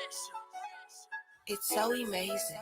It's so amazing.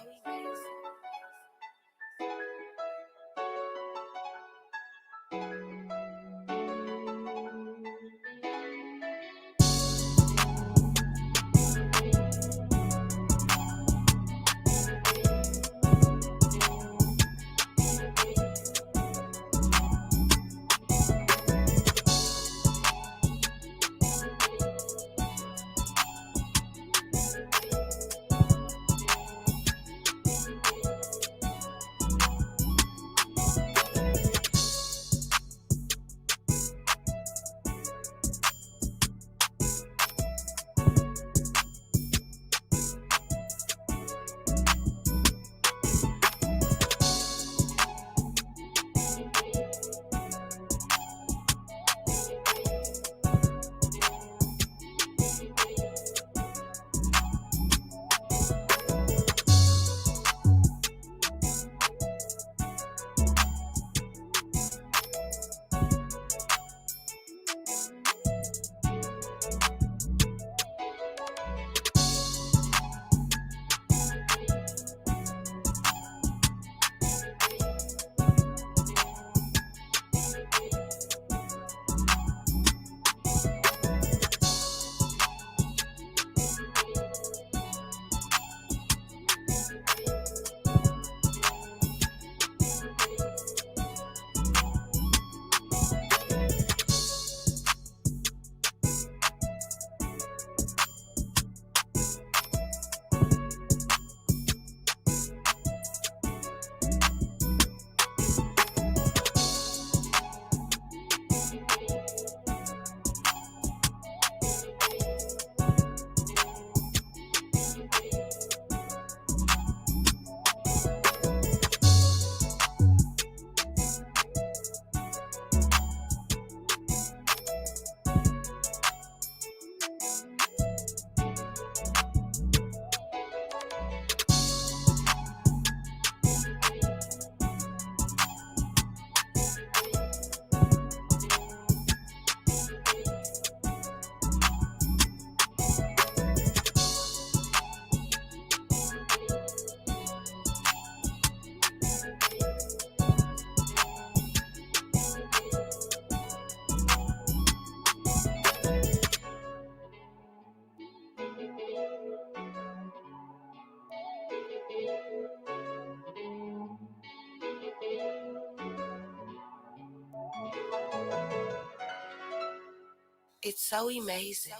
It's so amazing.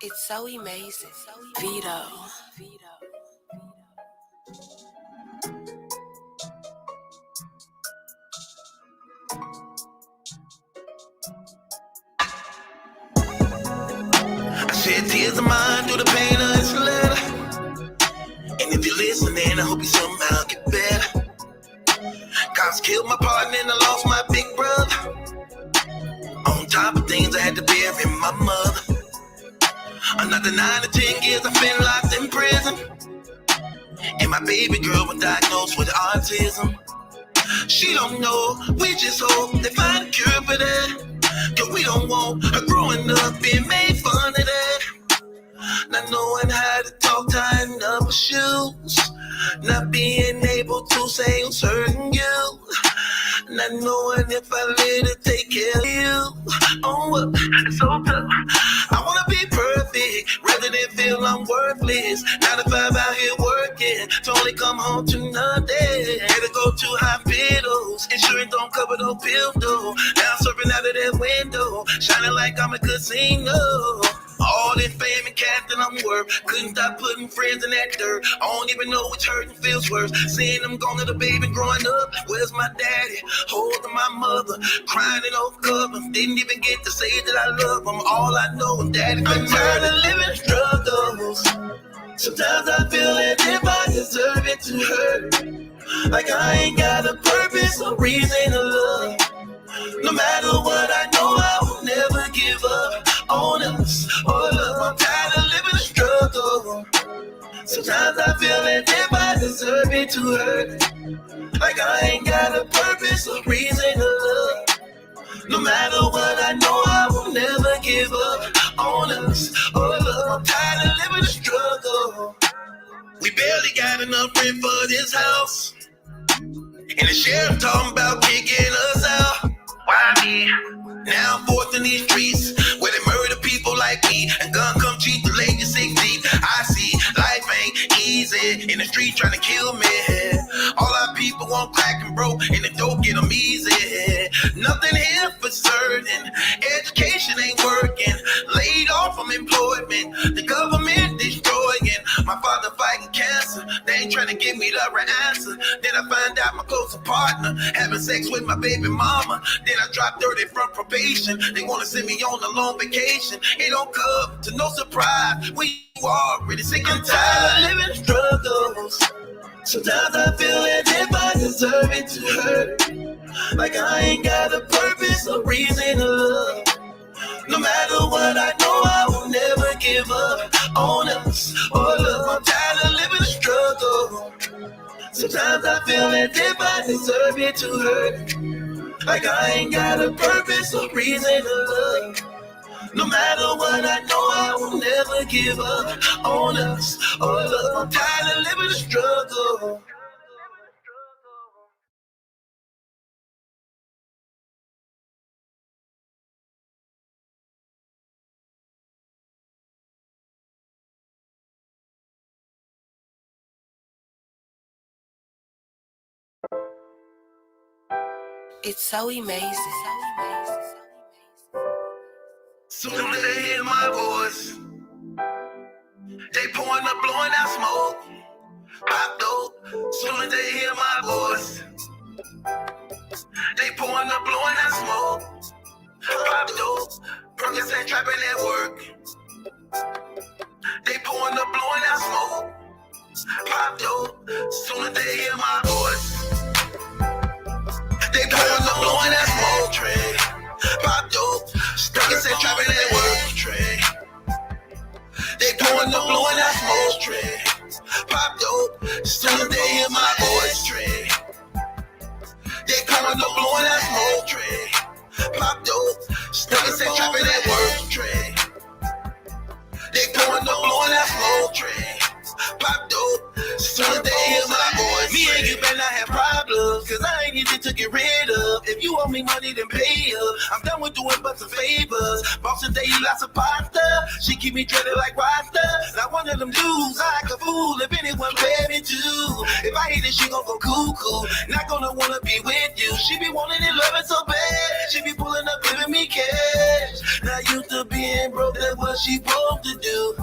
It's so amazing. Vito. I shed tears of mine through the pain of this letter. And if you're listening, I hope you somehow get better. Cops killed my partner and I lost my big brother. On top of things, I had to bury my mother. Another 9 to 10 years I've been locked in prison. And my baby girl was diagnosed with autism. She don't know, we just hope they find a cure for that. Cause we don't want her growing up being made fun of that. Not knowing how to talk, tying up her shoes. Not being able to say I'm hurting you. Not knowing if I let her take care of you. Oh, what? It's so tough. I wanna be perfect, rather than feel I'm worthless. 9 to 5 out here working, to only come home to nothing. Had to go to hospitals, insurance don't cover no bill though. Now I'm surfing out of that window, shining like I'm a casino. All this fame and cash that I'm worth, couldn't stop putting friends in that dirt. I don't even know which hurting feels worse. Seeing them gone to the baby growing up. Where's my daddy? Holding my mother, crying in off cover. Didn't even get to say that I love them. All I know is daddy been tired of living struggles. Sometimes I feel as if I deserve it to hurt. Like I ain't got a purpose or reason to love. No matter what, I know I will never give up on us or love. I'm tired of living the struggle. Sometimes I feel as if I deserve it to hurt, like I ain't got a purpose or reason to love. No matter what, I know I will never give up on us or love. I'm tired of living the struggle. We barely got enough rent for this house, and the sheriff talking about kicking us out. Why me? Now I'm forced in these streets where they murder people like me, and gun come cheap to lay you 6 deep. I see life ain't easy in the street trying to kill me. All our people want crack and broke, and the dope get them easy. Nothing here for certain. Education ain't working. Laid off from employment. The government destroying. My father fighting cancer. They ain't trying to give me the right answer. Then I find out my closer partner having sex with my baby mama. Then I drop 30 from probation. They want to send me on a long vacation. It don't come to no surprise when you already sick and tired of living struggles. Sometimes I feel as if I deserve it to hurt, like I ain't got a purpose or reason to love. No matter what, I know I will never give up on us or love. I'm tired of living the struggle. Sometimes I feel as if I deserve it to hurt, like I ain't got a purpose or reason to love. No matter what, I know I will never give up on us or love. I'm tired of living the struggle. It's so amazing. Soon as they hear my voice, they pouring up, blowing out smoke. Pop dope. Soon as they hear my voice, they pouring up, blowing out smoke. Pop dope. Perkins ain't trapping at work. They pouring up, blowing out smoke. Pop dope. Soon as they hear my voice, they pouring up, blowing that smoke tray. Pop dope. Perkins ain't trapping at work. Tray. They pouring up, blowing that smoke tray. Pop dope. Soon as they hear my voice tray. They pouring up, blowing that smoke tray. Pop dope. Perkins ain't trapping at work. Tray. They pouring up, blowing that smoke tray. Pop dope. Soon as they hear my voice. Me and you better not have problems, cause I ain't easy to get rid of. If you owe me money, then pay up. I'm done with doing but some favors. Boss today, you lots of pasta. She keep me dreaded like Rasta. Not one of them dudes, I act a fool if anyone pay me to. If I hate it, she gon' go cuckoo. Not gonna wanna be with you. She be wanting it, loving so bad. She be pulling up, giving me cash. Not used to being broke, that's what she supposed to do.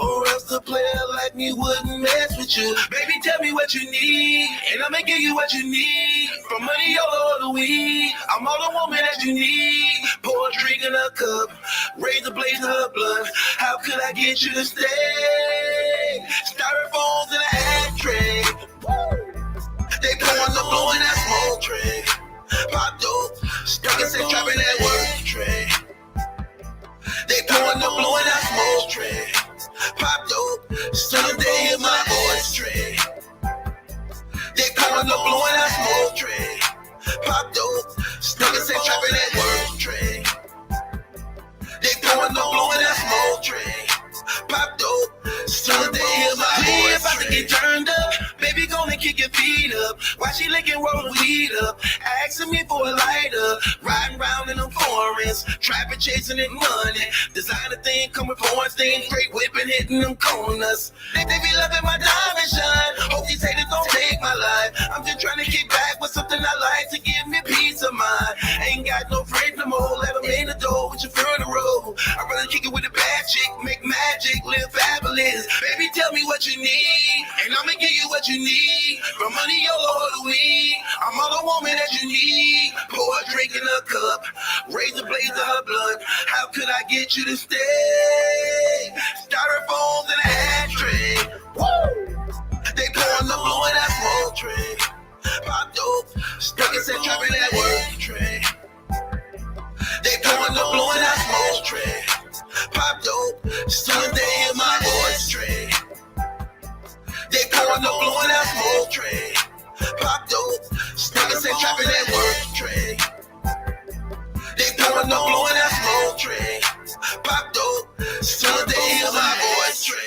Or else a player like me wouldn't mess with you. Baby, tell me what you need, and I'ma give you what you need. From money all over the weed, I'm all the woman that you need. Pour a drink in a cup, raise the blaze of her blood. How could I get you to stay? Styrofoams in an ashtray. They pouring the blowing that smoke tray. Pop dope, Perkins ain't trapping that work tray. They pouring the blowing that smoke tray. Pop dope, soon as they hear my voice tray. They pouring the blowing that smoke tray. Pop dope, Perkins ain't trapping that work tray. They pouring the blowing that smoke tray. Pop dope, soon as they hear my voice about to get turned up. Baby, gonna kick your feet up. Why she licking, rolling weed up? Asking me for a lighter. Riding round in them foreigns. Trapping, chasing it money. Designer thing, coming foreign things. Straight whipping, hitting them corners. They be loving my diamond shine. Hope these haters don't take my life. I'm just trying to kick back with something I like to give me peace of mind. Ain't got no friends no more. Let them in the door with your funeral. I'd rather kick it with a bad chick. Make magic, live fabulous. Baby, tell me what you need, and I'ma give you what you need. From money all over the weed, I'm all the woman that you need. Pour a drink in a cup, raise the blaze of her blood. How could I get you to stay? Styrofoams in an ashtray. Woo! They pouring the blowing that smoke tray. Pop dope, Perkins ain't trapping that work tray. tray. Pop dope, niggas ain't trapping that work tray. They pouring up, blowing that smoke tray. Pop dope, still they hear my voice tray.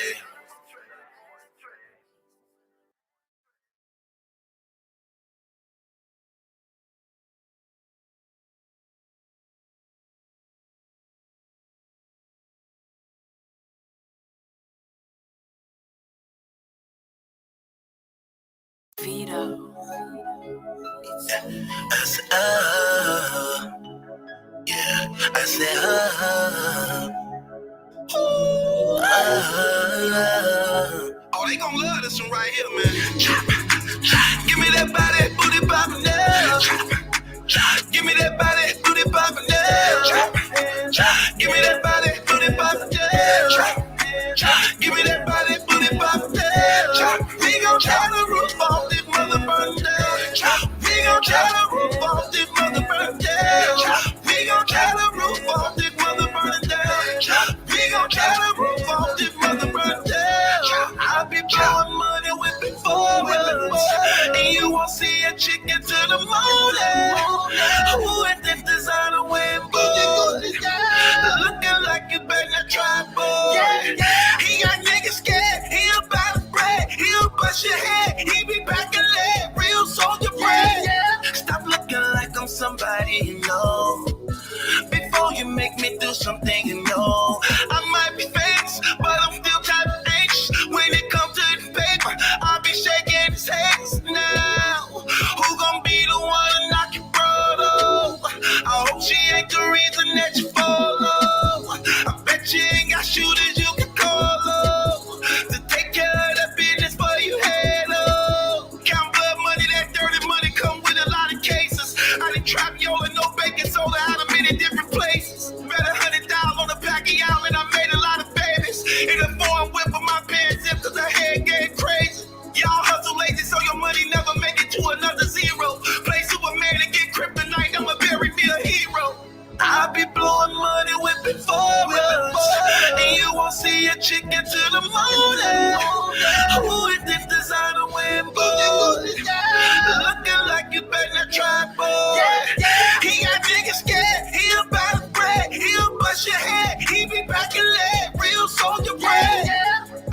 Vito. I said, yeah. I said, oh, they gon' love this one right here, man. Give me that body, booty poppin' now. Give me that body, booty poppin' now. Give me that body, booty poppin' now. Give me that body, booty poppin' now. We gon' try to roof off this mother burn down. We gon' try to roof off this mother burn down. We gon' try to roof off this mother burn down. We gon' try to roof off this mother burn down. I be blowing money, whipping forwards, and you won't see a chicken to the morning. Who is this designer wearing boots? Looking like you better try, boy. He got niggas scared, he about to bread. He'll bust your head, he be back and leg. Real soldier bread. Stop looking like I'm somebody you know. Before you make me do something you know. I might be famous, but I'm still type of anxious. When it comes to the paper, I'll be shaking his hands now. Who gon' be the one to knock your brother? I hope she ain't the reason that you follow. I bet you ain't got shooters you can call up to take care of that business for you head up. Count blood money, that dirty money come with a lot of cases. I done trap yo and no baking soda out of many different places. Bet $100 on the pack of y'all and I made a lot of babies. In a foreign whip with my pants zip cause her head getting crazy. Y'all hustle lazy so your money never make it to another zero. Play Superman and get kryptonite, I'ma bury me a hero. I be blowing money, whipping forwards, and you won't see a chicken to the morning. Who is this designer wearing boots? Looking like you better try, boy. He got niggas scared, he about to bread. He'll bust your head, he be back and leg. Real soldier bread.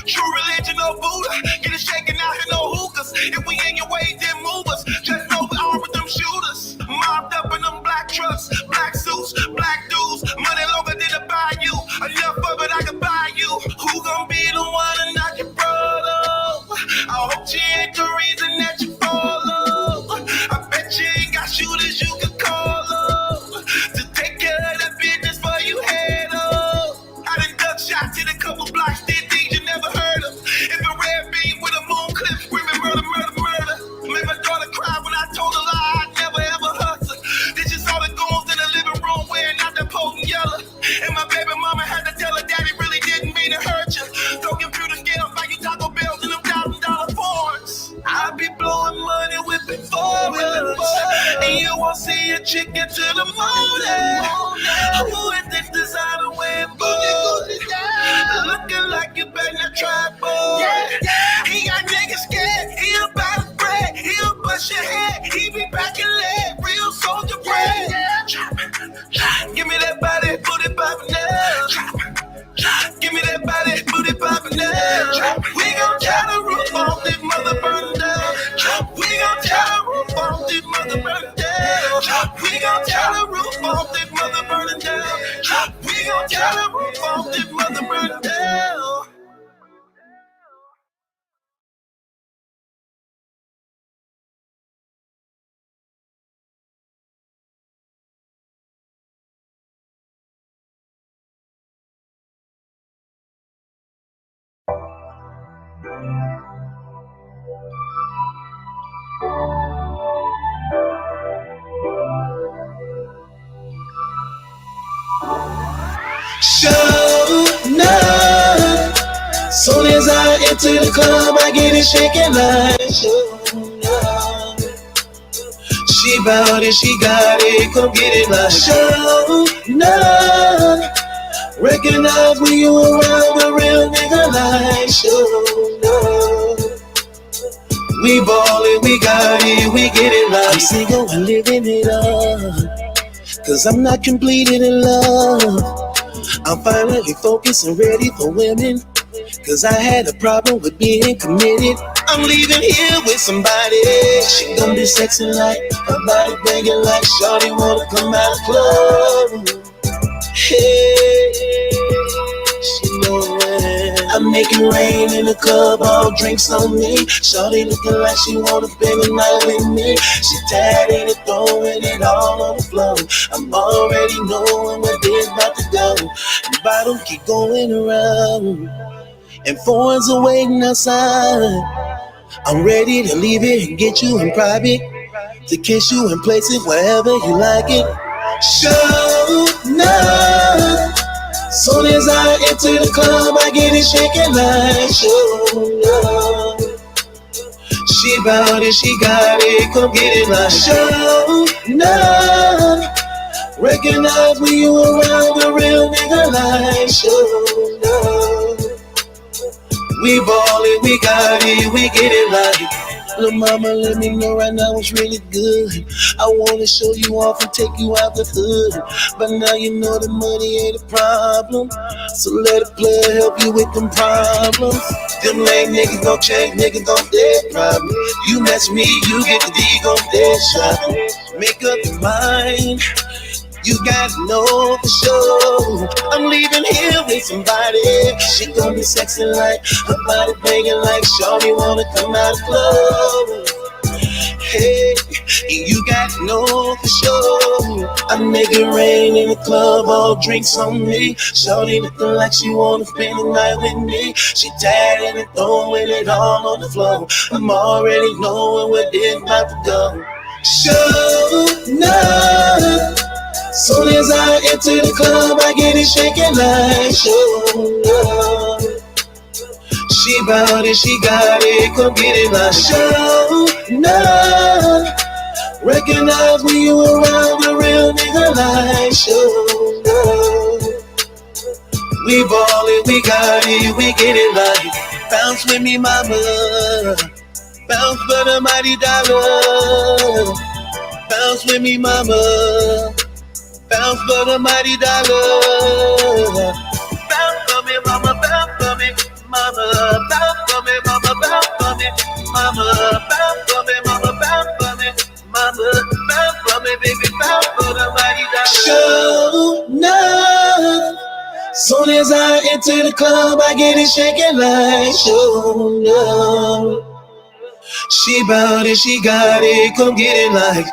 True religion, no Buddha. Get it shaking out here, no hookahs. If we in your way, then move us. Just know we are with them shooters. Mobbed up in them black trucks, black suits, black dudes. Money longer than a bayou. Enough of it, I can buy you. Who gon' be the one to knock your brother? I hope she ain't the reason that you follow. I bet you ain't got shooters you can call up to take care of that business for you head up. I done duck shots in a couple blocks, did things you never heard of. If a red beam with a moon clip screaming murder, murder, murder. Made my daughter cry when I told her lie, I'd never ever hustle. This just all the goons in the living room wearing out that potent yellow. And my baby mama had to tell her daddy really didn't mean to hurt you. Throw computer scales like you Taco Bells and them $1,000 Fords. I be blowing money, whipping forwards, and you won't see a chicken to the morning. Who is this designer wearing boots? Looking like you better try, boy. He got niggas scared, he about to bread. He'll bust your head, he be back and leg. Real soldier bread. Give me that body, booty poppin' now. Give me that body, booty poppin' now. We gon' try to roof off this mother burn down. We gon' try to roof off this mother burn down. We gon' try to roof off this mother burn down. We gon' try to roof off this mother burn down. Show now. Soon as I enter the club, I get it shaking like show now. She bout it, she got it, come get it like show now. Recognize when you around a real nigga like show now. We ballin', we got it, we get it right. I'm single and living it up, cause I'm not completed in love. I'm finally focused and ready for women, cause I had a problem with being committed. I'm leaving here with somebody. She gon' be sexy like, her body banging like, shawty wanna come out of club. Hey, she know it. I'm making rain in the club, all drinks on me. Shawty looking like she wanna spend the night with me. She tatted and throwing it all on the floor. I'm already knowing where this about to go. The bottle keep going around, and fours are waiting outside. I'm ready to leave it and get you in private, to kiss you and place it wherever you like it. Show now. Soon as I enter the club, I get it shaking like show now. She bout it, she got it, come get it like show now. Recognize when you around a real nigga like show now. We ballin', we got it, we get it right. Little mama, let me know right now what's really good. I wanna show you off and take you out the hood, but now you know the money ain't a problem. So let a player help you with them problems. Them lame niggas gon' change, niggas gon' dead problem. You match me, you get the D, gon' dead shot. Make up your mind. You gotta know for sure. I'm leaving here with somebody. She gon' be sexy like, her body banging like, shawty wanna come out of club. Hey, you gotta know for sure. I'm making rain in the club, all drinks on me. Shawty looking like she wanna spend the night with me. She tatted and throwing it all on the floor. I'm already knowing where this about to go. Show now. Soon as I enter the club, I get it shaking like show love. She bout it, she got it, come get it like show love. Recognize when you around a real nigga like show love. We ballin', we got it, we get it like. Bounce with me, mama. Bounce for the mighty dollar. Bounce with me, mama. Bounce for the mighty dollar. Bounce for me, mama, bounce for me, mama. Bounce for me, mama, bounce for me, mama. Bounce for me, mama, bounce for me, mama. Bounce for me, baby, bounce for the mighty dollar. Show now. Soon as I enter the club, I get it shaking like show now. She bout it, she got it, come get it like.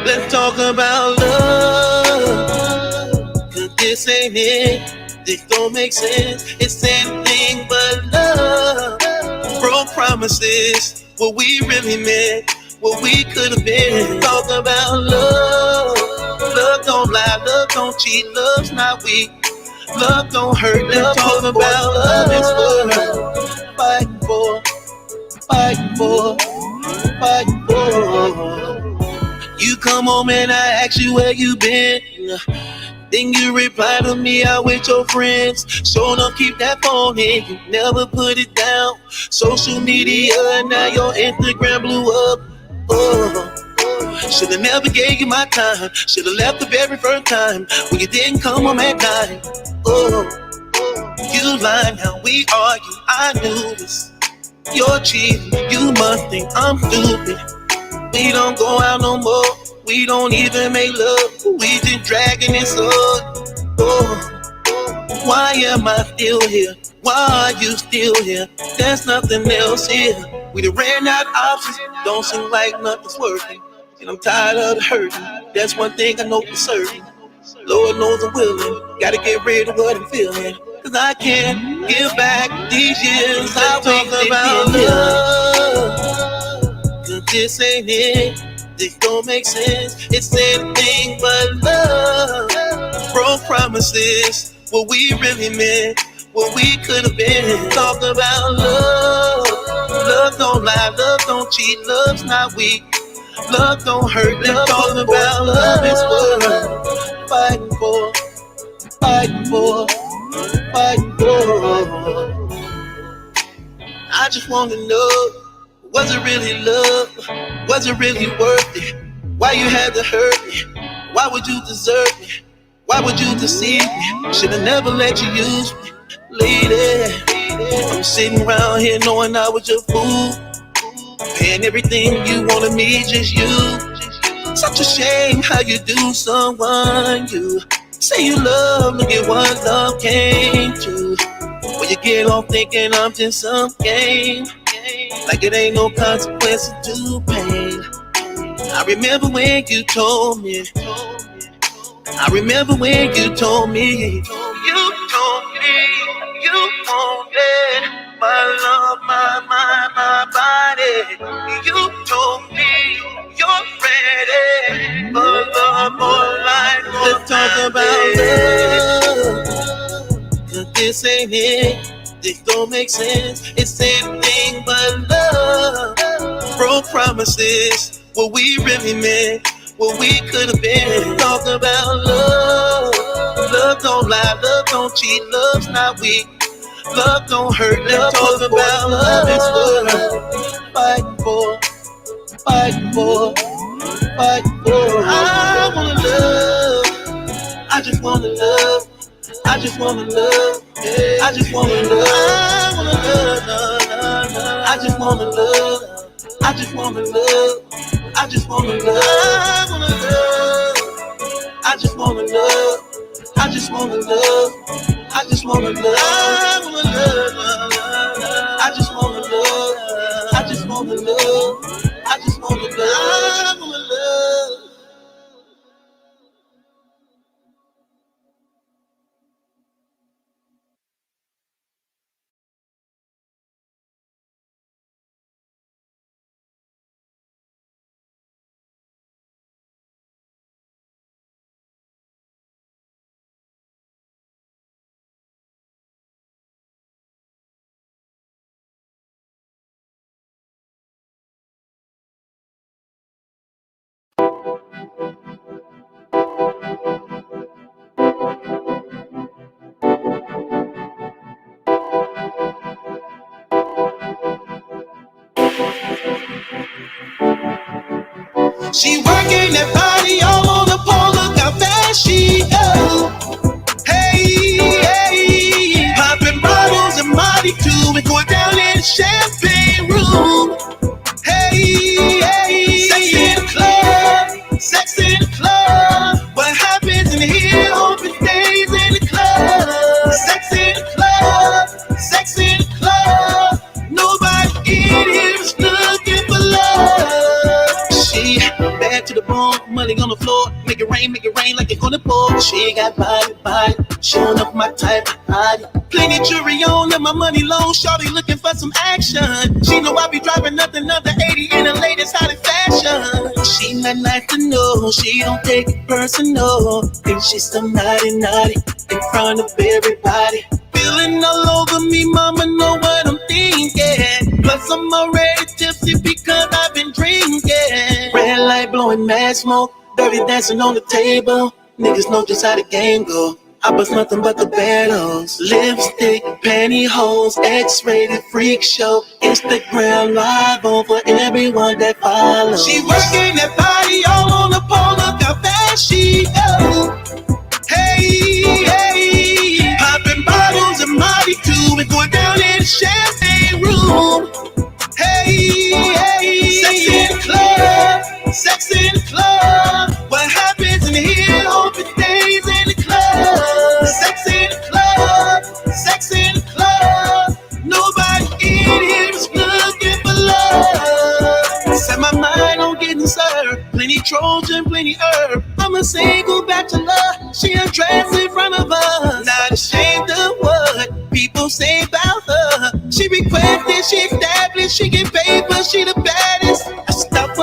Let's talk about love, cause this ain't it. This don't make sense. It's anything but love. Broke promises, what we really meant, what we could have been. Talk about love. Love don't lie, love don't cheat, love's not weak. Love don't hurt. Let's talk about love is for fighting for, fighting for, fighting for. You come home and I ask you where you been. Then you reply to me out with your friends. Sure enough, keep that phone in. You never put it down. Social media, now your Instagram blew up. Oh, should've never gave you my time. Should've left the very first time when you didn't come home at night. Oh, you lied, now we argue. I knew this. You're cheating. You must think I'm stupid. We don't go out no more. We don't even make love. We just dragging this on. Oh, why am I still here? Why are you still here? There's nothing else here. We done ran out of options. Don't seem like nothing's working. And I'm tired of the hurting. That's one thing I know for certain. Lord knows I'm willing. Gotta get rid of what I'm feeling. Cause I can't give back these years I talk about love. this ain't it. This don't make sense. It's anything but love. Broke promises, what we really meant, what we could have been. Talk about love. Love don't lie, love don't cheat, love's not weak. Love don't hurt, let's talk about love is what fighting for, fighting for, fighting for. I just wanna know, was it really love? Was it really worth it? Why you had to hurt me? Why would you desert me? Why would you deceive me? Should've never let you use me. Lady, I'm sitting around here knowing I was your fool, paying everything you wanted me, just you. Such a shame how you do someone you say you love. Look at what love came to. When you get off thinking I'm just some game, like it ain't no consequences to pain. I remember when you told me, I remember when you told me, you told me, you wanted my love, my body. You told me you're ready for love, more life, more. Let's talk about love, 'cause this ain't it. This don't make sense. It's anything but love. Broke promises, what we really meant, what we could have been. Talk about love. Love don't lie, love don't cheat, love's not weak. Love don't hurt, let's talk about love is what fighting for, fighting for, fighting for. I wanna love, I just wanna love, I just wanna love, I just wanna love, I wanna love, I just wanna love, I just wanna love, I just wanna love, I wanna love, I just wanna love, I just wanna love, I just wanna love, I wanna love, I just wanna love, I just wanna love, I just wanna love, I wanna love. She working that body all on the pole, look how fast she go. Hey, hey, popping bottles and Molly too, and going down in the champagne room. Hey, hey, sex in the club, sex in the club. What happens in here often stays in the club. Sex in the club, sex in the club. Nobody in here is looking for love. She bad to the bone, money on the floor, make it rain like it's gonna pour. She got body, showing up my type of body. Plenty jewelry on and my money low, shorty looking for some action. She know I be driving nothing under 80 in the latest hottest fashion. She not nice to know, she don't take it personal. Think she's so naughty in front of everybody. Feeling all over me, mama know what I'm thinking. Plus I'm already tipsy because I've been drinking. Red light blowing mad smoke, dirty dancing on the table. Niggas know just how the game go. I bust nothing but the battles. Lipstick, pantyhose, X-rated freak show. Instagram live on for everyone that follows. She working that body all on the pole, look how fast she go. Hey, hey, popping bottles and Molly too, and going down in the champagne room. Hey, hey, sex in the club, sex in the club. What happens in here often stays in the club. Sex in the club, sex in the club. Nobody in here is looking for love. Set my mind on getting served. Plenty Trojan, plenty herb. I'm a single bachelor. She a dress in front of us. Not ashamed of what people say about her. She requested, she established, she get paper, she the baddest. I stopped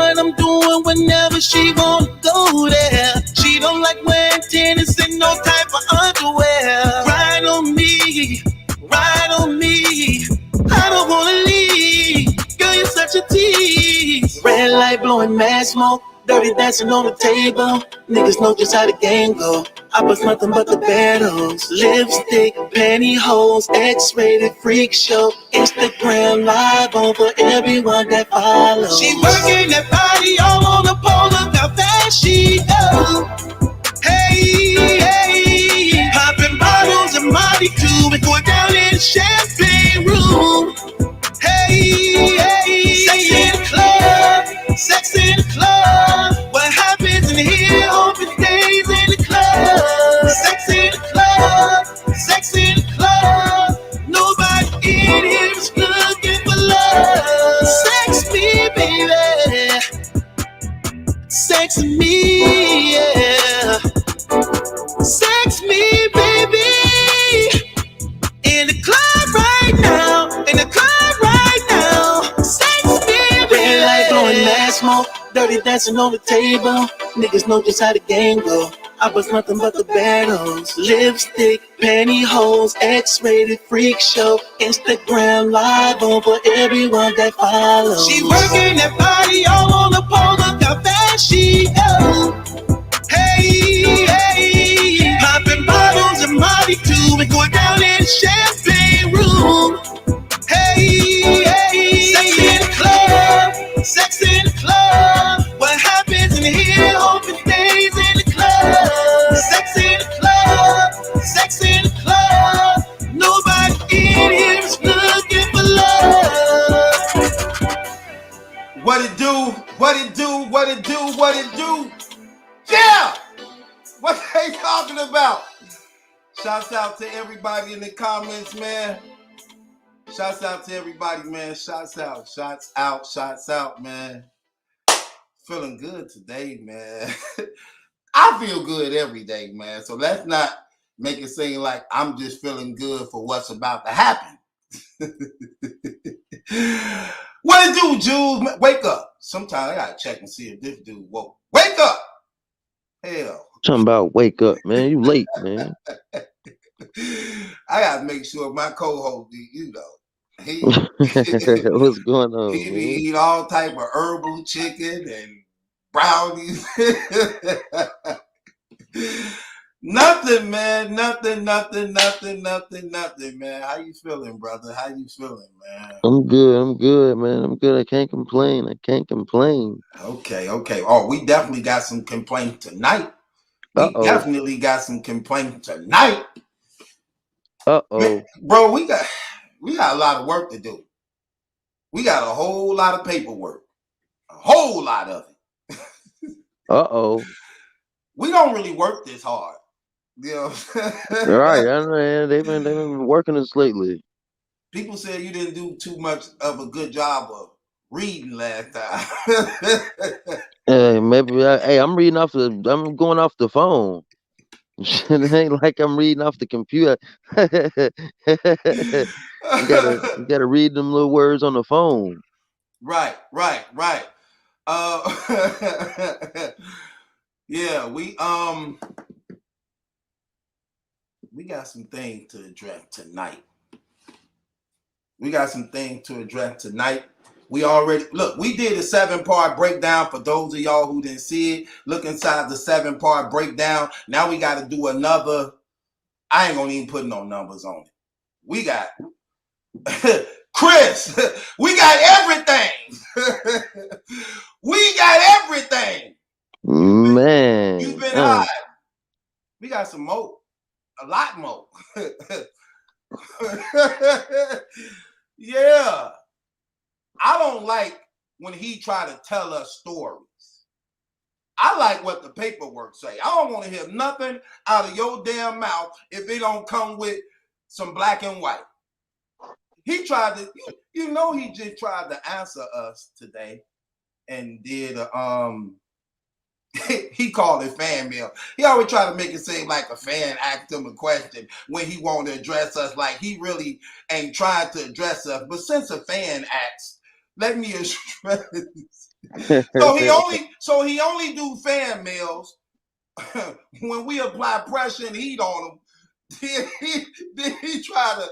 she wanna go there. She don't like wearing tennis and no type of underwear. Ride on me, ride on me. I don't wanna leave. Girl, you're such a tease. Red light blowing mad smoke. Dirty dancing on the table. Niggas know just how the game go. I bust nothing but the battles. Lipstick, pantyhose, X-rated freak show. Instagram live on for everyone that follows. She working that body all on the pole. Look how fast she goes. Hey, hey. Popping bottles of Molly too and going down in the champagne room. Hey, hey. Sex in the club. Sex in the club. What happens in here open days in the club. Sex in the club. Sex in the club. Nobody in here is looking for love. Sex me, baby. Sex me, yeah. Sex me, baby. In the club right now. In the club right now. Sex me, baby. Red light blowing mad smoke. Dirty dancing on the table. Niggas know just how the game go. I was nothing but the battles. Lipstick, pantyhose, X-rated freak show. Instagram live on for everyone that follows. She working that body all on the pole. Look how fast she goes. Hey, hey. Popping bottles of Molly too and going down in the champagne room. Hey, hey. Sex in the club. Sex in the club. What happens in here open days in the club. Sex in the club. Sex in the club. Nobody in here is looking for love. What it do? What it do? What it do? What it do? Yeah! What they talking about? Shouts out to everybody in the comments, man. Shouts out to everybody, man. Shouts out. Shots out. Shots out, man. Feeling good today, man. I feel good every day, man. So let's not make it seem like I'm just feeling good for what's about to happen. What it do, Jules? Wake up. Sometimes I gotta check and see if this dude woke. Wake up! Hell. Talking about wake up, man. You late, man. I gotta make sure my co-host, you know, he What's going on, he man? eat all type of herbal chicken and brownies. Nothing, man. Nothing, man. How you feeling, brother? How you feeling, man? I'm good, man. I'm good. I can't complain. Okay. Oh, we definitely got some complaints tonight. Definitely got some complaints tonight. Man, bro, we got a lot of work to do. We got a whole lot of paperwork. A whole lot of it. We don't really work this hard. You know. Right, I know. They've been working us lately. People said you didn't do too much of a good job of reading last time. Hey, maybe I'm reading I'm going off the phone. It ain't like I'm reading off the computer. You gotta read them little words on the phone. Right. Yeah, we got some things to address tonight. We already we did a 7-part breakdown for those of y'all who didn't see it. Look inside the 7-part breakdown. Now we got to do another. I ain't gonna even put no numbers on it. We got Chris. We got everything. We got everything. Man, You've been high. We got some more. A lot more. Yeah. I don't like when he try to tell us stories. I like what the paperwork say. I don't want to hear nothing out of your damn mouth if it don't come with some black and white. He tried to, he just tried to answer us today and did he called it fan mail. He always try to make it seem like a fan asked him a question when he wanted to address us, like he really ain't trying to address us. But since a fan asks, let me address So he only do fan mails when we apply pressure and heat on him. Then he try to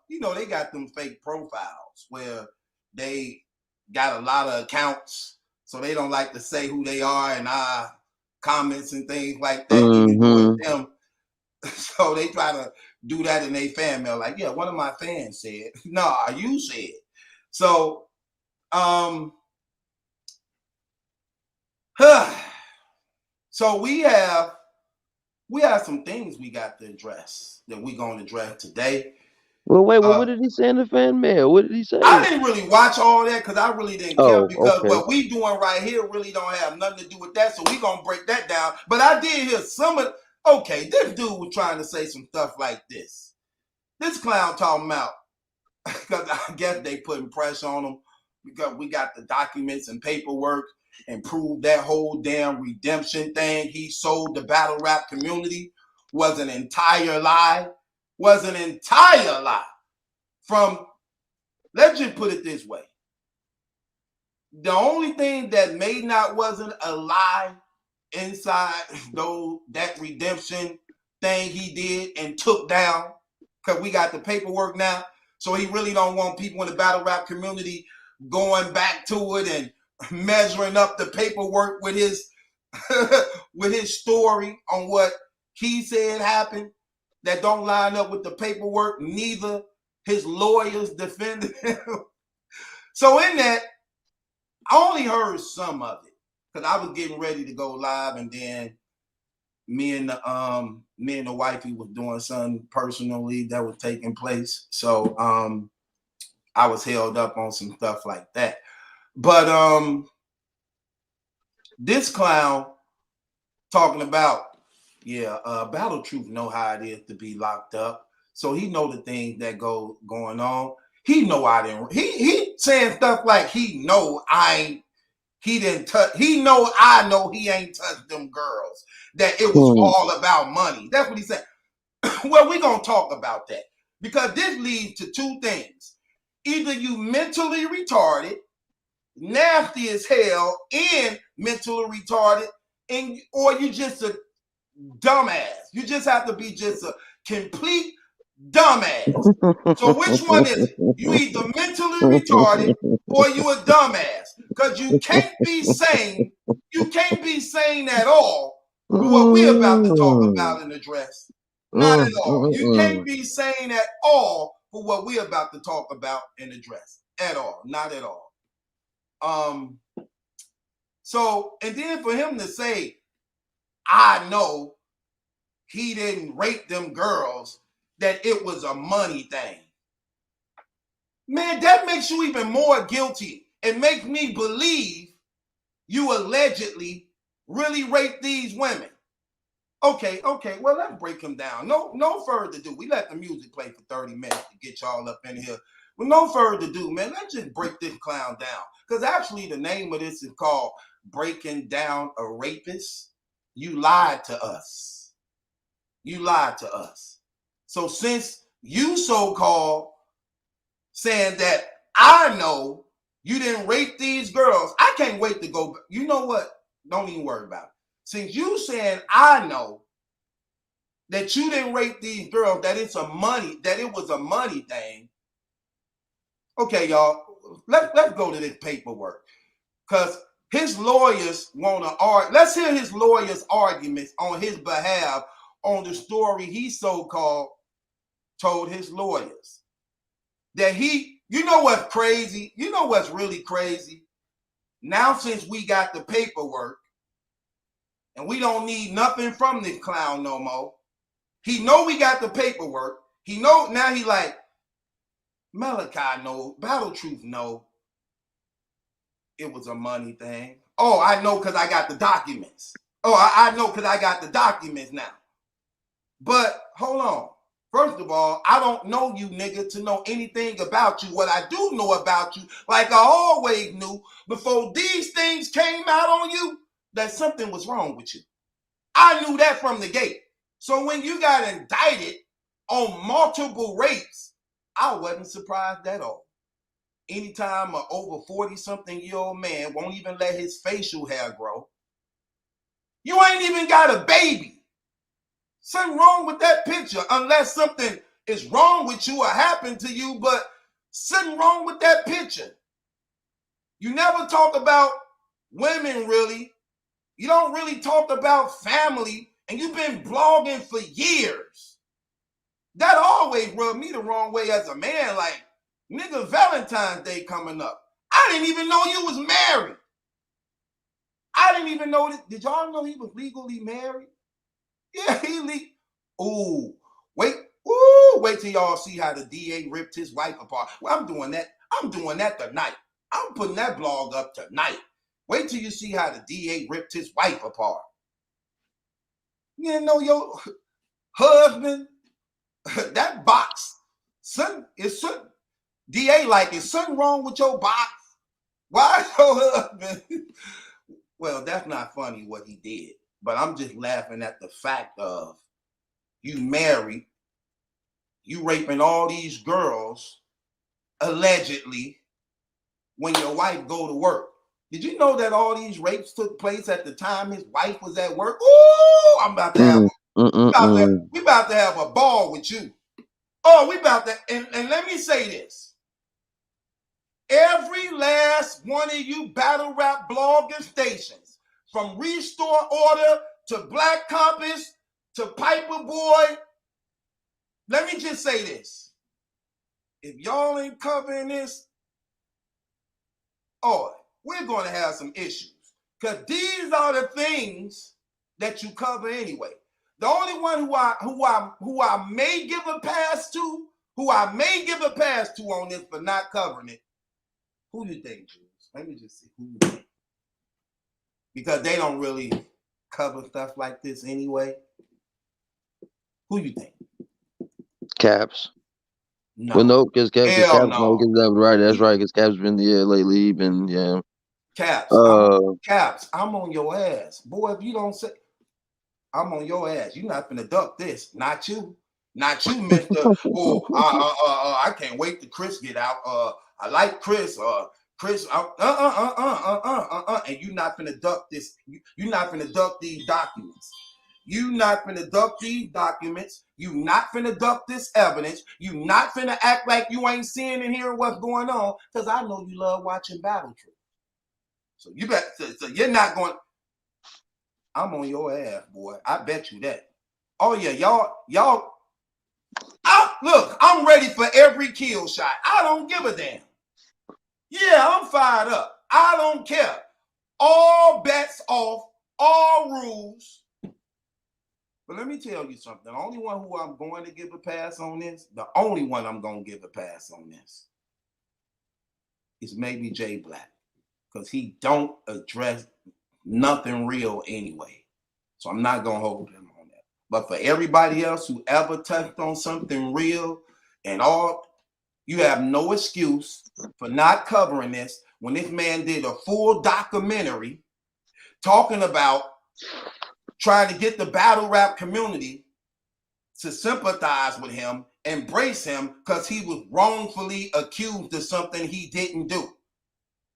you know, they got them fake profiles where they got a lot of accounts, so they don't like to say who they are in our comments and things like that, even though it's them. So they try to do that in their fan mail, like, yeah, one of my fans said. No, you said. So so we have some things we got to address that we're going to address today. Well, wait, what did he say in the fan mail? What did he say? I didn't really watch all that because I really didn't care, because okay. what we doing right here really don't have nothing to do with that. So we gonna break that down. But I did hear some of. Okay, this dude was trying to say some stuff like this. This clown talking about, because I guess they putting pressure on him because we got the documents and paperwork and proved that whole damn redemption thing he sold the battle rap community was an entire lie. Was an entire lie. From, let's just put it this way. The only thing that wasn't a lie inside that redemption thing he did and took down, because we got the paperwork now. So he really don't want people in the battle rap community going back to it and measuring up the paperwork with his with his story on what he said happened that don't line up with the paperwork. Neither his lawyers defended him. So in that, I only heard some of it because I was getting ready to go live, and then me and the wifey was doing something personally that was taking place. So I was held up on some stuff like that. But this clown talking about, Battle Truth know how it is to be locked up. So he know the things that going on. He know I didn't. He saying stuff like he know I ain't touched them girls. That it was all about money. That's what he said. Well, we're gonna talk about that because this leads to two things: either you mentally retarded, nasty as hell, and mentally retarded, or you just a dumbass. You just have to be just a complete dumbass. So which one is it? You either mentally retarded or you a dumbass. Because you can't be sane at all for what we're about to talk about and address. Not at all. You can't be sane at all for what we're about to talk about and address. At all. Not at all. So, and then for him to say, I know he didn't rape them girls, that it was a money thing. Man, that makes you even more guilty and makes me believe you allegedly really raped these women. Okay, well, let's break them down. No further ado. We let the music play for 30 minutes to get y'all up in here. With no further ado, man, let's just break this clown down. Because actually the name of this is called Breaking Down a Rapist. You lied to us. You lied to us. So since you so-called saying that I know you didn't rape these girls, I can't wait to go. You know what? Don't even worry about it. Since you saying I know that you didn't rape these girls, that it was a money thing. Okay, y'all, let's go to this paperwork. Because his lawyers want to argue. Let's hear his lawyers' arguments on his behalf on the story he so-called told his lawyers. That you know what's crazy? You know what's really crazy? Now, since we got the paperwork and we don't need nothing from this clown no more, he know we got the paperwork. He know, now he like, Maliki know, Battle Truth know it was a money thing. Oh, I know because I got the documents. Oh, I know because I got the documents now. But hold on. First of all, I don't know you, nigga, to know anything about you. What I do know about you, like I always knew before these things came out on you, that something was wrong with you. I knew that from the gate. So when you got indicted on multiple rapes, I wasn't surprised at all. anytime an over 40-something-year-old man won't even let his facial hair grow. You ain't even got a baby. Something wrong with that picture, unless something is wrong with you or happened to you, but something wrong with that picture. You never talk about women, really. You don't really talk about family, and you've been blogging for years. That always rubbed me the wrong way as a man. Like, nigga, Valentine's Day coming up. I didn't even know you was married. I didn't even know that. Did y'all know he was legally married? Yeah, wait till y'all see how the DA ripped his wife apart. Well, I'm doing that tonight. I'm putting that blog up tonight. Wait till you see how the DA ripped his wife apart. You didn't know your husband, that box, DA like, is something wrong with your box? Why is your husband? Well, that's not funny what he did, but I'm just laughing at the fact of you married, you raping all these girls, allegedly, when your wife go to work. Did you know that all these rapes took place at the time his wife was at work? Ooh, I'm about to have we about to have a ball with you. Oh, we about to, and let me say this. Every last one of you battle rap blogging stations, from Restore Order to Black Compass to Piper Boy, let me just say this. If y'all ain't covering this, we're going to have some issues. Because these are the things that you cover anyway. The only one who I may give a pass to, on this for not covering it, who you think, Jules? Let me just see who you think. Because they don't really cover stuff like this anyway. Who you think? Caps. No. Well, no, because Caps. No. Right, that's right. Because Caps been lately. Been Caps. Caps. I'm on your ass, boy. If you don't say, I'm on your ass. You're not finna duck this. Not you, Mister. I can't wait till Chris get out. I like Chris. Chris. And you're not finna duck this. You're not finna duck these documents. You not finna duck these documents. You not finna duck this evidence. You not finna act like you ain't seeing and hearing what's going on, because I know you love watching Battle Truth. So you bet. So you're not going. I'm on your ass, boy. I bet you that. Oh yeah, y'all. Look, I'm ready for every kill shot. I don't give a damn. Yeah, I'm fired up. I don't care. All bets off. All rules. But let me tell you something. The only one who I'm going to give a pass on this, is maybe Jay Black. Because he don't address nothing real anyway. So I'm not going to hold him on that. But for everybody else who ever touched on something real and all, you have no excuse for not covering this when this man did a full documentary talking about trying to get the battle rap community to sympathize with him, embrace him, because he was wrongfully accused of something he didn't do.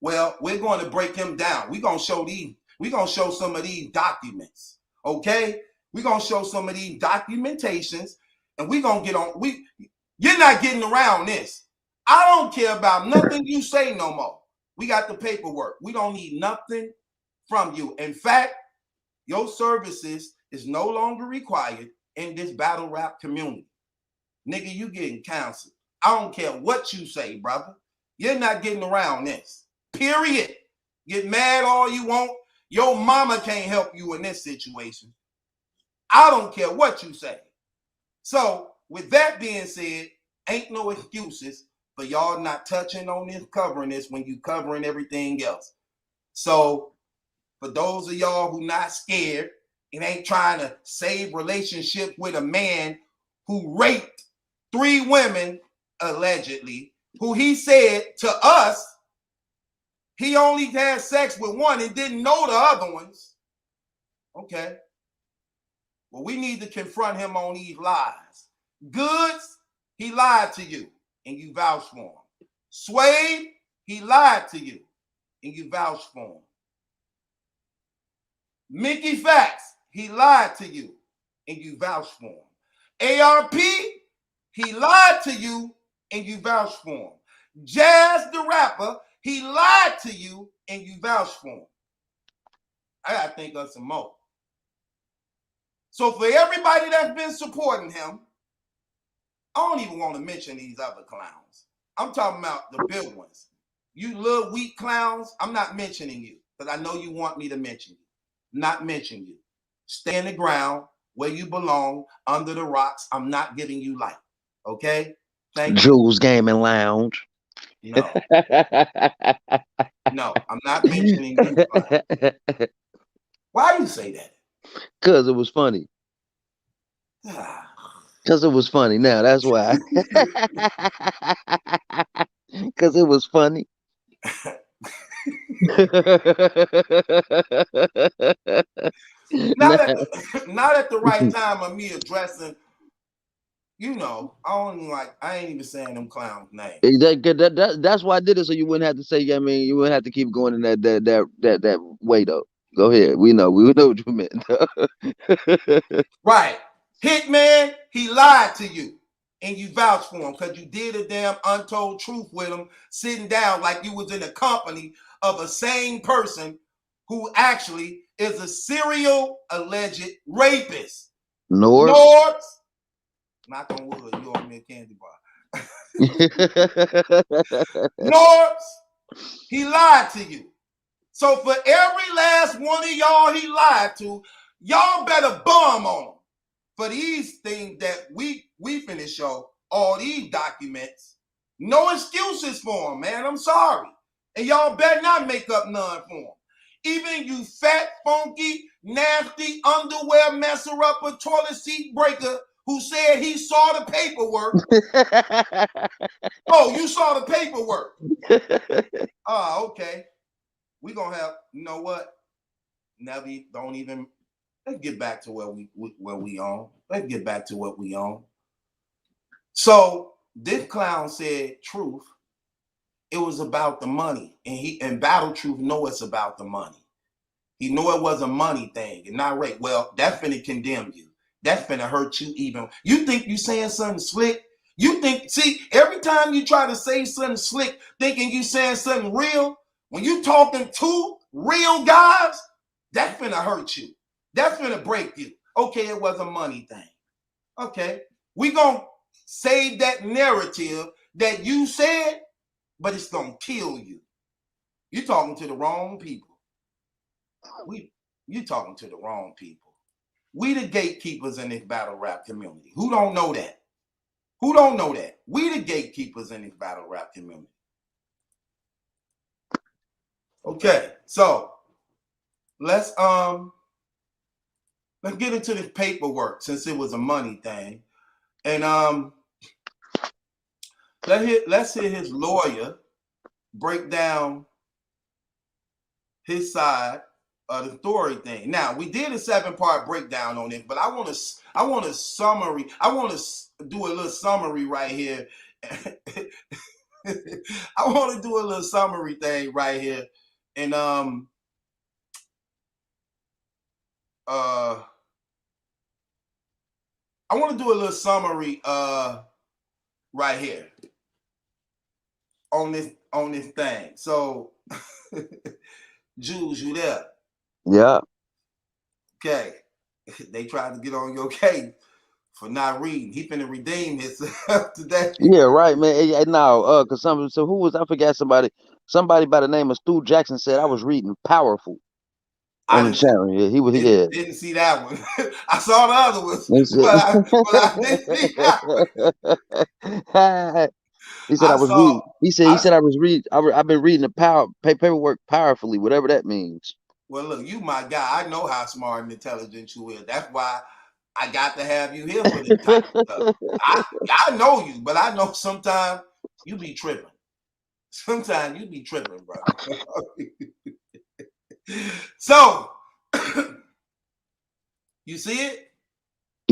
Well, we're going to break him down. We're going to show some of these documents. Okay? We're going to show some of these documentations, and we're going to get on. You're not getting around this. I don't care about nothing you say no more. We got the paperwork. We don't need nothing from you. In fact, your services is no longer required in this battle rap community. Nigga, you getting canceled. I don't care what you say, brother. You're not getting around this. Period. Get mad all you want. Your mama can't help you in this situation. I don't care what you say. So, with that being said, ain't no excuses for y'all not touching on this, covering this when you covering everything else. So, for those of y'all who not scared and ain't trying to save relationship with a man who raped 3 women, allegedly, who he said to us, he only had sex with one and didn't know the other ones. Okay. Well, we need to confront him on these lies. Goods, he lied to you and you vouched for him. Suede, he lied to you, and you vouched for him. Mickey Facts, he lied to you, and you vouched for him. ARP, he lied to you, and you vouched for him. Jazz the rapper, he lied to you, and you vouched for him. I gotta think of some more. So for everybody that's been supporting him, I don't even want to mention these other clowns. I'm talking about the big ones. You little weak clowns, I'm not mentioning you because I know you want me to mention you. Not mention you. Stay in the ground where you belong, under the rocks. I'm not giving you light. Okay? Thank you. Jules Gaming Lounge. No. No, I'm not mentioning you. Why do you say that? Because it was funny. Because it was funny. Now that's why. Because it was funny. Not at the right time of me addressing, you know, I ain't even saying them clowns' names. That's why I did it, so you wouldn't have to say, I mean, you wouldn't have to keep going in that way though. Go ahead. We know what you meant. Right. Hitman, he lied to you, and you vouched for him because you did a damn untold truth with him, sitting down like you was in the company of a sane person who actually is a serial alleged rapist. Norbs. Knock on wood, you owe me a candy bar. Norbs, he lied to you. So for every last one of y'all he lied to, y'all better bum on him. For these things that we finna show, all these documents, no excuses for him, man. I'm sorry. And y'all better not make up none for him. Even you fat, funky, nasty underwear messer up a toilet seat breaker who said he saw the paperwork. Oh, you saw the paperwork. Oh, okay. We gonna have, you know what? Don't even. Let's get back to where we on. Let's get back to what we on. So this clown said truth. It was about the money, and Battle Truth know it's about the money. He know it was a money thing and not rape. Well, that's finna condemn you. That's finna hurt you even. You think you saying something slick? You think, see, every time you try to say something slick, thinking you saying something real, when you talking to real guys, that's finna hurt you. That's gonna break you. Okay, it was a money thing. Okay, we gonna save that narrative that you said, but it's gonna kill you. You're talking to the wrong people. You talking to the wrong people. We the gatekeepers in this battle rap community. Who don't know that? Who don't know that? We the gatekeepers in this battle rap community. Okay, so let's get into this paperwork since it was a money thing. And let's hear his lawyer break down his side of the story thing. Now, we did a 7-part breakdown on it, but I want a summary. I want to do a little summary right here. I want to do a little summary thing right here. And I want to do a little summary right here on this thing. So Jules, you there? Yeah. Okay. They tried to get on your case for not reading. He finna redeem himself today. Yeah, right, man. No, cause so who was, I forgot, somebody by the name of Stu Jackson said I was reading Powerful on the channel. Yeah, he was. Didn't see that one. I saw the other ones, but I didn't see that one. He said I was reading. He said I was reading. I've been reading the paperwork powerfully, whatever that means. Well, look, you my guy. I know how smart and intelligent you is. That's why I got to have you here for this type of stuff. I know you, but I know sometimes you be tripping. Sometimes you be tripping, bro. So, you see it?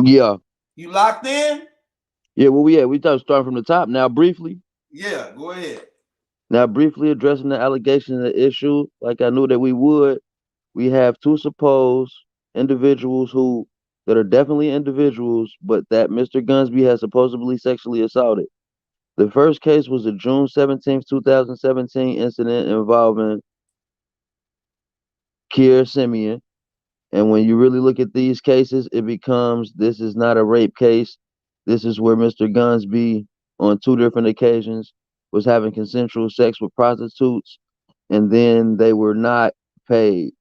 Yeah. You locked in? Yeah, well, we starting from the top now, briefly. Yeah, go ahead. Now, briefly addressing the allegation and the issue, like I knew that we would, we have two supposed individuals who that are definitely individuals, but that Mr. Gunsby has supposedly sexually assaulted. The first case was a June 17th, 2017 incident involving Kier Simeon. And when you really look at these cases, it becomes this is not a rape case. This is where Mr. Gunsby, on two different occasions, was having consensual sex with prostitutes, and then they were not paid.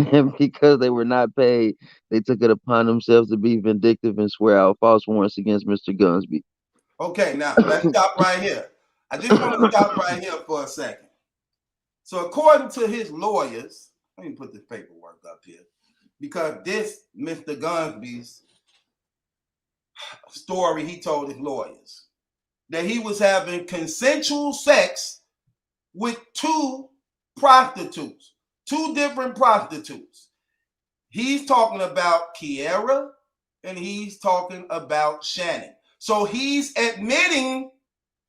And because they were not paid, they took it upon themselves to be vindictive and swear out false warrants against Mr. Gunsby. Okay, now let's stop right here. I just want to stop right here for a second. So according to his lawyers, let me put this paperwork up here, because this Mr. Gunsby's story he told his lawyers, that he was having consensual sex with two prostitutes, two different prostitutes. He's talking about Kiera and he's talking about Shannon. So he's admitting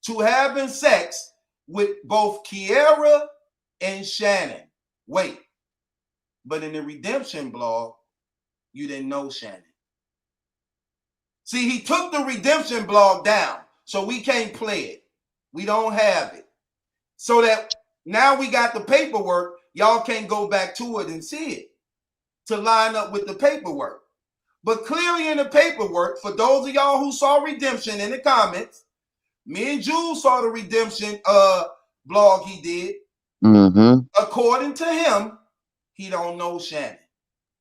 to having sex with both Kiera and Shannon. Wait, but in the redemption blog, you didn't know Shannon. See, he took the redemption blog down, so we can't play it. We don't have it. So that now we got the paperwork, y'all can't go back to it and see it to line up with the paperwork. But clearly in the paperwork, for those of y'all who saw redemption in the comments, me and Jules saw the redemption blog he did. Mm-hmm. According to him, he don't know Shannon.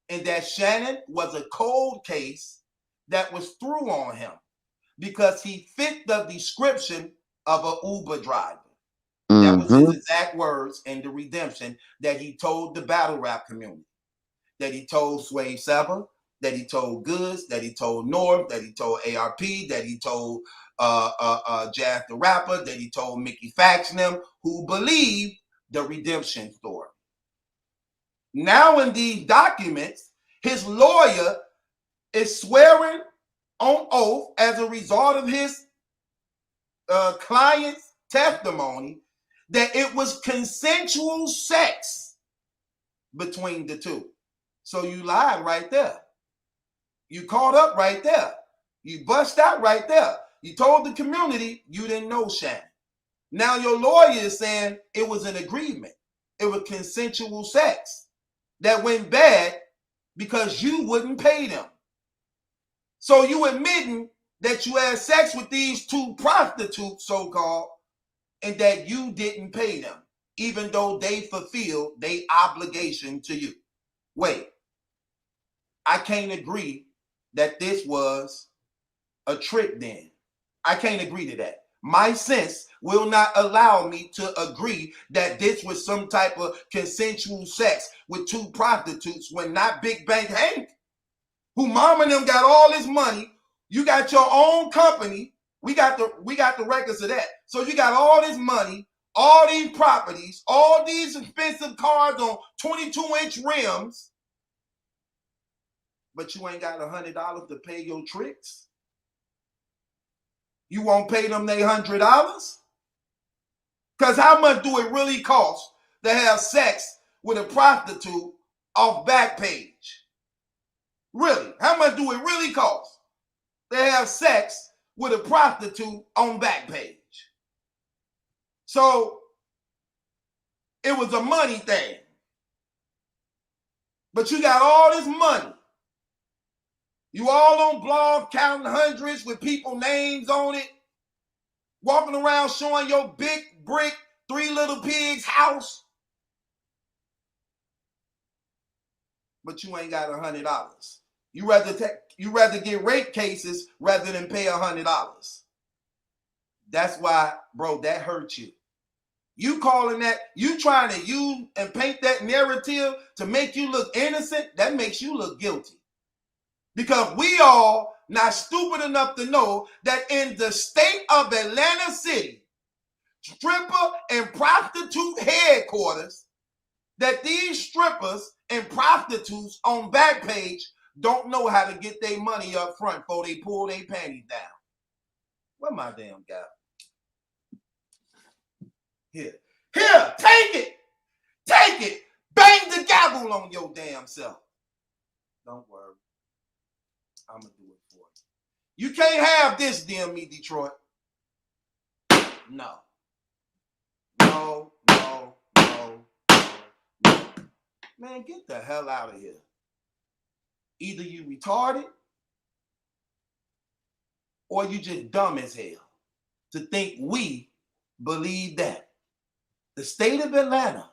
And that Shannon was a cold case that was through on him because he fit the description of an Uber driver. That was his exact words in the redemption that he told the battle rap community, that he told Sway Seba, that he told Goods, that he told North, that he told ARP, that he told Jazz the Rapper, that he told Mickey Fax and them, who believed the redemption story. Now in these documents, his lawyer is swearing on oath as a result of his client's testimony that it was consensual sex between the two. So you lied right there. You caught up right there. You bust out right there. You told the community you didn't know Shannon. Now your lawyer is saying it was an agreement. It was consensual sex that went bad because you wouldn't pay them. So you admitting that you had sex with these two prostitutes, so-called, and that you didn't pay them, even though they fulfilled their obligation to you. Wait, I can't agree that this was a trick then. I can't agree to that. My sense will not allow me to agree that this was some type of consensual sex with two prostitutes when not Big Bank Hank, who mom and them got all this money. You got your own company. We got the records of that. So you got all this money, all these properties, all these expensive cars on 22-inch rims, but you ain't got $100 to pay your tricks. You won't pay them they $100? Because how much do it really cost to have sex with a prostitute off Backpage? Really, how much do it really cost to have sex with a prostitute on Backpage? So it was a money thing. But you got all this money. You all on blog counting hundreds with people names on it, walking around showing your big brick 3 Little Pigs house. But you ain't got $100. You rather get rape cases rather than pay $100. That's why, bro, that hurts you. You calling that, you trying to use and paint that narrative to make you look innocent, that makes you look guilty. Because we all not stupid enough to know that in the state of Atlanta City, stripper and prostitute headquarters, that these strippers and prostitutes on Backpage don't know how to get their money up front before they pull their panties down. Where my damn guy? Here, take it. Take it. Bang the gavel on your damn self. Don't worry. I'm going to do it for you. You can't have this, DME Detroit. No. No. Man, get the hell out of here. Either you retarded or you just dumb as hell to think we believe that. The state of Atlanta,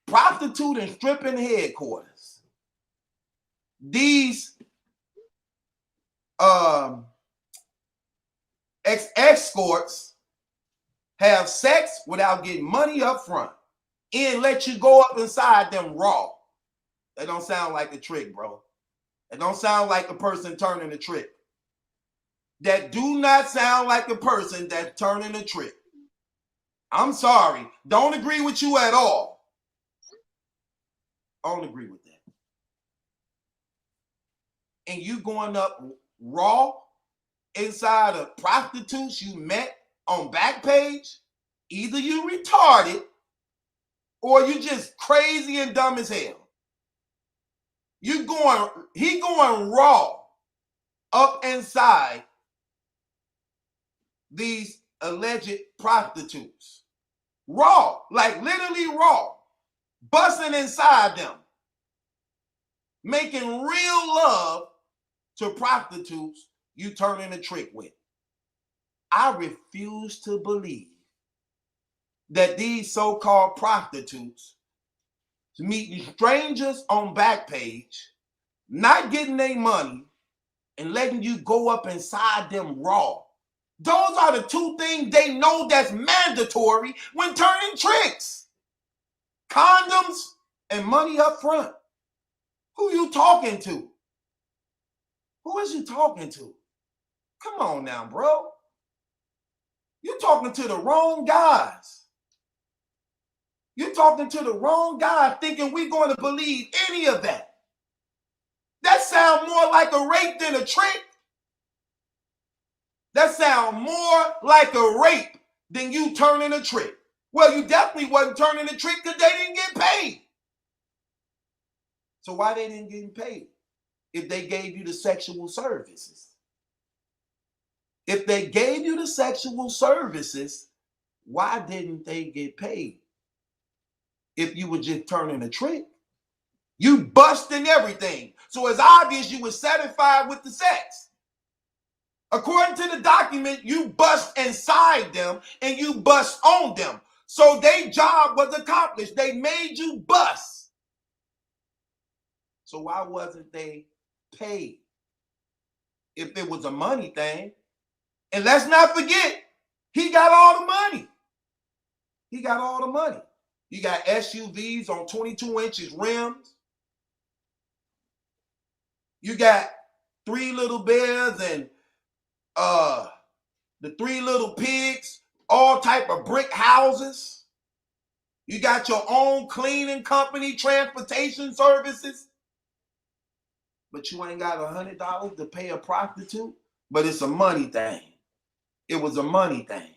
prostitute and stripping headquarters. These escorts have sex without getting money up front and let you go up inside them raw. That don't sound like a trick, bro. It don't sound like a person turning a trick. That do not sound like a person that's turning a trick. I'm sorry. Don't agree with you at all. I don't agree with that. And you going up raw inside of prostitutes you met on Backpage, either you retarded or you just crazy and dumb as hell. He going raw up inside these alleged prostitutes. Raw, like literally raw, busting inside them, making real love to prostitutes you turning a trick with. I refuse to believe that these so-called prostitutes meeting strangers on Backpage, not getting their money, and letting you go up inside them raw. Those are the two things they know that's mandatory when turning tricks. Condoms and money up front. Who you talking to? Who is you talking to? Come on now, bro. You're talking to the wrong guys. You're talking to the wrong guy thinking we're going to believe any of that. That sounds more like a rape than a trick. That sounds more like a rape than you turning a trick. Well, you definitely wasn't turning a trick because they didn't get paid. So why they didn't get paid? If they gave you the sexual services. If they gave you the sexual services, why didn't they get paid? If you were just turning a trick. You busting everything. So it's obvious you were satisfied with the sex. According to the document, you bust inside them and you bust on them. So their job was accomplished. They made you bust. So why wasn't they paid? If it was a money thing. And let's not forget, he got all the money. He got all the money. You got SUVs on 22 inches rims. You got 3 little bears and the 3 little pigs, all type of brick houses. You got your own cleaning company, transportation services. But you ain't got $100 to pay a prostitute. But it's a money thing. It was a money thing.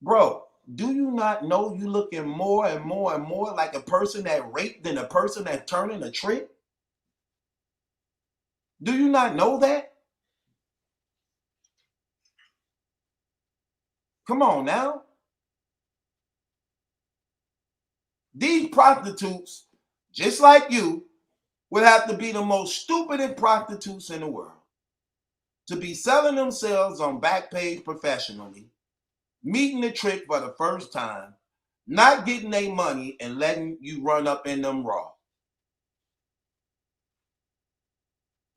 Bro, do you not know you looking more and more and more like a person that raped than a person that's turning a trick? Do you not know that? Come on now. These prostitutes, just like you, would have to be the most stupidest prostitutes in the world to be selling themselves on Backpage professionally, meeting the trick for the first time, not getting their money and letting you run up in them raw.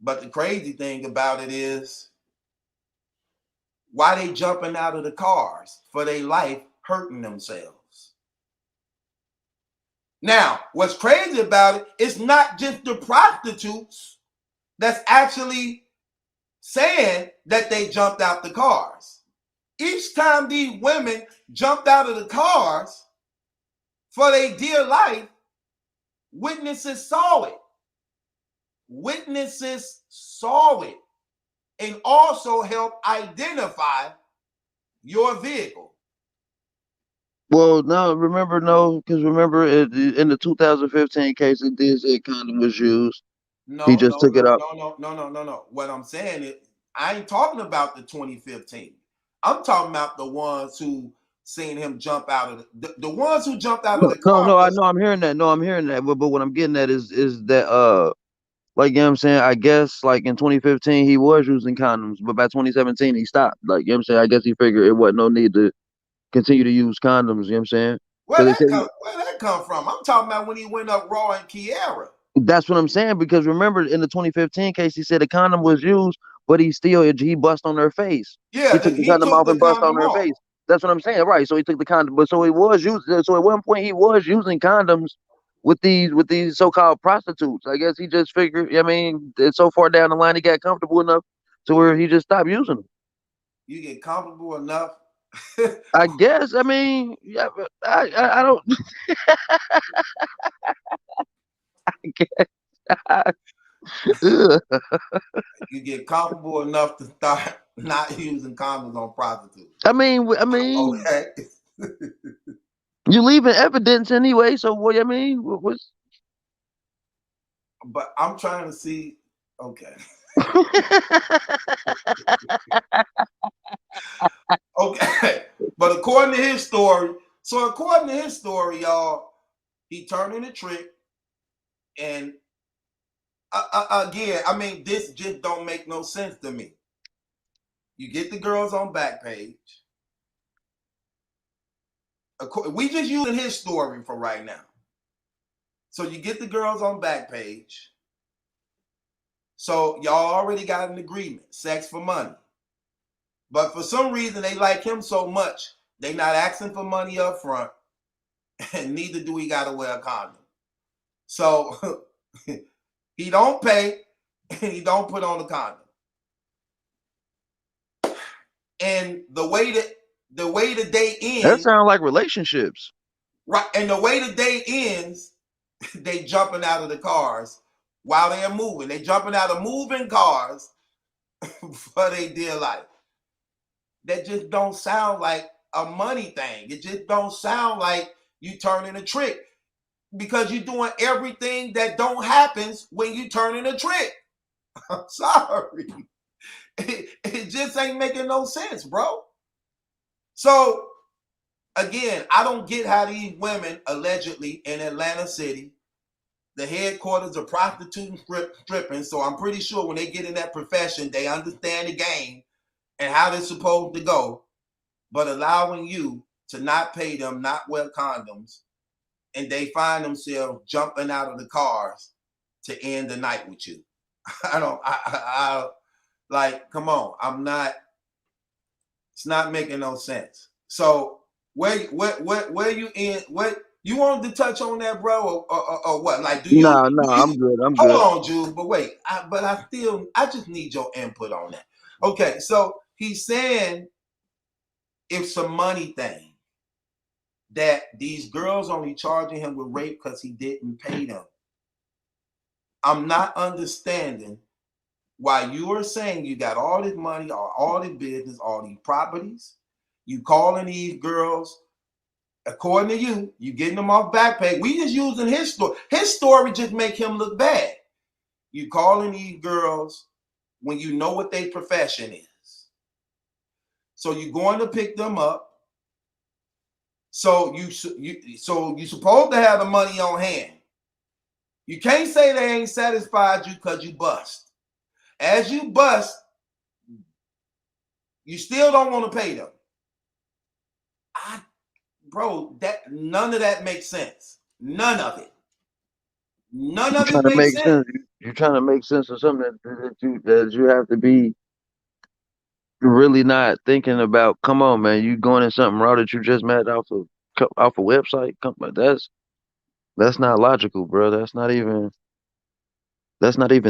But the crazy thing about it is, why they jumping out of the cars for their life, hurting themselves? Now, what's crazy about it, it's not just the prostitutes that's actually saying that they jumped out the cars. Each time these women jumped out of the cars for their dear life, witnesses saw it. Witnesses saw it and also helped identify your vehicle. Well, no, because remember in the 2015 case, it did say condom was used. He No, just no, took it no, out. no, no, no, no, no, no. What I'm saying is, I ain't talking about the 2015. I'm talking about the ones who seen him jump out of the ones who jumped out of No, the no, car no, I was know I'm hearing that. No, I'm hearing that. But what I'm getting at is that like you know what I'm saying, I guess like in 2015 he was using condoms, but by 2017 he stopped. Like you know what I'm saying, I guess he figured it wasn't no need to continue to use condoms, you know what I'm saying? Because they say where that come from? I'm talking about when he went up Raw and Kiara. that's what I'm saying, because remember in the 2015 case he said the condom was used, but he bust on her face. He Yeah, took the he condom took off the and bust on condom her off. face. That's what I'm saying, right? So he took the condom, but so he was using. So at one point he was using condoms with these so-called prostitutes. I guess he just figured. I mean, it's so far down the line he got comfortable enough to where he just stopped using them. You get comfortable enough. I guess. I mean, yeah, but I don't. Ugh. You get comfortable enough to start not using condoms on prostitutes. I mean, Okay. you leaving evidence anyway. So what? I mean, what's But I'm trying to see. Okay. Okay. But according to his story, y'all, he turned in a trick. And again, I mean, this just don't make no sense to me. You get the girls on Backpage. We just using his story for right now. So you get the girls on Backpage. So y'all already got an agreement, sex for money. But for some reason, they like him so much, they not asking for money up front, and neither do he got to wear a condom. So he don't pay, and he don't put on a condom. And the way the day that ends, sounds like relationships. right? And the way the day ends, they jumping out of the cars while they're moving. They jumping out of moving cars for their dear life. That just don't sound like a money thing. It just don't sound like you turning a trick, because you're doing everything that don't happens when you turning a trick. I'm sorry. It just ain't making no sense, bro. So again, I don't get how these women allegedly in Atlantic City, the headquarters of prostituting, stripping. So I'm pretty sure when they get in that profession, they understand the game and how they're supposed to go. But allowing you to not pay them, not wear condoms, and they find themselves jumping out of the cars to end the night with you. I like, come on. It's not making no sense. So where you in, what you wanted to touch on that, bro, or what? Like, No, do I'm you, good. I'm good. hold on, Jules, but wait, I just need your input on that. Okay, so he's saying it's a money thing, that these girls only charging him with rape because he didn't pay them. I'm not understanding why you are saying you got all this money, all this business, all these properties. You calling these girls, according to you getting them off Backpay. We just using his story. His story just make him look bad. You calling these girls when you know what their profession is. So you're going to pick them up. So you supposed to have the money on hand. You can't say they ain't satisfied you because you bust. As you bust, you still don't want to pay them. Bro, that none of that makes sense. None of it. None You're of it trying to makes make sense. sense. You're trying to make sense of something that you have to be really not thinking about. Come on, man, you going in something raw that you just met off a website. Come on, that's not logical, bro. That's not even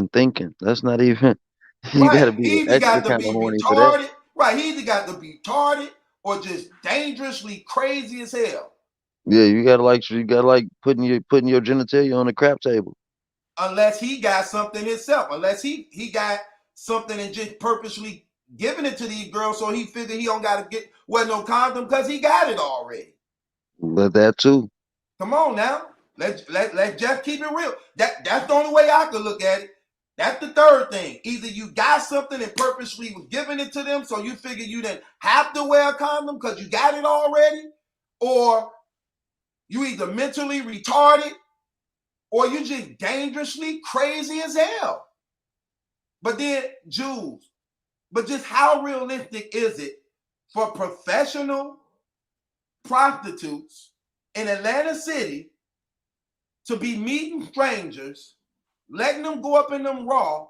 thinking. That's not even. You got Right. to be He either extra got to kind of be horny for that. retarded. Right. He either got to be retarded or just dangerously crazy as hell. Yeah, you gotta like putting your genitalia on the crap table. Unless he got something himself. Unless he got something and just purposely giving it to these girls so he figured he don't got to get no condom because he got it already. But that too. Come on now. Let's just keep it real. That's the only way I could look at it. That's the third thing. Either you got something and purposely was giving it to them so you figure you didn't have to wear a condom because you got it already, or you either mentally retarded or you just dangerously crazy as hell. But then, Jules, but just how realistic is it for professional prostitutes in Atlanta City to be meeting strangers, letting them go up in them raw,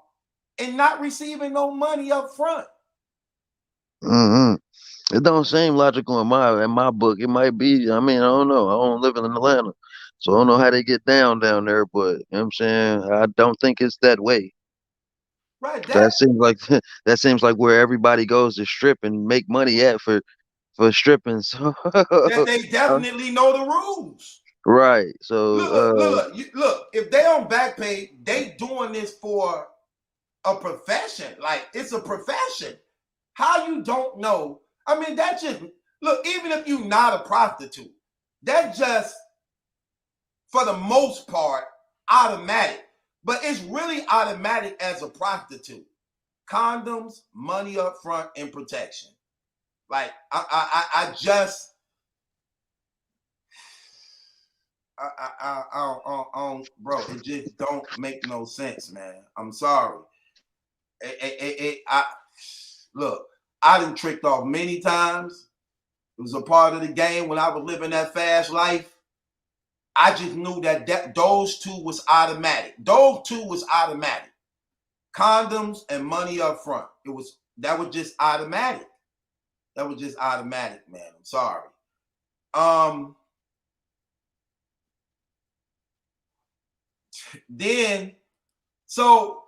and not receiving no money up front? It don't seem logical in my book. It might be. I mean, I don't know. I don't live in Atlanta, so I don't know how they get down there. But you know what I'm saying, I don't think it's that way. Right. That seems like that seems like where everybody goes to strip and make money at for stripping. So That they definitely know the rules. right. So Look. If they on Backpage, they doing this for a profession. Like, it's a profession. How you don't know? I mean, that just look. Even if you're not a prostitute, that just for the most part automatic. But it's really automatic as a prostitute. Condoms, money up front, and protection. Like I just bro, it just don't make no sense, man. I'm sorry. Look, I done tricked off many times. It was a part of the game when I was living that fast life. I just knew that those two was automatic. Those two was automatic. Condoms and money up front. That was just automatic. That was just automatic, man. I'm sorry. Then, so,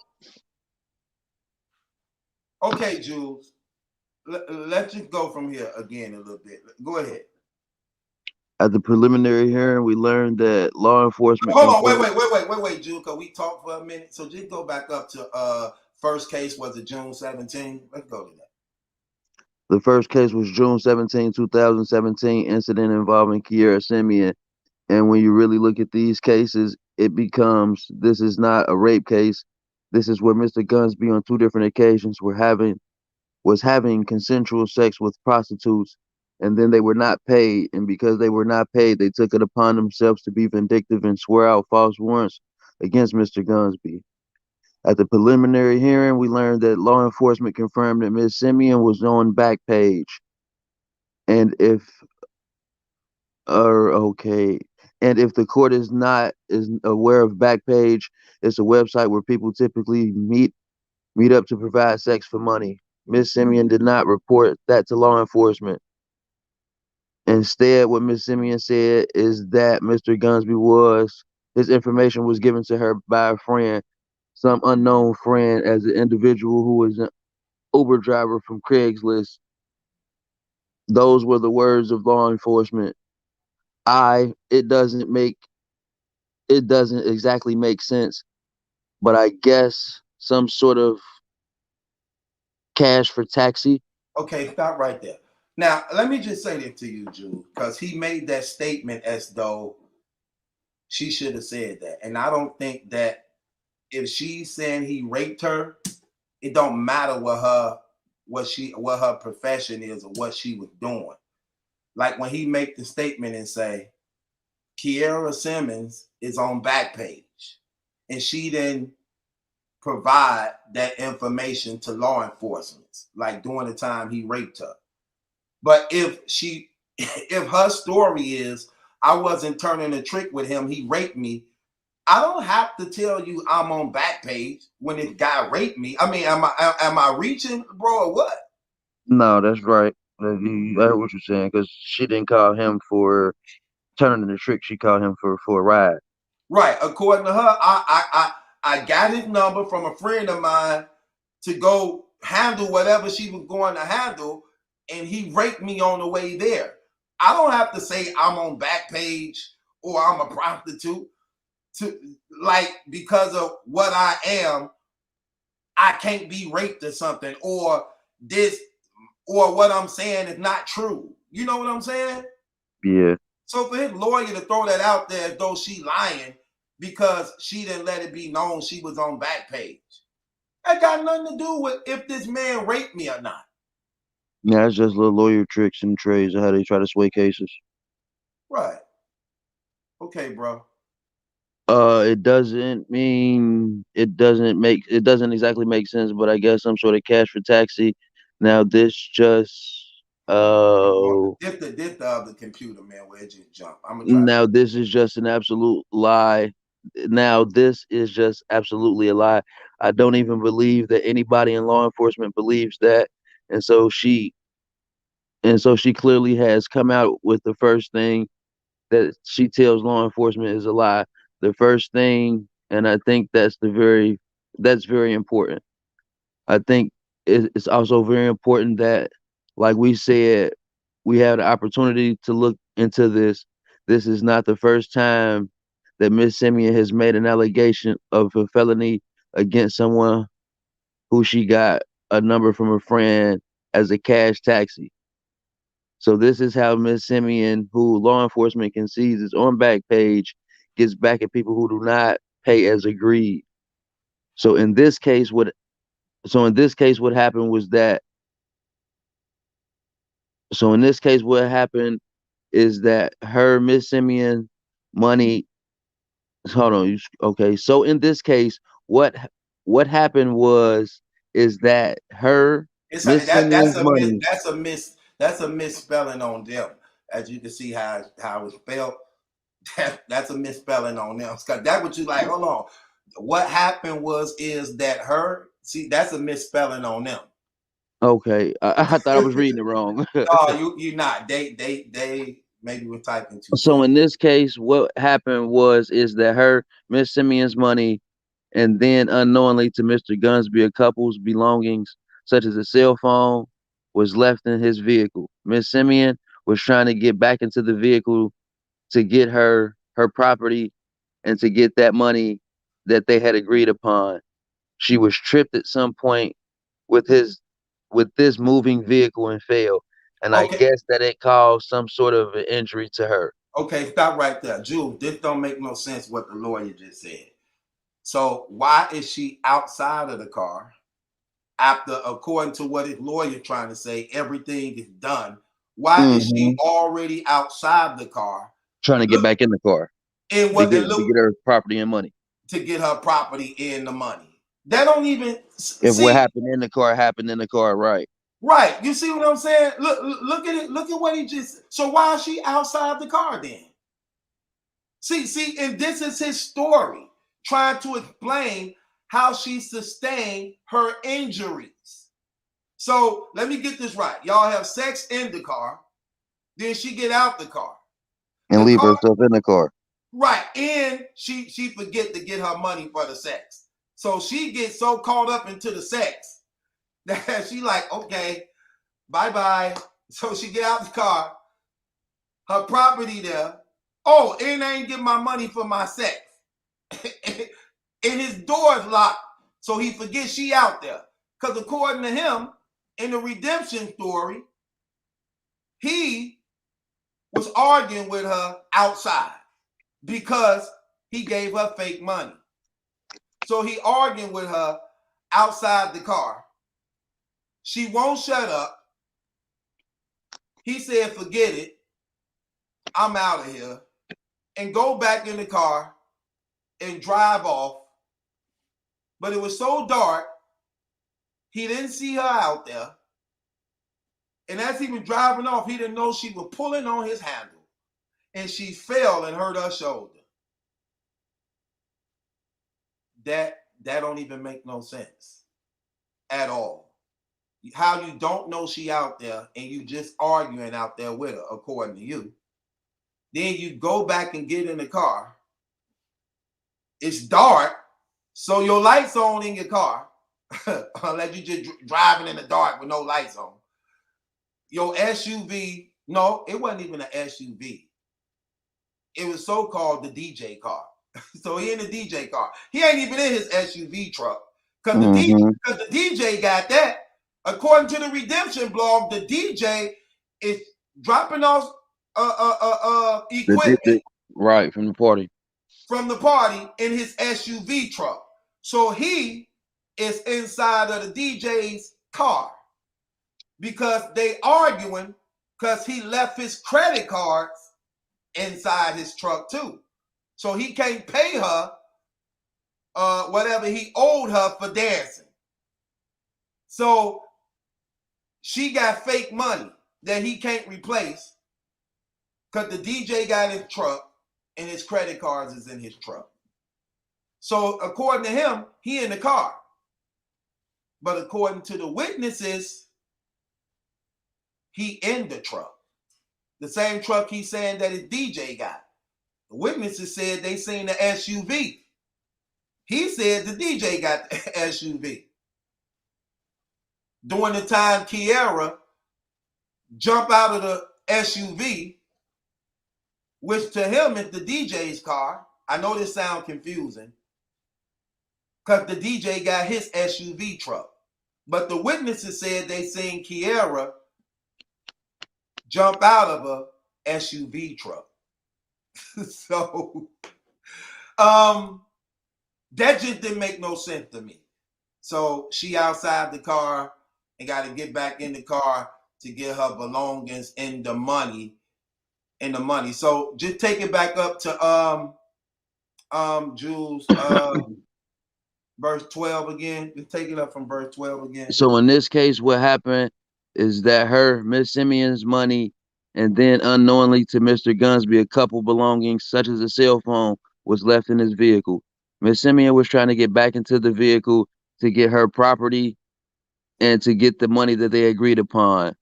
okay, Jules, let's just go from here again a little bit. Go ahead. at the preliminary hearing, we learned that law enforcement. Hold on, wait, Jules, because we talked for a minute. So just go back up to first case was it June 17? Let's go to that. The first case was June 17, 2017, incident involving Kiera Simeon. And when you really look at these cases, it becomes this is not a rape case. This is where Mr. Gunsby on two different occasions was having consensual sex with prostitutes, and then they were not paid. And because they were not paid, they took it upon themselves to be vindictive and swear out false warrants against Mr. Gunsby. At the preliminary hearing, we learned that law enforcement confirmed that Ms. Simeon was on Backpage. And if okay. And if the court is aware of Backpage, it's a website where people typically meet up to provide sex for money. Ms. Simeon did not report that to law enforcement. Instead, what Ms. Simeon said is that Mr. Gunsby his information was given to her by a friend, some unknown friend, as an individual who was an Uber driver from Craigslist. Those were the words of law enforcement. It doesn't exactly make sense, but I guess some sort of cash for taxi. Okay, stop right there. Now, let me just say this to you, Jules, because he made that statement as though she should have said that. And I don't think that if she's saying he raped her, it don't matter what her profession is or what she was doing. Like when he make the statement and say, Kiera Simmons is on Backpage, and she didn't provide that information to law enforcement, like during the time he raped her. But if her story is, I wasn't turning a trick with him, he raped me, I don't have to tell you I'm on Backpage when this guy raped me. I mean, am I reaching, bro, or what? No, that's right. I heard what you're saying, because she didn't call him for turning the trick. She called him for a ride. Right. According to her, I got his number from a friend of mine to go handle whatever she was going to handle, and he raped me on the way there. I don't have to say I'm on Backpage or I'm a prostitute because of what I am, I can't be raped or something, or this or what I'm saying is not true. You know what I'm saying? Yeah. So for his lawyer to throw that out there as though she lying because she didn't let it be known she was on Backpage, that got nothing to do with if this man raped me or not. Yeah, it's just little lawyer tricks and trades of how they try to sway cases. Right. Okay, bro. It doesn't mean it doesn't exactly make sense, but I guess some sort of cash for taxi. Now this just This the other computer, man, where it just jumped. I'm gonna try to. now this is just an absolute lie. Now this is just absolutely a lie. I don't even believe that anybody in law enforcement believes that. And so she clearly has come out with the first thing that she tells law enforcement is a lie. The first thing, and I think that's very important. I think it's also very important that, like we said, we have the opportunity to look into this. This is not the first time that Miss Simeon has made an allegation of a felony against someone who she got a number from a friend as a cash taxi. So this is how Miss Simeon, who law enforcement concedes is on Backpage, gets back at people who do not pay as agreed. So in this case, what happened was that what happened is that her Miss Simeon money. Hold on, okay. So in this case, what happened was is that her It's Miss Simeon's money. that's a misspelling on them. As you can see how it's spelled. That's a misspelling on them. Cause that's what you like. Hold on. What happened is that her see that's a misspelling on them. Okay, I thought I was reading it wrong. No, you not. They maybe were typing too So fast. in this case, what happened is that her Miss Simeon's money, and then unknowingly to Mr. Gunsby, a couple's belongings such as a cell phone, was left in his vehicle. Miss Simeon was trying to get back into the vehicle to get her property and to get that money that they had agreed upon. She was tripped at some point with his with this moving vehicle and fell. And I Okay, guess that it caused some sort of an injury to her. okay, stop right there. Jules, this don't make no sense what the lawyer just said. So why is she outside of the car after, according to what his lawyer trying to say, everything is done? Why is she Hmm. already outside the car? Trying to get Look back in the car in to what get it look her property and money. to get her property and the money. That don't even If what see happened in the car happened in the car, right? right. You see what I'm saying? Look at it. Look at what he just. So why is she outside the car then? See, and this is his story, trying to explain how she sustained her injuries. So let me get this right. Y'all have sex in the car, then she get out the car. And The leave car, herself in the car. right, and she forget to get her money for the sex. So she gets so caught up into the sex that she like, okay, bye-bye. So she get out the car, her property there. Oh, and I ain't get my money for my sex. And his door is locked, so he forgets she out there. Because according to him, in the redemption story, he was arguing with her outside because he gave her fake money. So he arguing with her outside the car. She won't shut up. He said, forget it. I'm out of here. And go back in the car and drive off. But it was so dark, he didn't see her out there. And as he was driving off, he didn't know she was pulling on his handle. And she fell and hurt her shoulder. That don't even make no sense at all. How you don't know she out there and you just arguing out there with her, according to you. Then you go back and get in the car. It's dark, so your lights on in your car, unless you just driving in the dark with no lights on. Your SUV, no, it wasn't even an SUV. It was so-called the DJ car. So he in the DJ car. He ain't even in his SUV truck. Because the DJ got that. According to the Redemption blog, the DJ is dropping off equipment right from the party in his SUV truck. So he is inside of the DJ's car because they arguing because he left his credit cards inside his truck too. So he can't pay her whatever he owed her for dancing. So she got fake money that he can't replace because the DJ got his truck and his credit cards is in his truck. So according to him, he in the car. But according to the witnesses, he in the truck. The same truck he's saying that his DJ got. The witnesses said they seen the SUV. He said the DJ got the SUV. During the time Kiara jumped out of the SUV, which to him is the DJ's car. I know this sounds confusing because the DJ got his SUV truck. But the witnesses said they seen Kiara jump out of a SUV truck. So that just didn't make no sense to me. So she outside the car and got to get back in the car to get her belongings and the money. So just take it back up to Jules, verse 12 again. Just take it up from verse 12 again. So in this case, what happened is that her, Miss Simeon's money, and then unknowingly to Mr. Gunsby, a couple belongings such as a cell phone was left in his vehicle. Miss Simeon was trying to get back into the vehicle to get her property and to get the money that they agreed upon.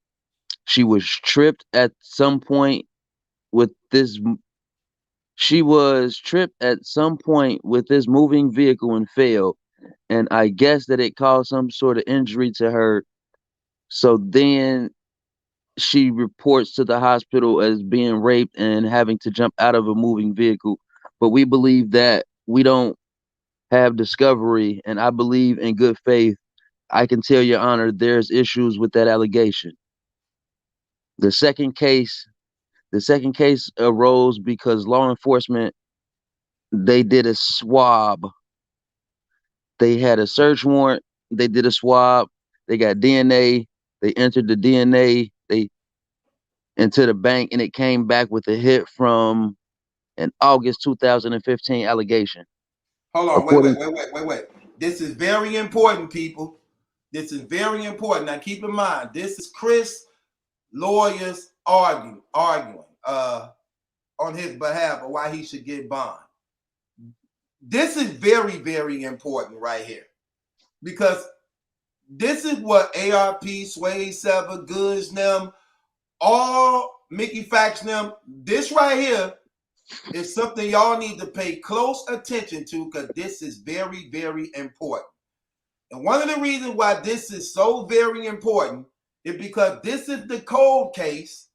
She was tripped at some point with this. She was tripped at some point with this moving vehicle and fell. And I guess that it caused some sort of injury to her. So then she reports to the hospital as being raped and having to jump out of a moving vehicle. But we believe that we don't have discovery, and I believe in good faith. I can tell Your Honor, there's issues with that allegation. The second case arose because law enforcement, they did a swab. They had a search warrant. They did a swab. They got DNA. They entered the DNA into the bank, and it came back with a hit from an August 2015 allegation. Hold on, wait. This is very important, people. This is very important. Now keep in mind, this is Chris lawyers arguing on his behalf of why he should get bond. This is very, very important right here because this is what ARP, Sway Sever, Goods, them, all Mickey Facts, them. This right here is something y'all need to pay close attention to because this is very, very important. And one of the reasons why this is so very important is because this is the cold case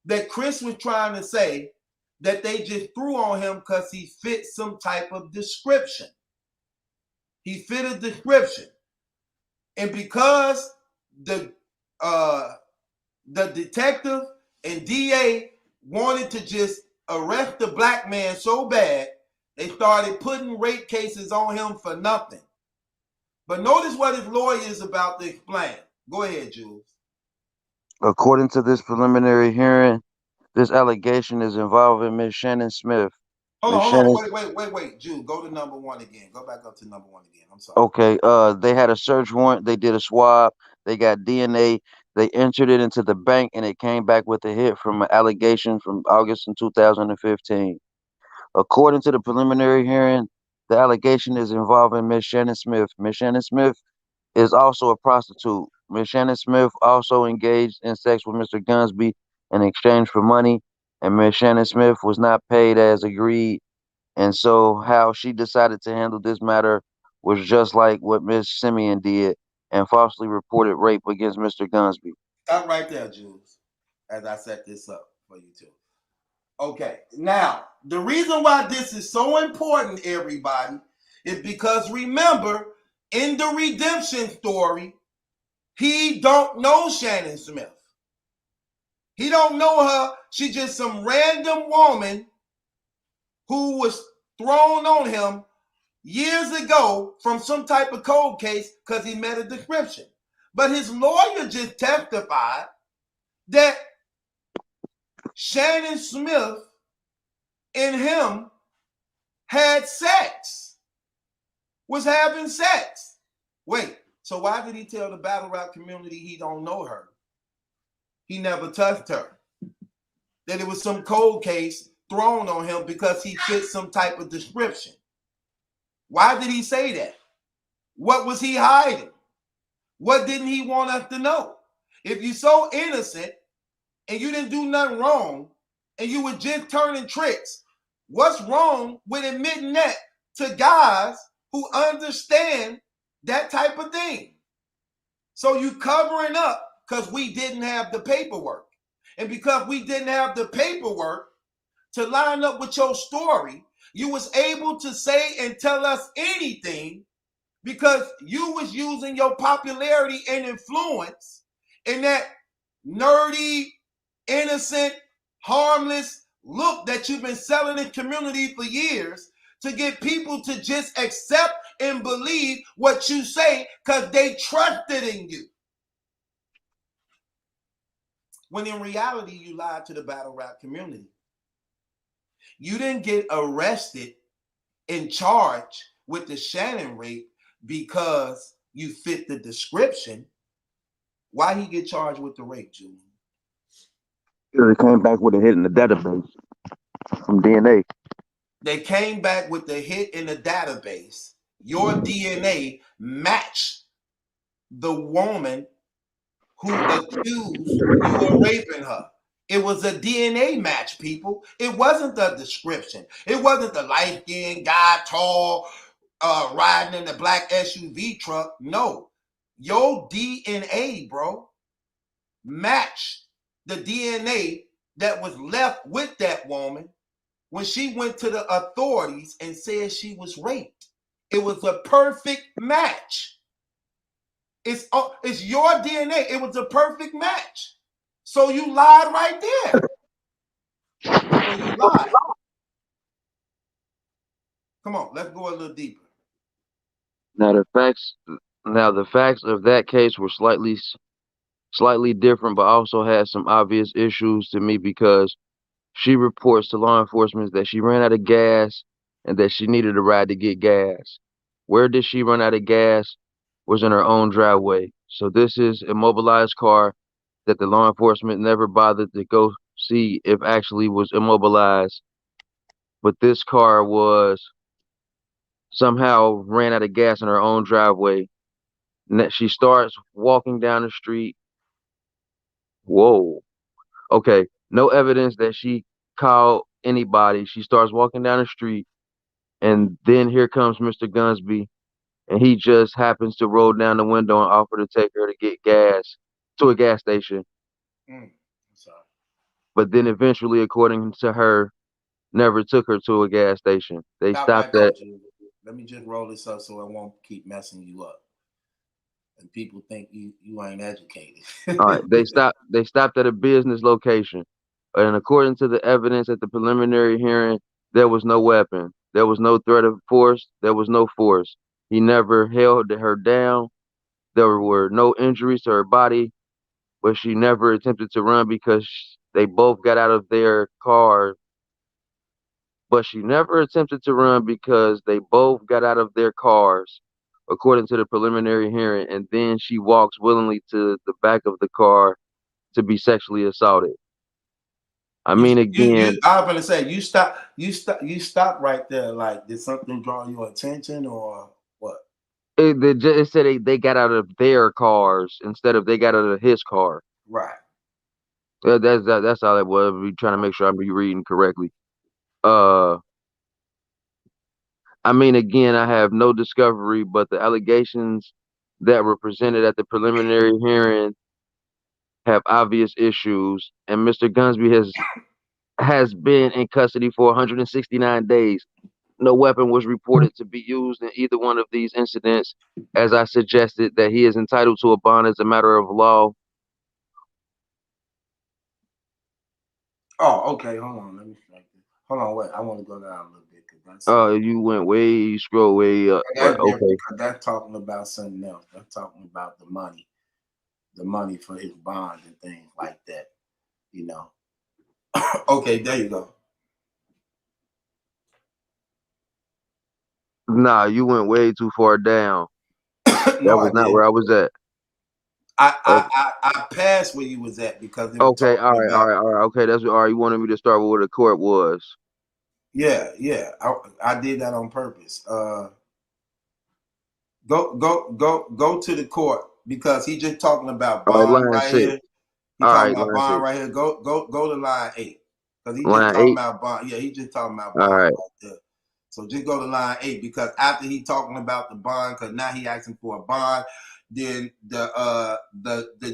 that Chris was trying to say that they just threw on him because he fit some type of description. He fit a description. And because the detective and DA wanted to just arrest the black man so bad, they started putting rape cases on him for nothing. But notice what his lawyer is about to explain. Go ahead, Jules. According to this preliminary hearing, this allegation is involving Ms. Shannon Smith. Hold on. Wait. Jules, go to number one again. Go back up to number one again. I'm sorry. Okay. They had a search warrant. They did a swab. They got DNA. They entered it into the bank, and it came back with a hit from an allegation from August in 2015. According to the preliminary hearing, the allegation is involving Ms. Shannon Smith. Ms. Shannon Smith is also a prostitute. Ms. Shannon Smith also engaged in sex with Mr. Gunsby in exchange for money, and Ms. Shannon Smith was not paid as agreed. And so how she decided to handle this matter was just like what Ms. Simeon did and falsely reported rape against Mr. Gunsby. Stop right there, Jules, as I set this up for you two. Okay, now, the reason why this is so important, everybody, is because remember, in the redemption story, He don't know Shannon Smith. He don't know her. She's just some random woman who was thrown on him years ago from some type of cold case because he met a description. But his lawyer just testified that Shannon Smith and him had sex, was having sex. Wait, so why did he tell the battle rap community he don't know her? He never touched her. That it was some cold case thrown on him because he fit some type of description. Why did he say that? What was he hiding? What didn't he want us to know? If you're so innocent and you didn't do nothing wrong and you were just turning tricks, what's wrong with admitting that to guys who understand that type of thing? So you covering up because we didn't have the paperwork. And because we didn't have the paperwork to line up with your story, you was able to say and tell us anything because you was using your popularity and influence in that nerdy, innocent, harmless look that you've been selling in community for years to get people to just accept and believe what you say because they trusted in you. When in reality, you lied to the battle rap community. You didn't get arrested and charged with the Shannon rape because you fit the description. Why he get charged with the rape, Julian? They came back with a hit in the database from DNA. They came back with the hit in the database. Your DNA matched the woman who accused you of raping her. It was a DNA match, people. It wasn't the description. It wasn't the light-skinned guy, tall, riding in the black SUV truck. No. Your DNA, bro, matched the DNA that was left with that woman when she went to the authorities and said she was raped. It was a perfect match. It's your DNA. It was a perfect match. So you lied right there. So you lied. Come on, let's go a little deeper. Now the facts of that case were slightly different, but also had some obvious issues to me because she reports to law enforcement that she ran out of gas and that she needed a ride to get gas. Where did she run out of gas? Was in her own driveway. So this is a mobilized car that the law enforcement never bothered to go see if actually was immobilized. But this car was somehow ran out of gas in her own driveway. She starts walking down the street. Whoa. Okay. No evidence that she called anybody. She starts walking down the street, and then here comes Mr. Gunsby, and he just happens to roll down the window and offer to take her to get gas to a gas station. I'm sorry. But then eventually, according to her, never took her to a gas station. They stopped right at. there, let me just roll this up so I won't keep messing you up. And people think you ain't educated. All right, they stopped at a business location. And according to the evidence at the preliminary hearing, there was no weapon. There was no threat of force. There was no force. He never held her down. There were no injuries to her body, but she never attempted to run because they both got out of their car. But she never attempted to run because they both got out of their cars, according to the preliminary hearing. And then she walks willingly to the back of the car to be sexually assaulted. I mean, again, I was gonna say you stop right there. Like, did something draw your attention or what? it said they got out of their cars instead of they got out of his car. Right. That's all it was. We trying to make sure I'm reading correctly. I mean, again, I have no discovery, but the allegations that were presented at the preliminary hearing have obvious issues, and Mr. Gunsby has been in custody for 169 days. No weapon was reported to be used in either one of these incidents, as I suggested that he is entitled to a bond as a matter of law. Oh, okay. Hold on. Let me strike this. Hold on. Wait. I want to go down a little bit because that's Oh, you went way, scroll way up, but that's different okay. because that's talking about something else. That's talking about the money for his bond and things like that. You know. Okay, there you go. Nah, you went way too far down. No, That I was not didn't. where I was at. I, Oh, I I I passed where you was at because it was okay, talking about all right. Okay, that's all right. You wanted me to start with where the court was. yeah. I did that on purpose. Go to the court because he just talking about All right, bond line right 6. here. He All talking right, about line bond 6. right here. Go to line 8 because he just Line talking 8. about bond. Yeah, he just talking about All bond right. right there. So just go to line 8 because after he talking about the bond, because now he asking for a bond, then the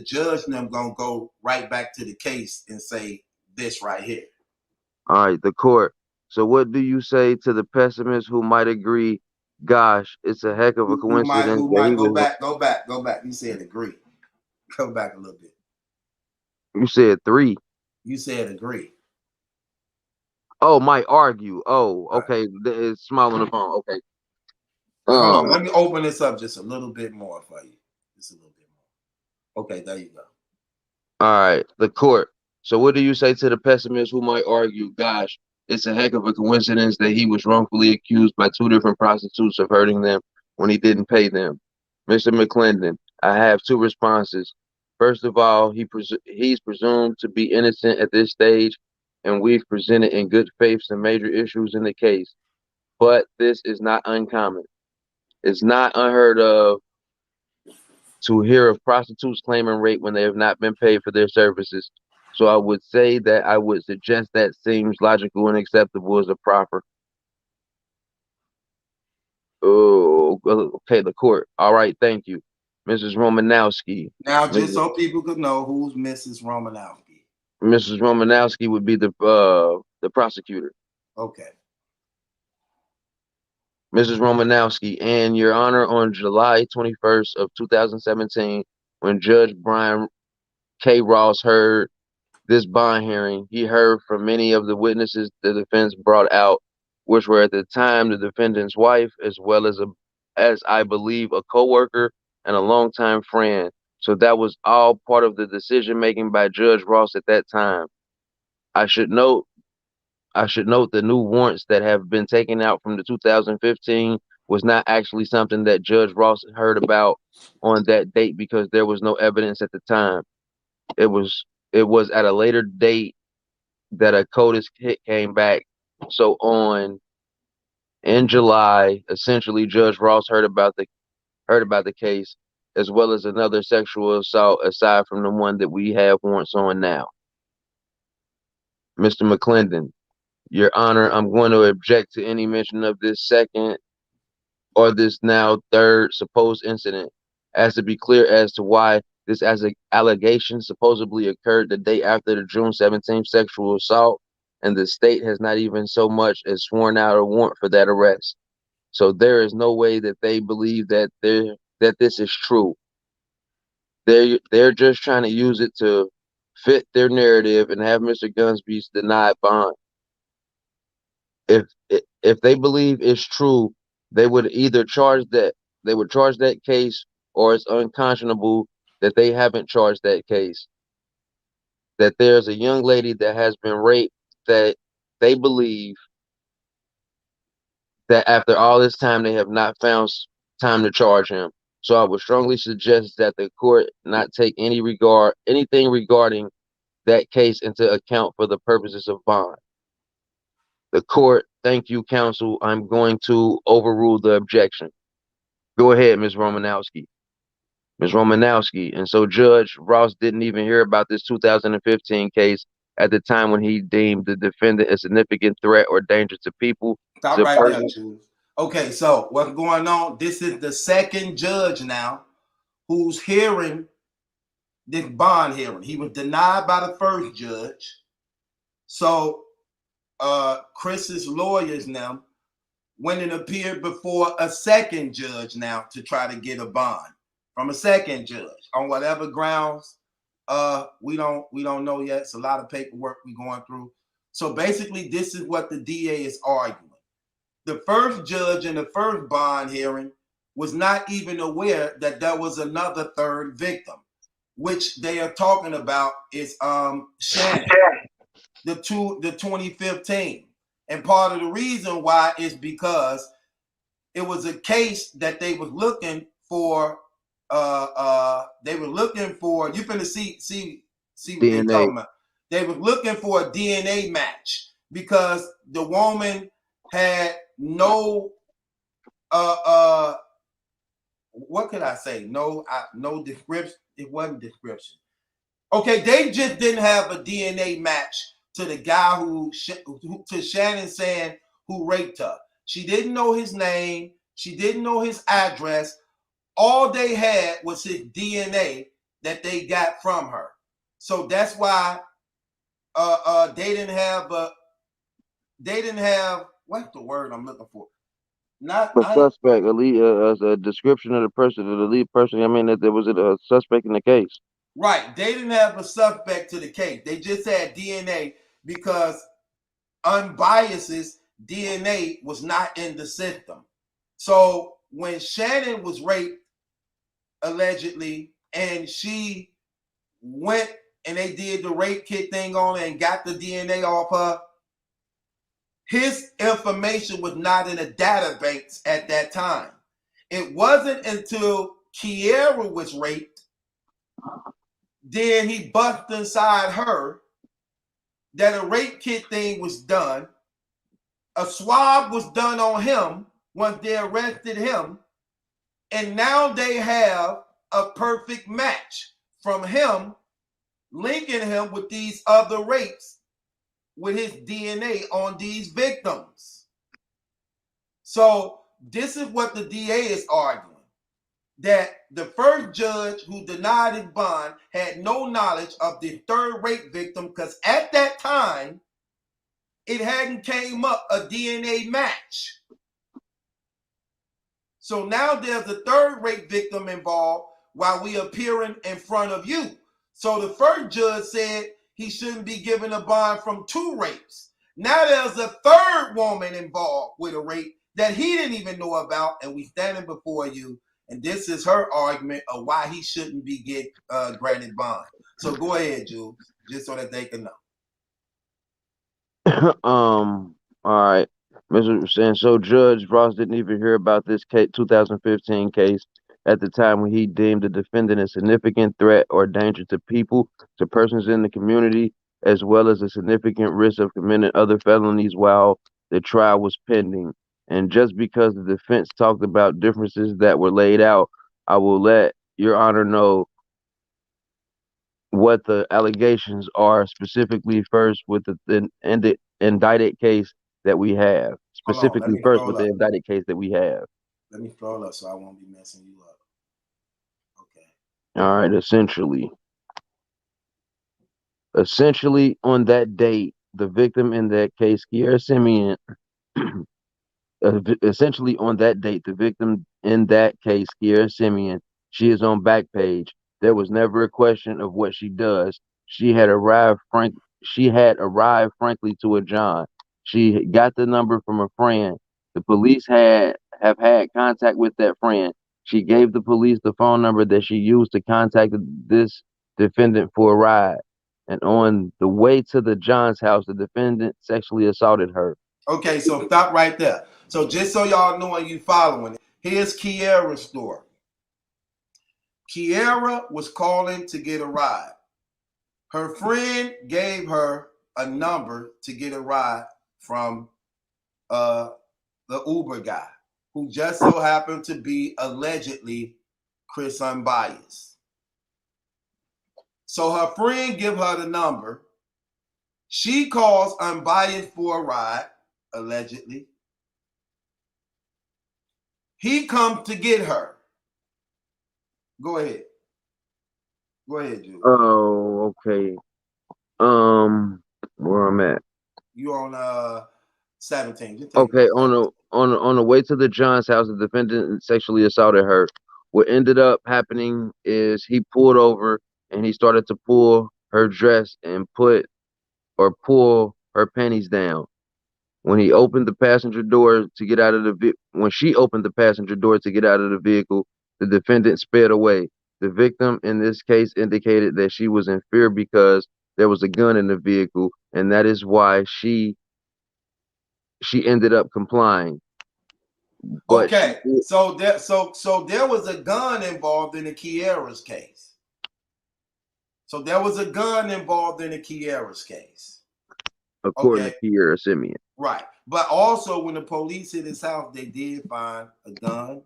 judge and them gonna go right back to the case and say this right here. All right, the court. So what do you say to the pessimist who might agree, gosh, it's a heck of a coincidence Who that might he was, go back. You said agree. Go back a little bit. you said 3. You said agree. Oh, might argue. Oh, All right. okay. It's small on the phone. Okay. Hold on. Um, Let me open this up just a little bit more for you. Just a little bit more. Okay, there you go. all right, the court. So what do you say to the pessimist who might argue, gosh, it's a heck of a coincidence that he was wrongfully accused by 2 different prostitutes of hurting them when he didn't pay them? Mr. McClendon, I have 2 responses. First of all, he's presumed to be innocent at this stage, and we've presented in good faith some major issues in the case. But this is not uncommon. It's not unheard of to hear of prostitutes claiming rape when they have not been paid for their services. So I would say that I would suggest that seems logical and acceptable as a proper. Oh, okay, the court. All right, thank you. Mrs. Romanowski. Now, just Mrs. so people could know who's Mrs. Romanowski. Mrs. Romanowski would be the prosecutor. Okay. Mrs. Romanowski, and Your Honor, on July 21st of 2017, when Judge Brian K. Ross heard this bond hearing, he heard from many of the witnesses the defense brought out, which were at the time the defendant's wife, as I believe, a coworker and a longtime friend. So that was all part of the decision making by Judge Ross at that time. I should note I should note the new warrants that have been taken out from the 2015 was not actually something that Judge Ross heard about on that date because there was no evidence at the time. It was it was at a later date that a CODIS hit came back. So on in July, essentially Judge Ross heard about the case as well as another sexual assault aside from the one that we have warrants on now. Mr. McClendon, Your Honor, I'm going to object to any mention of this second or this now third supposed incident, as to be clear as to why this as an allegation supposedly occurred the day after the June 17th sexual assault, and the state has not even so much as sworn out a warrant for that arrest. So there is no way that they believe that this is true. They're just trying to use it to fit their narrative and have Mr. Gunsby's denied bond. If they believe it's true, they would either charge that case, or it's unconscionable that they haven't charged that case. That there's a young lady that has been raped that they believe that after all this time they have not found time to charge him. So I would strongly suggest that the court not take anything regarding that case into account for the purposes of bond. The court, thank you, counsel. I'm going to overrule the objection. Go ahead, Ms. Romanowski. Ms. Romanowski. And so Judge Ross didn't even hear about this 2015 case at the time when he deemed the defendant a significant threat or danger to people. Stop To right there, persons. Jules. Okay, so what's going on? This is the second judge now who's hearing this bond hearing. He was denied by the first judge. So Chris's lawyers now went and appeared before a second judge now to try to get a bond from a second judge on whatever grounds. We don't know yet. It's a lot of paperwork we're going through. So basically, this is what the DA is arguing. The first judge in the first bond hearing was not even aware that there was another third victim, which they are talking about is Shannon, the 2015. And part of the reason why is because it was a case that they was looking for. They were looking for. You finna see what they talking about. They were looking for a DNA match because the woman had no what could I say? No description. It wasn't description. Okay, they just didn't have a DNA match to the guy to Shannon saying who raped her. She didn't know his name. She didn't know his address. All they had was his DNA that they got from her. So that's why they didn't have what's the word I'm looking for? Not a suspect, a description of the person, the lead person. I mean, that there was a suspect in the case. Right. They didn't have a suspect to the case. They just had DNA because Unbias's DNA was not in the system. So when Shannon was raped, allegedly, and she went and they did the rape kit thing on her and got the DNA off her, his information was not in the database at that time. It wasn't until Kiera was raped, then he bust inside her, that a rape kit thing was done. A swab was done on him once they arrested him. And now they have a perfect match from him, linking him with these other rapes with his DNA on these victims. So this is what the DA is arguing, that the first judge who denied his bond had no knowledge of the third rape victim because at that time, it hadn't came up a DNA match. So now there's a third rape victim involved while we appearing in front of you. So the first judge said he shouldn't be given a bond from 2 rapes. Now there's a third woman involved with a rape that he didn't even know about, and we standing before you, and this is her argument of why he shouldn't be granted bond. So go ahead, Jules, just so that they can know. All right, Mr. saying so. Judge Ross didn't even hear about this 2015 case at the time when he deemed the defendant a significant threat or danger to people, to persons in the community, as well as a significant risk of committing other felonies while the trial was pending. And just because the defense talked about differences that were laid out, I will let Your Honor know what the allegations are specifically first with the indicted case that we have. Specifically first with the indicted case that we have. Let me scroll up so I won't be messing you up. Okay. All right, essentially on that date, the victim in that case, Kiera Simeon, essentially on that date, the victim in that case, Kiera Simeon, she is on Backpage. There was never a question of what she does. She had arrived frankly to a John. She got the number from a friend. The police have had contact with that friend. She gave the police the phone number that she used to contact this defendant for a ride. And on the way to the John's house, the defendant sexually assaulted her. Okay, so stop right there. So just so y'all know and you following it, here's Kiera's story. Kiera was calling to get a ride. Her friend gave her a number to get a ride from the Uber guy, who just so happened to be allegedly Chris Unbias. So her friend give her the number. She calls Unbiased for a ride, allegedly. He comes to get her. Go ahead. Go ahead, Jude. Oh, okay. Where I'm at? You on 17. Okay, on on the way to the John's house, the defendant sexually assaulted her. What ended up happening is he pulled over and he started to pull her dress and pull her panties down. When he opened the passenger door to get out of when she opened the passenger door to get out of the vehicle, the defendant sped away. The victim in this case indicated that she was in fear because there was a gun in the vehicle, and that is why she ended up complying. But Okay, so there was a gun involved in the Kiara's case. So there was a gun involved in the Kiara's case. According to Kiara Simeon. Right. But also when the police hit his house, they did find a gun.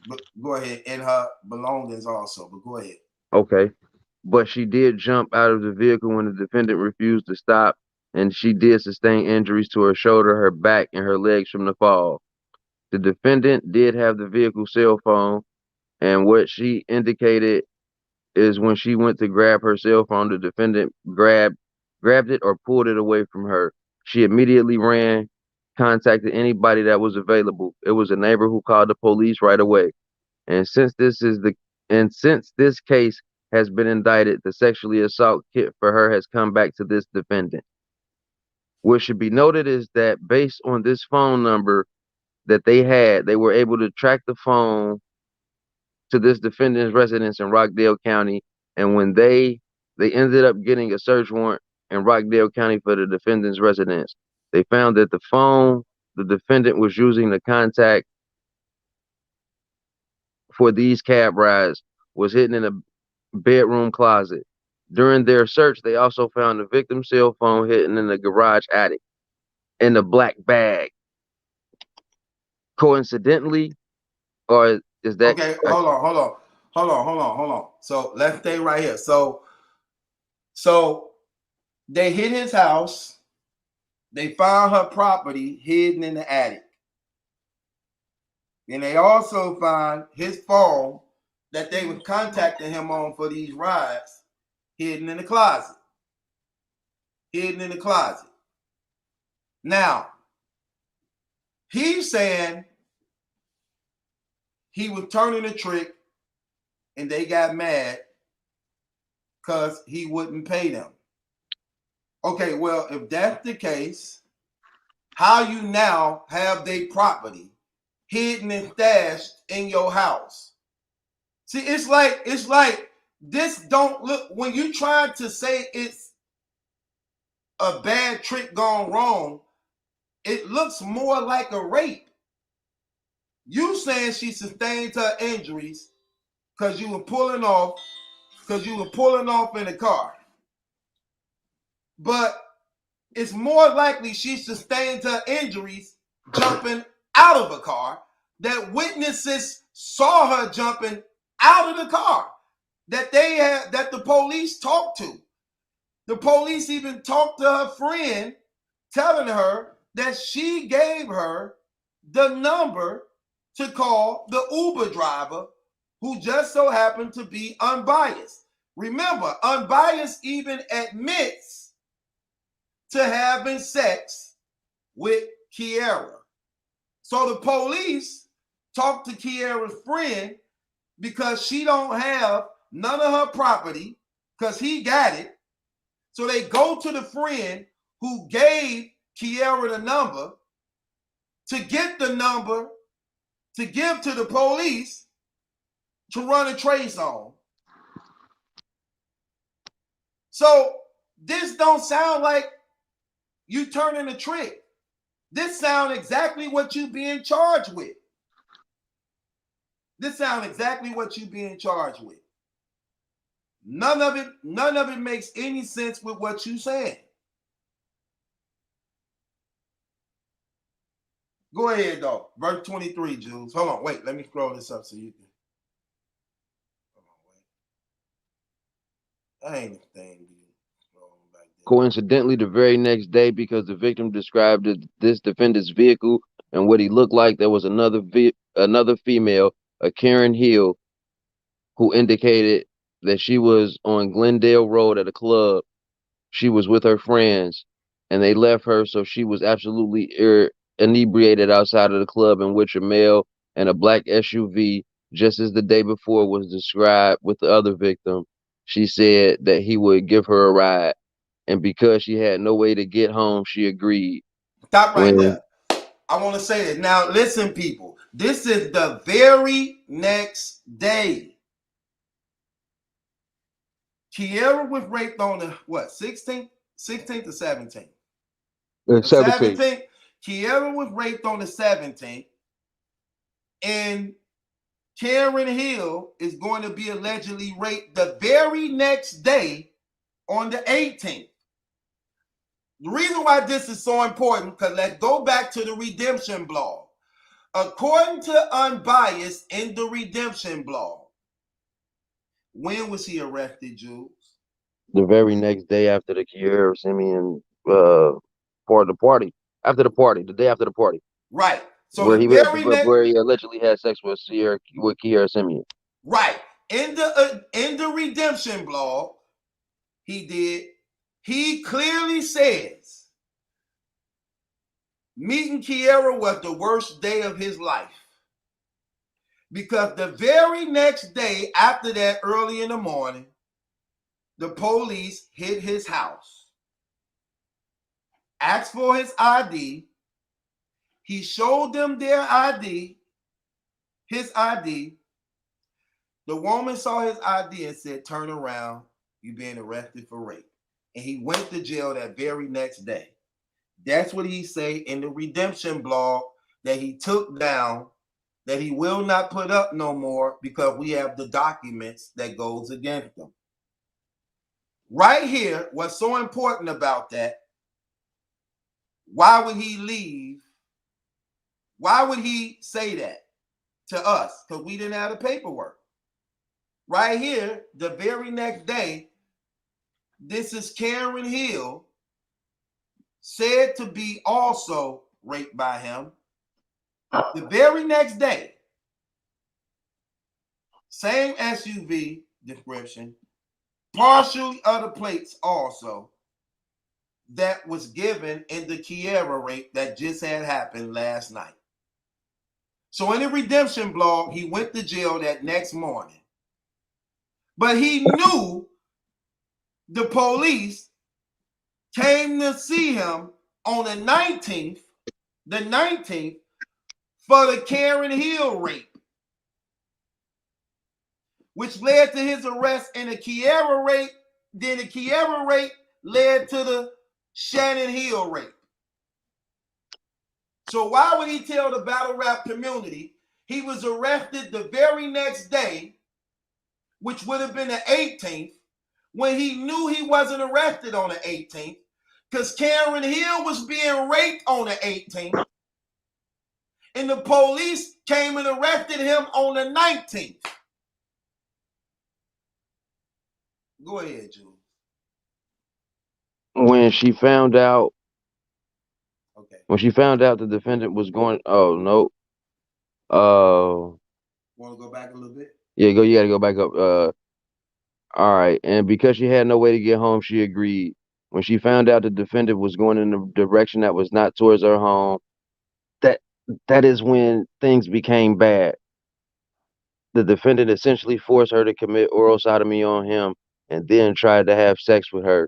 But go ahead. And her belongings also. But go ahead. Okay. But she did jump out of the vehicle when the defendant refused to stop, and she did sustain injuries to her shoulder, her back, and her legs from the fall. The defendant did have the vehicle cell phone, and what she indicated is when she went to grab her cell phone, the defendant grabbed it or pulled it away from her. She immediately ran, contacted anybody that was available. It was a neighbor who called the police right away. And since this case has been indicted, the sexually assault kit for her has come back to this defendant. What should be noted is that based on this phone number that they were able to track the phone to this defendant's residence in Rockdale County, and when they ended up getting a search warrant in Rockdale County for the defendant's residence, they found that the phone the defendant was using to contact for these cab rides was hidden in a bedroom closet. During their search, they also found the victim's cell phone hidden in the garage attic in a black bag. Coincidentally, or is that okay? Hold on. So let's stay right here. So they hit his house. They found her property hidden in the attic. And they also found his phone that they was contacting him on for these rides hidden in the closet. Now, he's saying he was turning a trick and they got mad because he wouldn't pay them. Okay, well, if that's the case, how you now have their property hidden and stashed in your house? See, it's like this don't look, when you try to say it's a bad trick gone wrong, it looks more like a rape. You saying she sustained her injuries because you were pulling off in the car. But it's more likely she sustained her injuries jumping out of a car, that witnesses saw her jumping out of the car, that the police talked to. The police even talked to her friend, telling her that she gave her the number to call the Uber driver, who just so happened to be Unbiased. Remember, Unbiased even admits to having sex with Kiara. So the police talked to Kiara's friend because she don't have none of her property because he got it. So they go to the friend who gave Kiara the number to get the number to give to the police to run a trace on. So this don't sound like you turning a trick. This sounds exactly what you being charged with. None of it makes any sense with what you saying. Go ahead though. Verse 23, Jules. Hold on, wait. Let me scroll this up so you can. Hold on, wait. That ain't the thing. Coincidentally, the very next day, because the victim described this defendant's vehicle and what he looked like, there was another female, a Karen Hill, who indicated that she was on Glendale Road at a club. She was with her friends, and they left her, so she was absolutely inebriated outside of the club in which a male and a black SUV, just as the day before was described with the other victim. She said that he would give her a ride, and because she had no way to get home, she agreed. Stop right When there. I want to say this. Now, listen, people. This is the very next day. Kiera was raped on the, what, 16th? 16th or 17th? The 17th. Kiera was raped on the 17th. And Karen Hill is going to be allegedly raped the very next day on the 18th. The reason why this is so important, because let's go back to the redemption blog. According to Unbias in the redemption blog, when was he arrested, Jules? the very next day after the Kiera Simeon part of the party, after the party, the day after the party, Right. So where the he very next, where he allegedly had sex with Kiera Simeon. right. In the redemption blog, he clearly says meeting Kiera was the worst day of his life. Because the very next day after that, early in the morning, the police hit his house, asked for his ID. He showed them their ID, his ID. The woman saw his ID and said, turn around, you're being arrested for rape. And he went to jail that very next day. That's what he say in the redemption blog that he took down, that he will not put up no more because we have the documents that goes against him. Right here, what's so important about that, why would he leave? Why would he say that to us? Because we didn't have the paperwork. Right here, the very next day, this is Karen Hill, said to be also raped by him. The very next day, same SUV description, partial other plates also, that was given in the Kiera rape that just had happened last night. So in the redemption blog, he went to jail that next morning. But he knew the police came to see him on the 19th for the Karen Hill rape, which led to his arrest in the Kiera rape. Then the Kiera rape led to the Shannon Hill rape. So why would he tell the battle rap community he was arrested the very next day, which would have been the 18th, when he knew he wasn't arrested on the 18th, because Karen Hill was being raped on the 18th, and the police came and arrested him on the 19th. Go ahead, Jules. When she found out the defendant was going, oh no, want to go back a little bit? Yeah, you gotta go back up. All right, and because she had no way to get home, she agreed. When she found out the defendant was going in a direction that was not towards her home, that is when things became bad. The defendant essentially forced her to commit oral sodomy on him and then tried to have sex with her.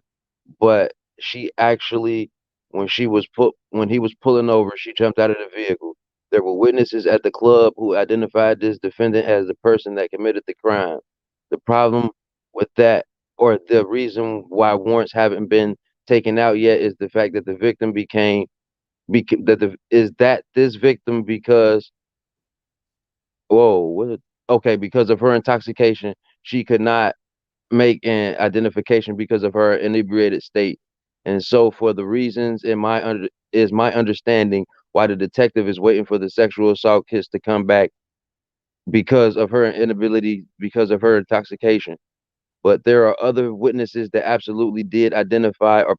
But she actually, when he was pulling over, she jumped out of the vehicle. There were witnesses at the club who identified this defendant as the person that committed the crime. The problem with that, or the reason why warrants haven't been taken out yet, is the fact that the victim because of her intoxication, she could not make an identification because of her inebriated state. And so, for the reasons is my understanding why the detective is waiting for the sexual assault case to come back, because of her inability, because of her intoxication. But there are other witnesses that absolutely did identify or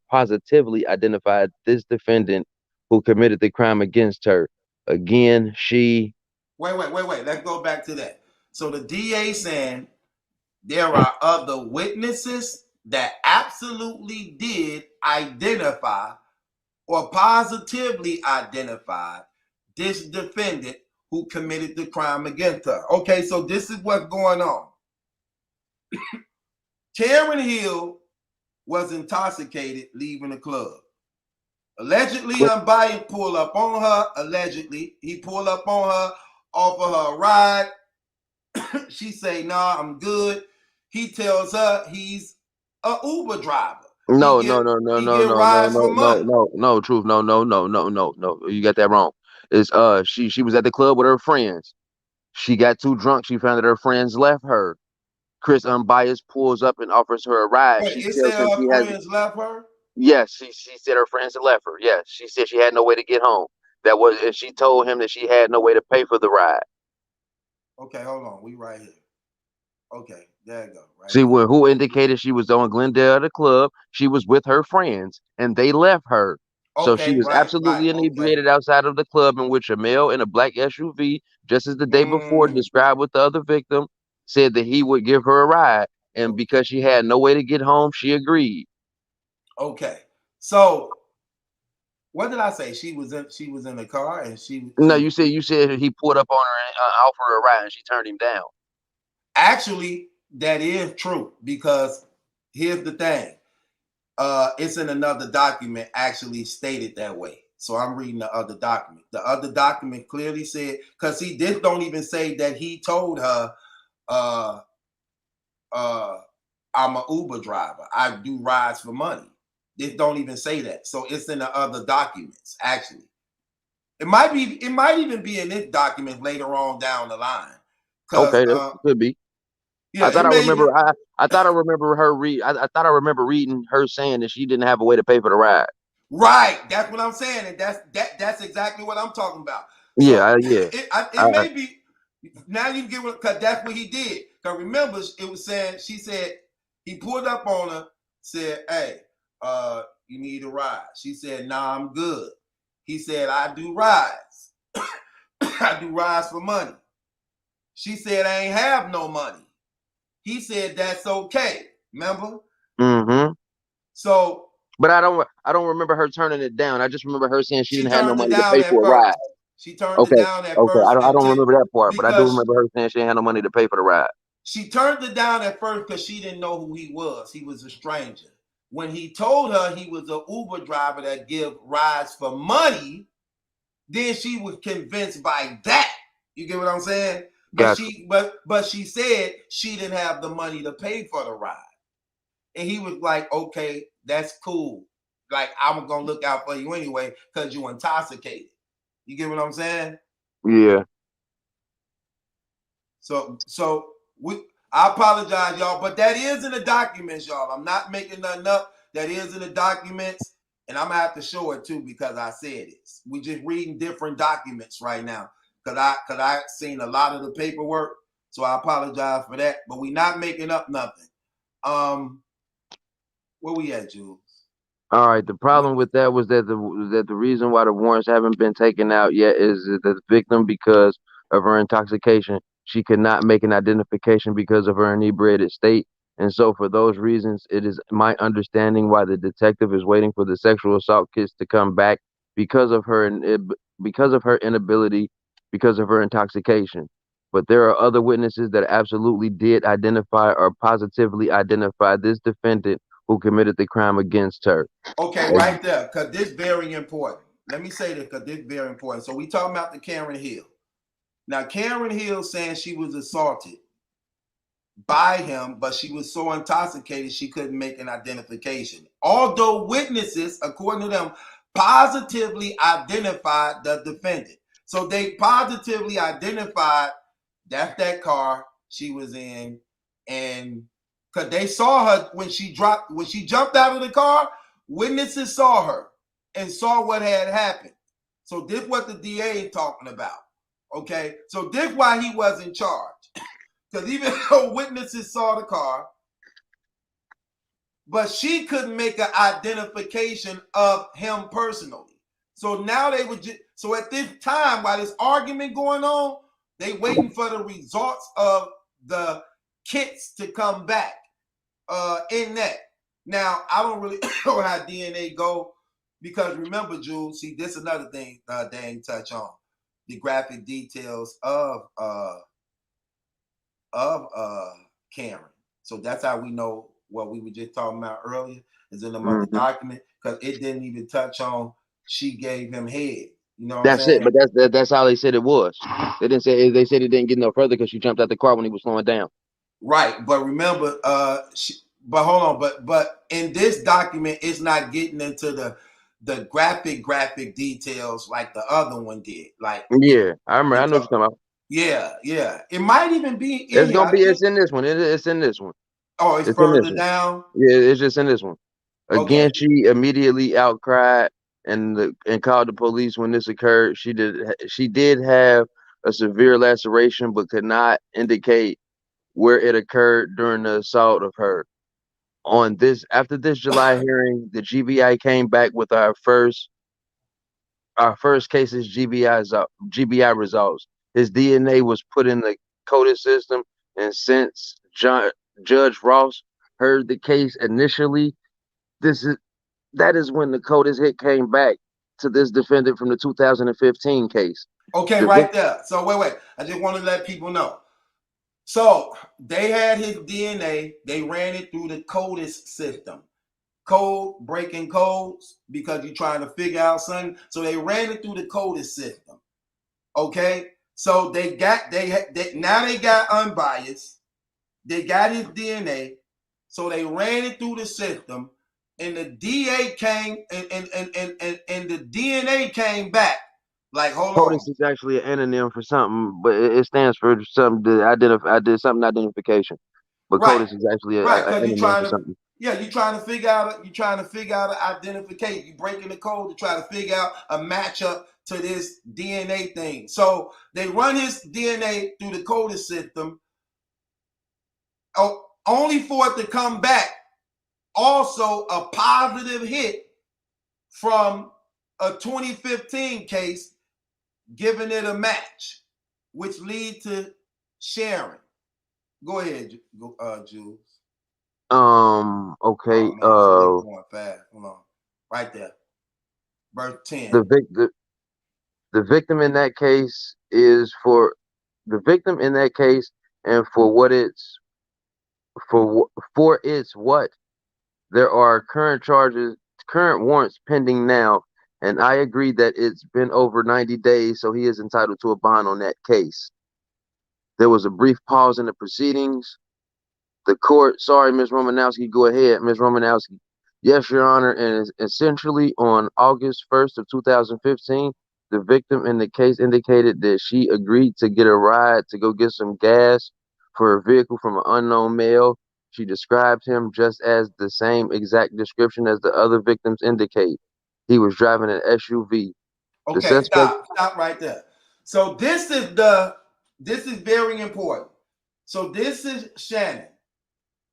positively identified this defendant who committed the crime against her. Again, she. Wait. Let's go back to that. So the DA saying there are other witnesses that absolutely did identify or positively identified this defendant who committed the crime against her. Okay, so this is what's going on. Karen Hill was intoxicated leaving the club. Allegedly, Unbias pulled up on her. Allegedly, he pulled up on her, offer her a ride. She say, "Nah, I'm good." He tells her he's a Uber driver. No, He get rides for money. Truth. No. You got that wrong. It's she was at the club with her friends. She got too drunk. She found that her friends left her. Chris Unbias pulls up and offers her a ride. Wait, She it tells said him her she has. friends left her? Yes, she said her friends had left her. Yes, she said she had no way to get home. That was, and she told him that she had no way to pay for the ride. Okay, hold on. We right here. Okay, there you go. Right See, here. who indicated she was on Glendale at the club? She was with her friends, and they left her. So she Okay, was absolutely inebriated outside of the club, in which a male in a black SUV, just as the day before described with the other victim, said that he would give her a ride. And because she had no way to get home, she agreed. Okay, so what did I say? She was in the car, and No, you said he pulled up on her and offered her a ride, and she turned him down. Actually, that is true, because here's the thing. It's in another document actually stated that way. So I'm reading the other document. The other document clearly said, because this don't even say that he told her, I'm an Uber driver. I do rides for money. This don't even say that. So it's in the other documents, actually. It might even be in this document later on down the line. Okay, that could be. Yeah, I thought I remember. I thought I remember her I thought I remember reading her saying that she didn't have a way to pay for the ride. Right, that's what I'm saying, and that's exactly what I'm talking about. Yeah, So yeah. It may be. Now you get it, because that's what he did. Because remember, it was saying, she said he pulled up on her, said, "Hey, you need a ride?" She said, "Nah, I'm good." He said, "I do rides. I do rides for money." She said, "I ain't have no money." He said, "That's okay." Remember? Mm-hmm. So, but I don't remember her turning it down. I just remember her saying she didn't have no money to pay for a ride. She turned it down at first. I don't remember that part, but I do remember her saying she didn't have no money to pay for the ride. She turned it down at first because she didn't know who he was. He was a stranger. When he told her he was an Uber driver that give rides for money, then she was convinced by that. You get what I'm saying? But she said she didn't have the money to pay for the ride. And he was like, "Okay, that's cool. Like, I'm gonna look out for you anyway, because you intoxicated." You get what I'm saying? Yeah. So I apologize, y'all, but that is in the documents, y'all. I'm not making nothing up. That is in the documents, and I'm gonna have to show it too, because I said it. We just reading different documents right now, because I seen a lot of the paperwork, so I apologize for that. But we not making up nothing. Where we at, Jules? All right. The problem with that was that the reason why the warrants haven't been taken out yet is that the victim, because of her intoxication, she could not make an identification because of her inebriated state. And so for those reasons, it is my understanding why the detective is waiting for the sexual assault kits to come back, because of her inability, because of her intoxication. But there are other witnesses that absolutely did identify or positively identify this defendant who committed the crime against her. Okay, right there, because this is very important. Let me say this, because this is very important. So we talking about the Karen Hill. Now, Karen Hill saying she was assaulted by him, but she was so intoxicated she couldn't make an identification. Although witnesses, according to them, positively identified the defendant. So they positively identified that's that car she was in, and because they saw her when she jumped out of the car, witnesses saw her and saw what had happened. So this what the DA is talking about. Okay, so this why he was in charge. Because even though witnesses saw the car, but she couldn't make an identification of him personally. So now they would so at this time, while this argument going on, they waiting for the results of the kits to come back in that. Now, I don't really know how DNA go, Because remember, Jules, see, this is another thing they ain't touch on. The graphic details of Karen. So that's how we know what we were just talking about earlier is in the mother document, because it didn't even touch on she gave him head. You know what I'm That's saying? it. But that's how they said it was. They didn't say, they said it didn't get no further because she jumped out the car when he was slowing down. Right, but remember, but hold on, but in this document, it's not getting into the graphic details like the other one did. Like, Yeah, I remember. I know what you're talking about. yeah. It might even be in It's here. gonna be. It's in this one. It's in this one. Oh, it's It's in this further one. down. Yeah, it's just in this one. Okay. Again, she immediately outcried and called the police when this occurred. She did have a severe laceration, but could not indicate where it occurred during the assault of her. After this July hearing, the GBI came back with our first case's GBI results. His DNA was put in the coded system, and since Judge Ross heard the case initially, this is that is when the CODIS hit came back to this defendant from the 2015 case. Okay, right there. So wait. I just want to let people know. So they had his DNA. They ran it through the CODIS system. Code breaking codes because you're trying to figure out something. So they ran it through the CODIS system. Okay. So they now they got Unbias. They got his DNA. So they ran it through the system, and the DA came and the DNA came back. Like, hold on. CODIS is actually an anonym for something, but it stands for something to identify. I did something identification, but Right. CODIS is actually an Right, because anonym for something. you're trying to figure out an identification. You're breaking the code to try to figure out a matchup to this DNA thing. So they run his DNA through the CODIS system, only for it to come back also a positive hit from a 2015 case, giving it a match, which lead to Sharon. Go ahead, Jules. Okay. Oh man, going fast. Hold on. Right there. Verse 10. The victim in that case is for the victim in that case, and for its what there are current warrants pending now, and I agree that it's been over 90 days, so he is entitled to a bond on that case. There was a brief pause in the proceedings. The court, sorry, Ms. Romanowski, go ahead, Ms. Romanowski. Yes, Your Honor, and essentially on August 1st of 2015, the victim in the case indicated that she agreed to get a ride to go get some gas for a vehicle from an unknown male. She described him just as the same exact description as the other victims indicate. He was driving an SUV. The Okay, suspect. stop right there. So this is very important. So this is Shannon.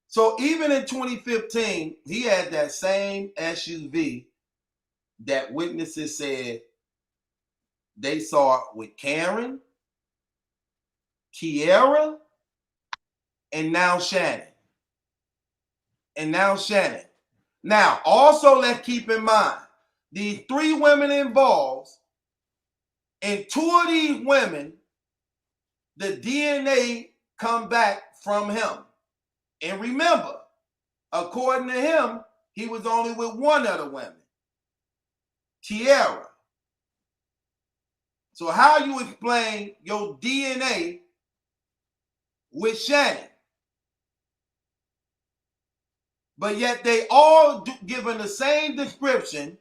So even in 2015, he had that same SUV that witnesses said they saw with Karen, Kiera, and now Shannon. Now, also let's keep in mind, these 3 women involved, and 2 of these women, the DNA come back from him. And remember, according to him, he was only with one of the women, Kiera. So how you explain your DNA with Shannon? But yet they all given the same description,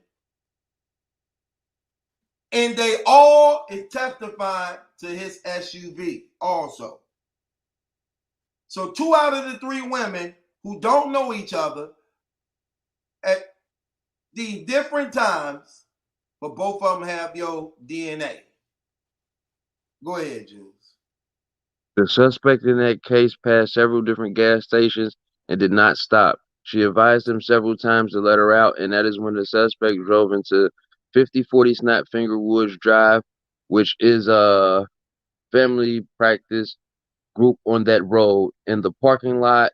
and they all is testifying to his SUV also. So 2 out of the 3 women who don't know each other at these different times, but both of them have your DNA. Go ahead, Jules. The suspect in that case passed several different gas stations and did not stop. She advised him several times to let her out, and that is when the suspect drove into 5040 Snapfinger Woods Drive, which is a family practice group on that road. In the parking lot,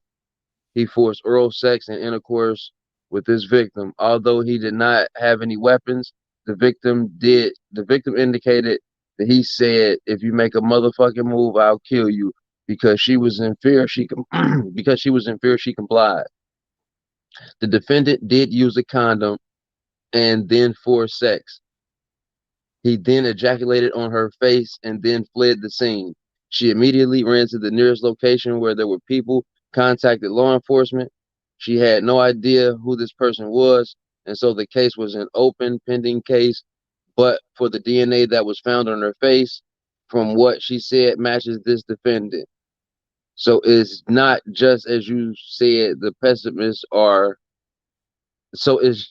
he forced oral sex and intercourse with this victim. Although he did not have any weapons, the victim indicated that he said, "If you make a motherfucking move, I'll kill you." Because she was in fear, because she was in fear, she complied. The defendant did use a condom and then forced sex. He then ejaculated on her face and then fled the scene. She immediately ran to the nearest location where there were people, contacted law enforcement. She had no idea who this person was, and so the case was an open, pending case. But for the DNA that was found on her face, from what she said, matches this defendant. So it's not just as you said, the pessimists are. It's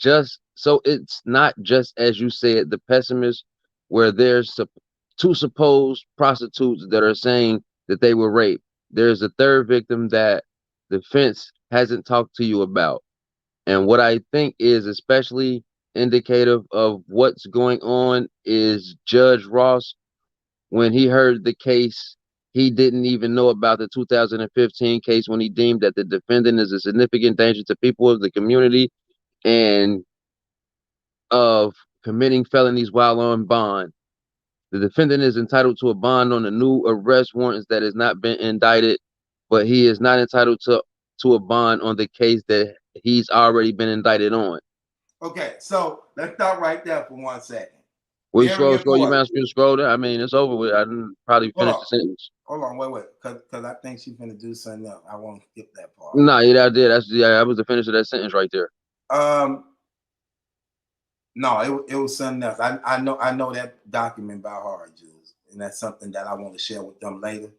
not just as you said, the pessimists, where there's two supposed prostitutes that are saying that they were raped. There's a third victim that the defense hasn't talked to you about. And what I think is especially indicative of what's going on is Judge Ross, when he heard the case, he didn't even know about the 2015 case when he deemed that the defendant is a significant danger to people of the community and of committing felonies while on bond. The defendant is entitled to a bond on the new arrest warrants that has not been indicted, but he is not entitled to a bond on the case that he's already been indicted on. Okay, so let's stop right there for 1 second. Well, scroll, you mouse screen scroll there. I mean, it's over with. I didn't probably finish the sentence. Hold on, wait, because I think she's gonna do something else. I won't skip that part. No, yeah, I did. That was the finish of that sentence right there. No, it was something else. I know that document by heart, Jules, and that's something that I want to share with them later.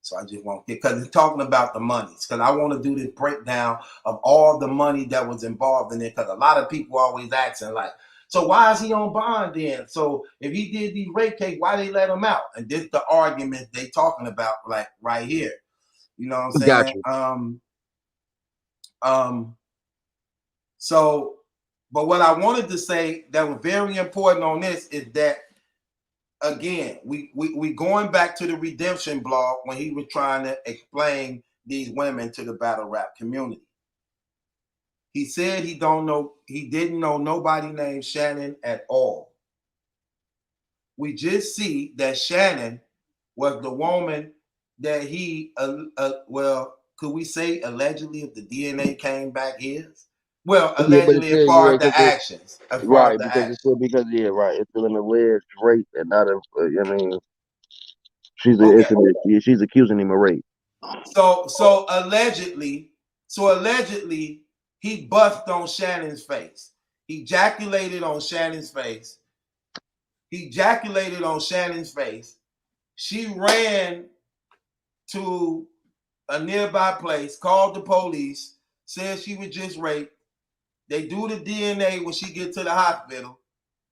So I just won't get, because it's talking about the money. Because I want to do this breakdown of all the money that was involved in it. Because a lot of people always asking, like, so why is he on bond then? So if he did these rape case, why they let him out? And this the argument they talking about, like right here. You know what I'm saying? Gotcha. So, but what I wanted to say that was very important on this is that, again, we going back to the redemption blog when he was trying to explain these women to the battle rap community. He said he didn't know nobody named Shannon at all. We just see that Shannon was the woman that he, well, could we say allegedly, if the DNA came back, his? Well, allegedly, as far as the actions. Right, because it's still, it's still an alleged rape and not a, I mean, she's accusing him of rape. So allegedly, he bust on Shannon's face. He ejaculated on Shannon's face. She ran to a nearby place, called the police, said she was just raped. They do the DNA when she gets to the hospital,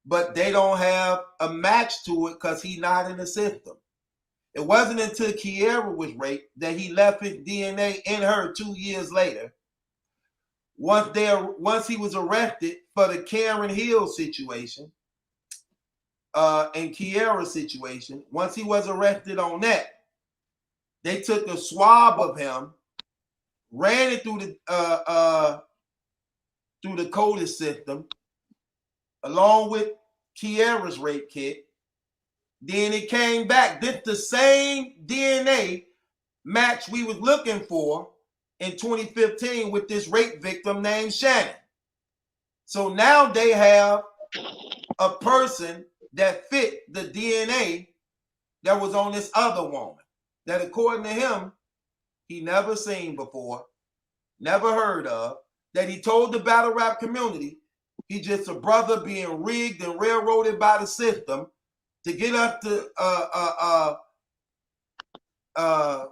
but they don't have a match to it because he's not in the system. It wasn't until Kiera was raped that he left his DNA in her 2 years later. Once he was arrested for the Karen Hill situation, and Kiera's situation, once he was arrested on that, they took a swab of him, ran it through the CODIS system, along with Kiera's rape kit. Then it came back. This the same DNA match we was looking for in 2015 with this rape victim named Shannon. So now they have a person that fit the DNA that was on this other woman that, according to him, he never seen before, never heard of, that he told the battle rap community he just a brother being rigged and railroaded by the system to get us to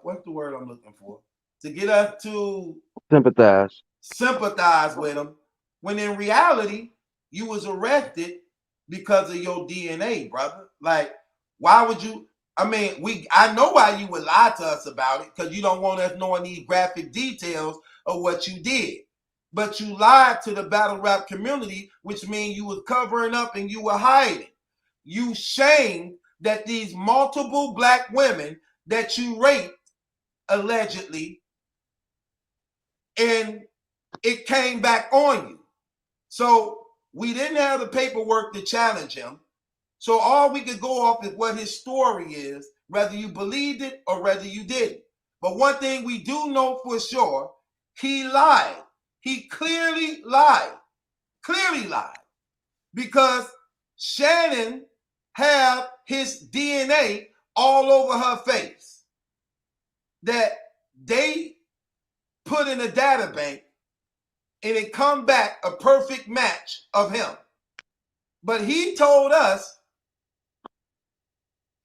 what's the word I'm looking for? To get us to sympathize with him, when in reality you was arrested because of your DNA, brother. Like, why would you? I mean, I know why you would lie to us about it, because you don't want us knowing these graphic details of what you did. But you lied to the battle rap community, which means you were covering up and you were hiding. You shamed that these multiple black women that you raped, allegedly, and it came back on you. So we didn't have the paperwork to challenge him. So all we could go off is what his story is, whether you believed it or whether you didn't. But one thing we do know for sure, he lied. He clearly lied. Clearly lied. Because Shannon had his DNA all over her face that they put in a data bank, and it come back a perfect match of him. But he told us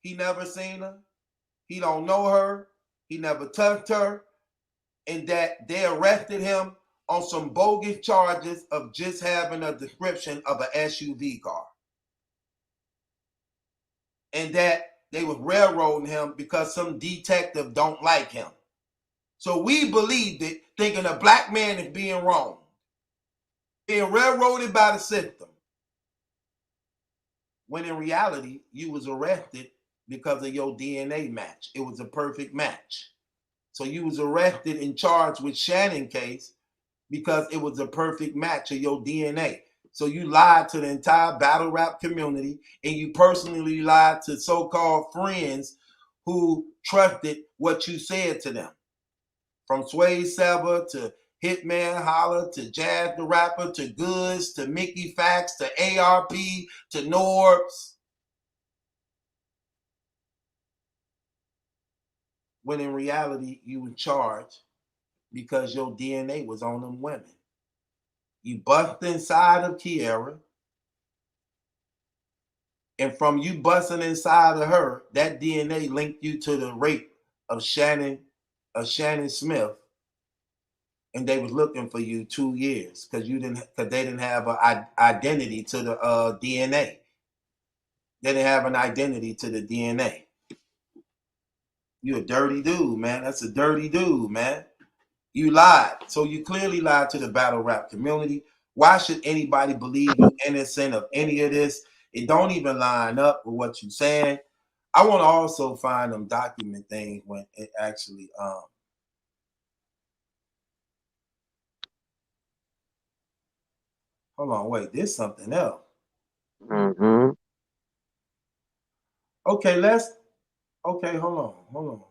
he never seen her, he don't know her, he never touched her, and that they arrested him on some bogus charges of just having a description of an SUV car. And that they was railroading him because some detective don't like him. So we believed it, thinking a black man is being wronged, being railroaded by the system. When in reality, you was arrested because of your DNA match. It was a perfect match. So you was arrested and charged with Shannon case because it was a perfect match of your DNA. So you lied to the entire battle rap community, and you personally lied to so-called friends who trusted what you said to them. From Sway Seba to Hitman Holla to Jazz the Rapper to Goods to Mickey Fax to ARP to Norbs. When in reality, you were charged because your DNA was on them women. You bust inside of Kiera, and from you busting inside of her, that DNA linked you to the rape of Shannon Smith, and they was looking for you 2 years because they didn't have an identity to the DNA. They didn't have an identity to the DNA. You a dirty dude, man. That's a dirty dude, man. You lied. So you clearly lied to the battle rap community. Why should anybody believe you innocent of any of this? It don't even line up with what you're saying. I want to also find them document things when it actually hold on, wait, there's something else. Mm-hmm. Okay, hold on.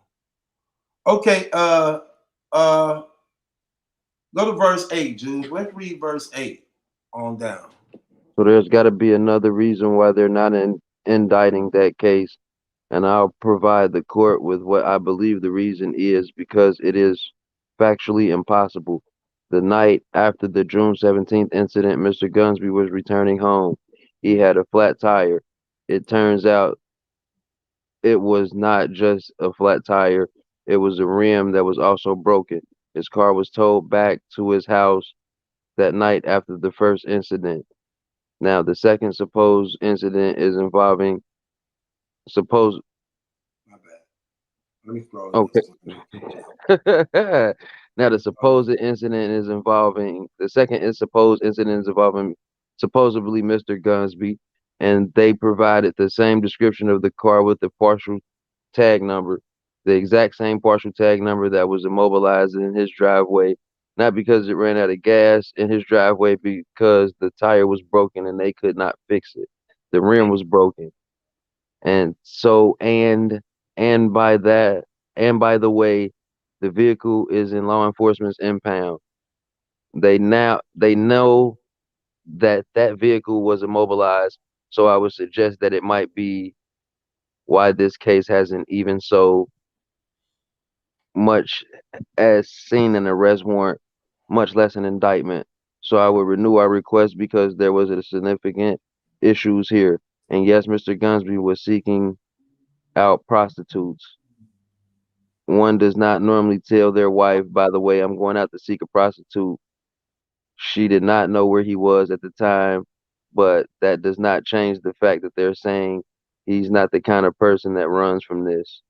Okay, go to verse 8, Jude. Let's read verse 8 on down. So there's got to be another reason why they're not indicting that case, and I'll provide the court with what I believe the reason is, because it is factually impossible. The night after the June 17th incident, Mr. Gunsby was returning home. He had a flat tire. It turns out it was not just a flat tire, it was a rim that was also broken. His car was towed back to his house that night after the first incident. Now, the second supposed incident is involving supposed. My bad. Let me scroll Okay. this. Now, the supposed incident is involving the second is supposed incident is involving supposedly Mr. Gunsby, and they provided the same description of the car with the partial tag number, the exact same partial tag number that was immobilized in his driveway, not because it ran out of gas in his driveway, because the tire was broken and they could not fix it. The rim was broken. And so, and by that, and by the way, the vehicle is in law enforcement's impound. They know that that vehicle was immobilized, so I would suggest that it might be why this case hasn't even so much as seen an arrest warrant, much less an indictment. So I would renew our request because there was a significant issues here. And yes, Mr. Gunsby was seeking out prostitutes. One does not normally tell their wife, by the way, I'm going out to seek a prostitute. She did not know where he was at the time, but that does not change the fact that they're saying he's not the kind of person that runs from this.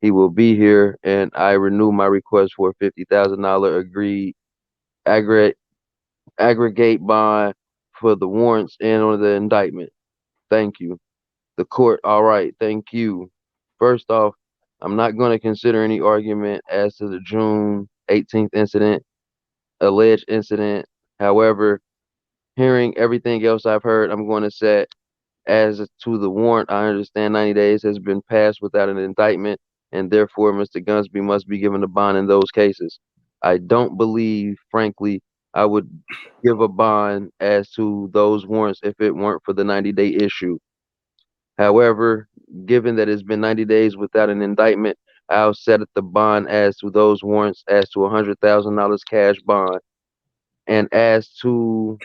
He will be here, and I renew my request for a $50,000 agreed aggregate aggregate bond for the warrants and on the indictment. Thank you. The court, all right, thank you. First off, I'm not going to consider any argument as to the June 18th alleged incident. However, hearing everything else I've heard, I'm going to set as to the warrant. I understand 90 days has been passed without an indictment, and therefore Mr. Gunsby must be given a bond in those cases. I don't believe, frankly, I would give a bond as to those warrants if it weren't for the 90-day issue. However, given that it's been 90 days without an indictment, I'll set the bond as to those warrants as to $100,000 cash bond. And as to,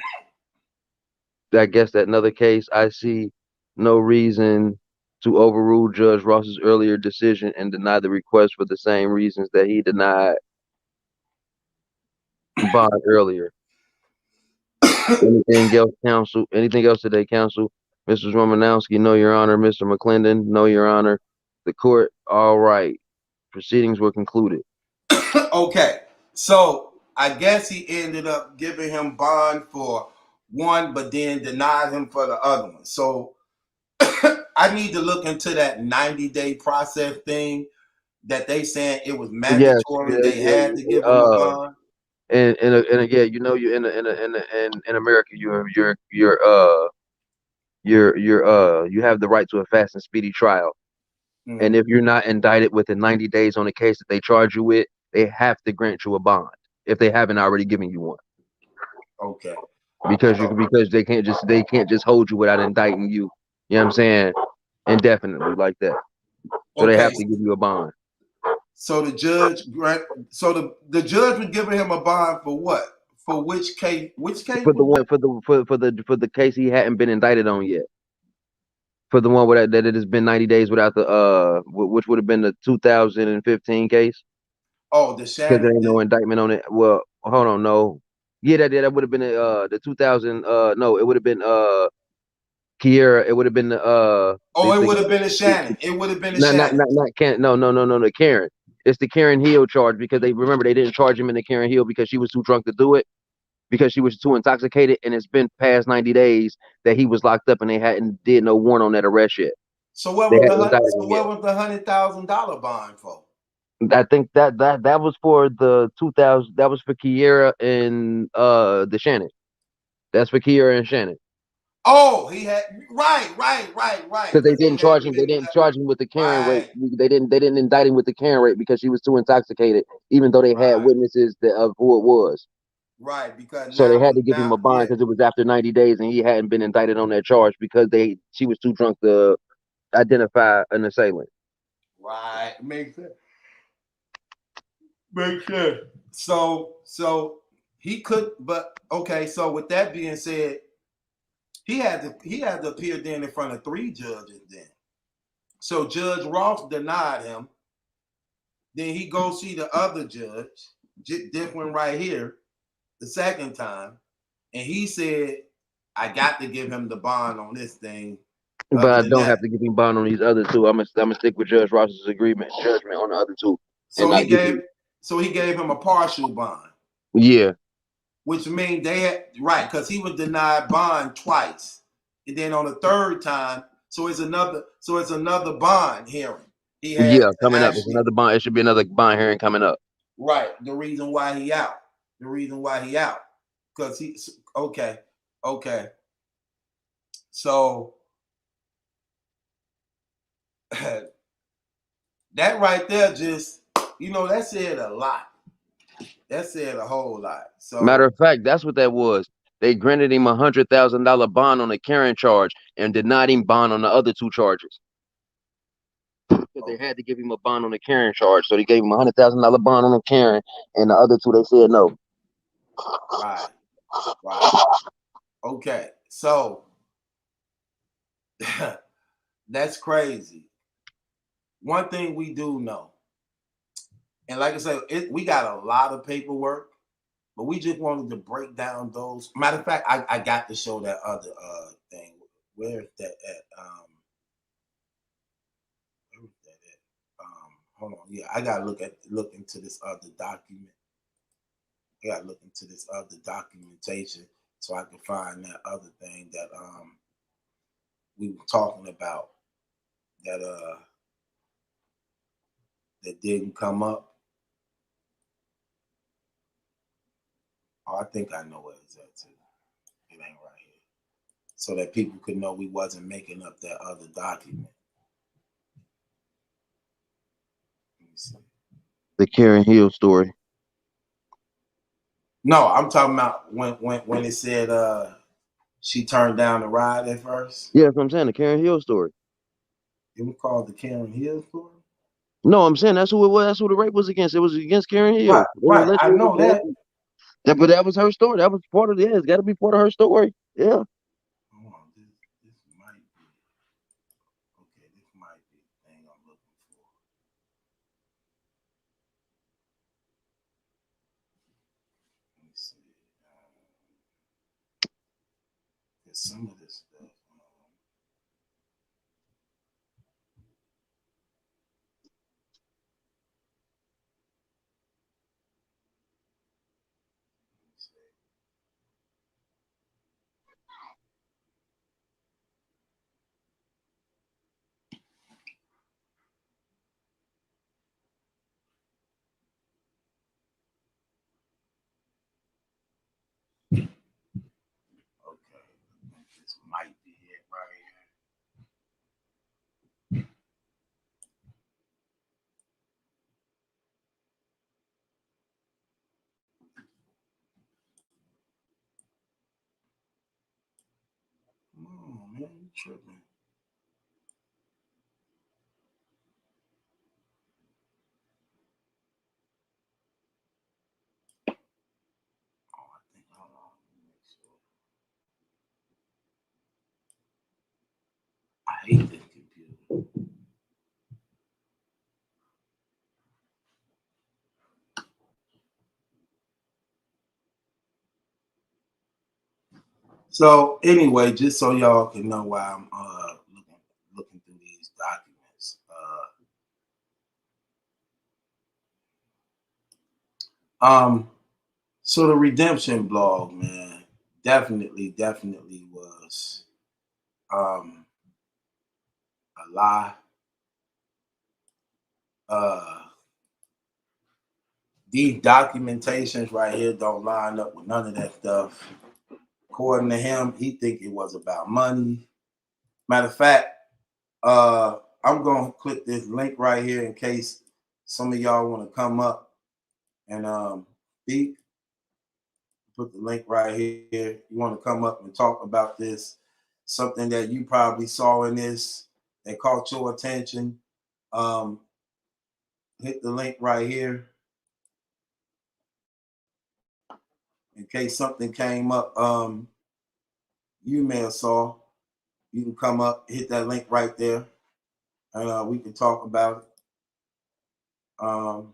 I guess, that another case, I see no reason to overrule Judge Ross's earlier decision and deny the request for the same reasons that he denied bond earlier. Anything else, counsel? Anything else today, counsel? Mrs. Romanowski, no, Your Honor. Mr. McClendon, no, Your Honor. The court, all right. Proceedings were concluded. Okay, so I guess he ended up giving him bond for one, but then denied him for the other one. So I need to look into that 90-day process thing that they saying it was Yes, mandatory. yeah, They yeah, had to yeah. give him a bond. And again, you know, you in America, you have the right to a fast and speedy trial. Mm-hmm. And if you're not indicted within 90 days on a case that they charge you with, they have to grant you a bond if they haven't already given you one. Okay. Because they can't just hold you without indicting you. You know what I'm saying? Indefinitely like that. So they have to give you a bond. So the judge, the judge was giving him a bond for what? For which case? Which case? For the case he hadn't been indicted on yet. For the one that it has been 90 days without the which would have been the 2015 case. Oh, the Shannon. Because there ain't no indictment on it. Well, hold on, no. Yeah, that would have been the 2000. No, it would have been Kiera. It would have been the it would have been a Shannon. It would have been a Shannon. Not Karen. No, the Karen. It's the Karen Hill charge because they didn't charge him in the Karen Hill because she was too drunk to do it, because she was too intoxicated, and it's been past 90 days that he was locked up and they hadn't did no warrant on that arrest yet. So what was the $100,000 bond for? I think that was for the 2000. That was for Kiera and the Shannon. That's for Kiera and Shannon. Oh, he had right. Because they didn't charge him. They didn't charge him with the Karen rate. They didn't indict him with the Karen rate because she was too intoxicated, even though they had witnesses of who it was. Right, because so they had to give him a bond because it was after 90 days and he hadn't been indicted on that charge because she was too drunk to identify an assailant. Right, makes sense. Makes sense. So he could, but okay. So with that being said, he had to appear then in front of 3 judges then. So Judge Ross denied him. Then he goes see the other judge, different right here, the second time, and he said, "I got to give him the bond on this thing." But I don't have to give him bond on these other 2. I'm gonna stick with Judge Ross's judgment on the other 2. So he gave him a partial bond. Yeah. Which means they had because he was denied bond twice, and then on the third time, so it's another bond hearing. Coming up. It's another bond. It should be another bond hearing coming up. Right. The reason why he out. Because he's okay. So that right there just, that said a lot. That said a whole lot. So matter of fact, that's what that was. They granted him $100,000 bond on the Karen charge and denied him bond on the other 2 charges. Because they had to give him a bond on the Karen charge, so they gave him $100,000 bond on the Karen, and the other 2 they said no. Right. Okay, so that's crazy. One thing we do know, and like I said, we got a lot of paperwork, but we just wanted to break down those. Matter of fact, I got to show that other thing. Where is that at? Where is that at? Hold on. Yeah, I gotta look into this other document. I gotta look into this other documentation so I can find that other thing that we were talking about that didn't come up. Oh, I think I know what it's at too. It ain't right. so that people could know we wasn't making up that other document. Let me see. The Karen Hill story. No, I'm talking about when it said she turned down the ride at first. Yeah, that's what I'm saying. The Karen Hill story. It was called the Karen Hill story. No, I'm saying that's who it was. That's who the rape was against. It was against Karen Hill. Right. I know that. But that was her story. That was part of it. Yeah, it's got to be part of her story. Yeah. Hold on, this might be okay. This might be the thing I'm looking for. Let me see. There's some of this stuff. Okay, this might be it right here. Come on, man, you tripping. Oh, I think, hold on, let me make sure. I hate this computer. So anyway, just so y'all can know why I'm looking through these documents. So the redemption blog, man, definitely was a lie. These documentations right here don't line up with none of that stuff. According to him, he think it was about money. Matter of fact, I'm gonna click this link right here in case some of y'all want to come up and speak. Put the link right here. You want to come up and talk about this, something that you probably saw in this that caught your attention. Hit the link right here in case something came up. You may have saw. You can come up, hit that link right there, and we can talk about it. Okay.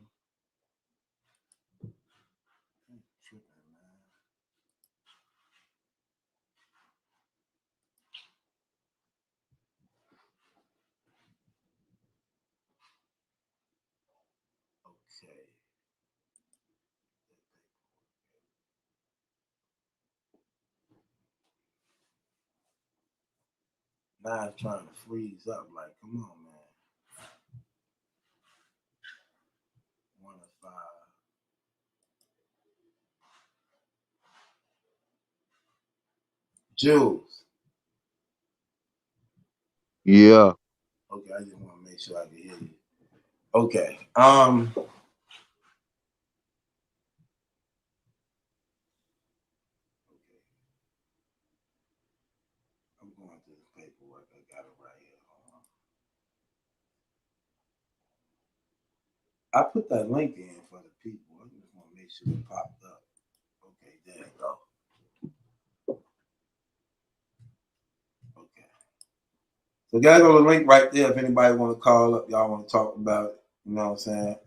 Now it's trying to freeze up. Like, come on, man. 1 of 5. Jules. Yeah. Okay, I just want to make sure I can hear you. Okay. Okay. I'm going through the paperwork. I got it right here. Hold on. I put that link in for the people. I just want to make sure it popped up. Okay, there you go. Okay. So guys, on the link right there. If anybody want to call up, y'all want to talk about it. You know what I'm saying?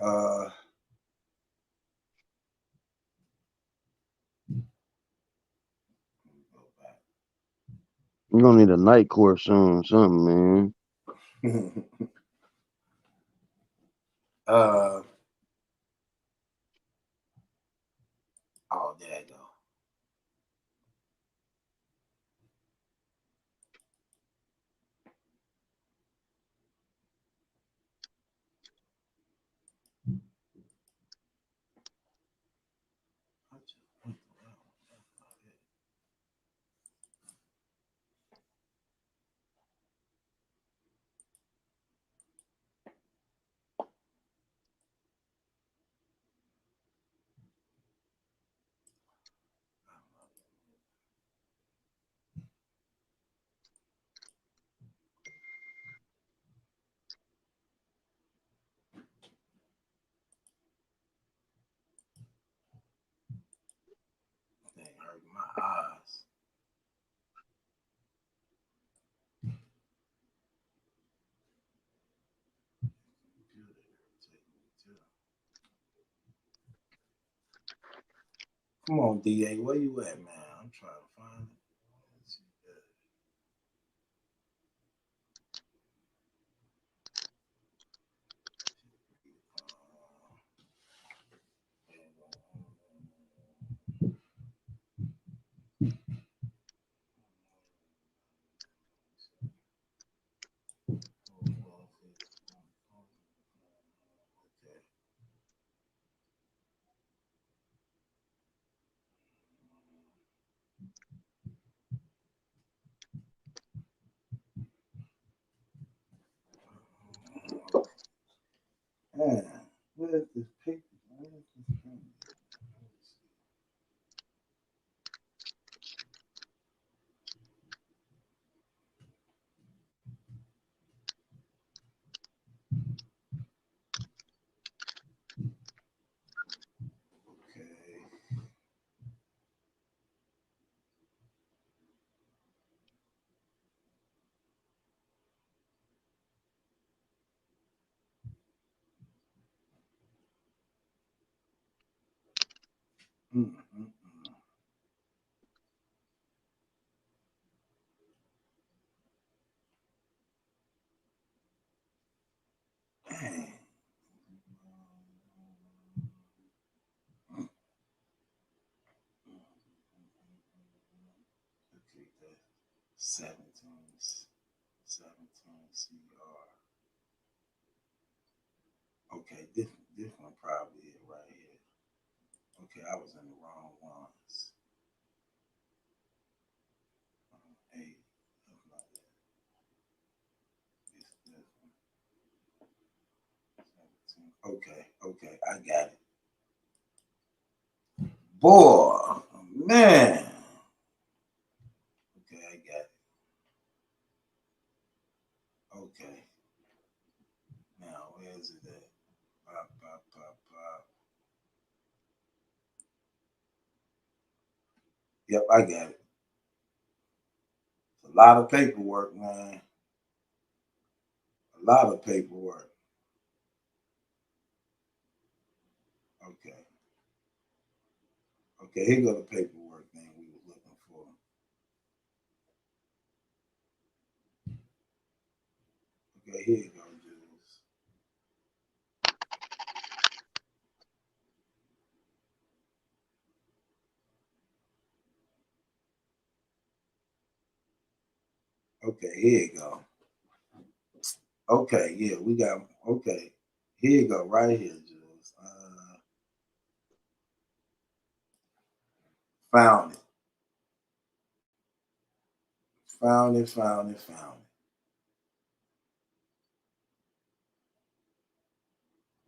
You're gonna need a night course soon, something, man. Oh, there you go. Come on, DA, where you at, man? I'm trying to find it. Man, where's this picture? Where's this thing? Mm-mm-mm. Dang. Okay, that's 17 CR. Okay, this one probably is right here. Okay, I was in the wrong ones. 8, something like that. This one. 17. Okay, I got it. Boy, man. Okay, I got it. Okay. Now, where's it at? Pop, pop, pop, pop. Yep, I got it. It's a lot of paperwork, man. A lot of paperwork. Okay. Okay, here go the paperwork thing we were looking for. Okay, here you go, Jules. Okay, here you go. Okay, yeah, we got, okay. Here you go, right here, Jules. Found it. Found it.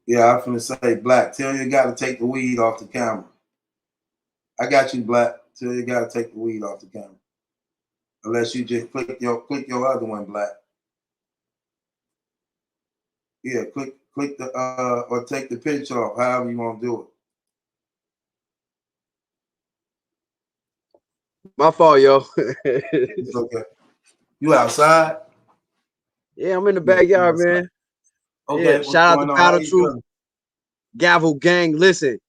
Yeah, I'm finna say, Black, tell you got to take the weed off the camera. I got you, Black. Tell you got to take the weed off the camera. Unless you just click your other one, Black. Yeah, click the or take the picture off, however you want to do it. My fault, yo. It's okay. You outside? Yeah, I'm in the backyard, man. Okay, Yeah, shout out to Battle Truth, Gavel Gang. Listen,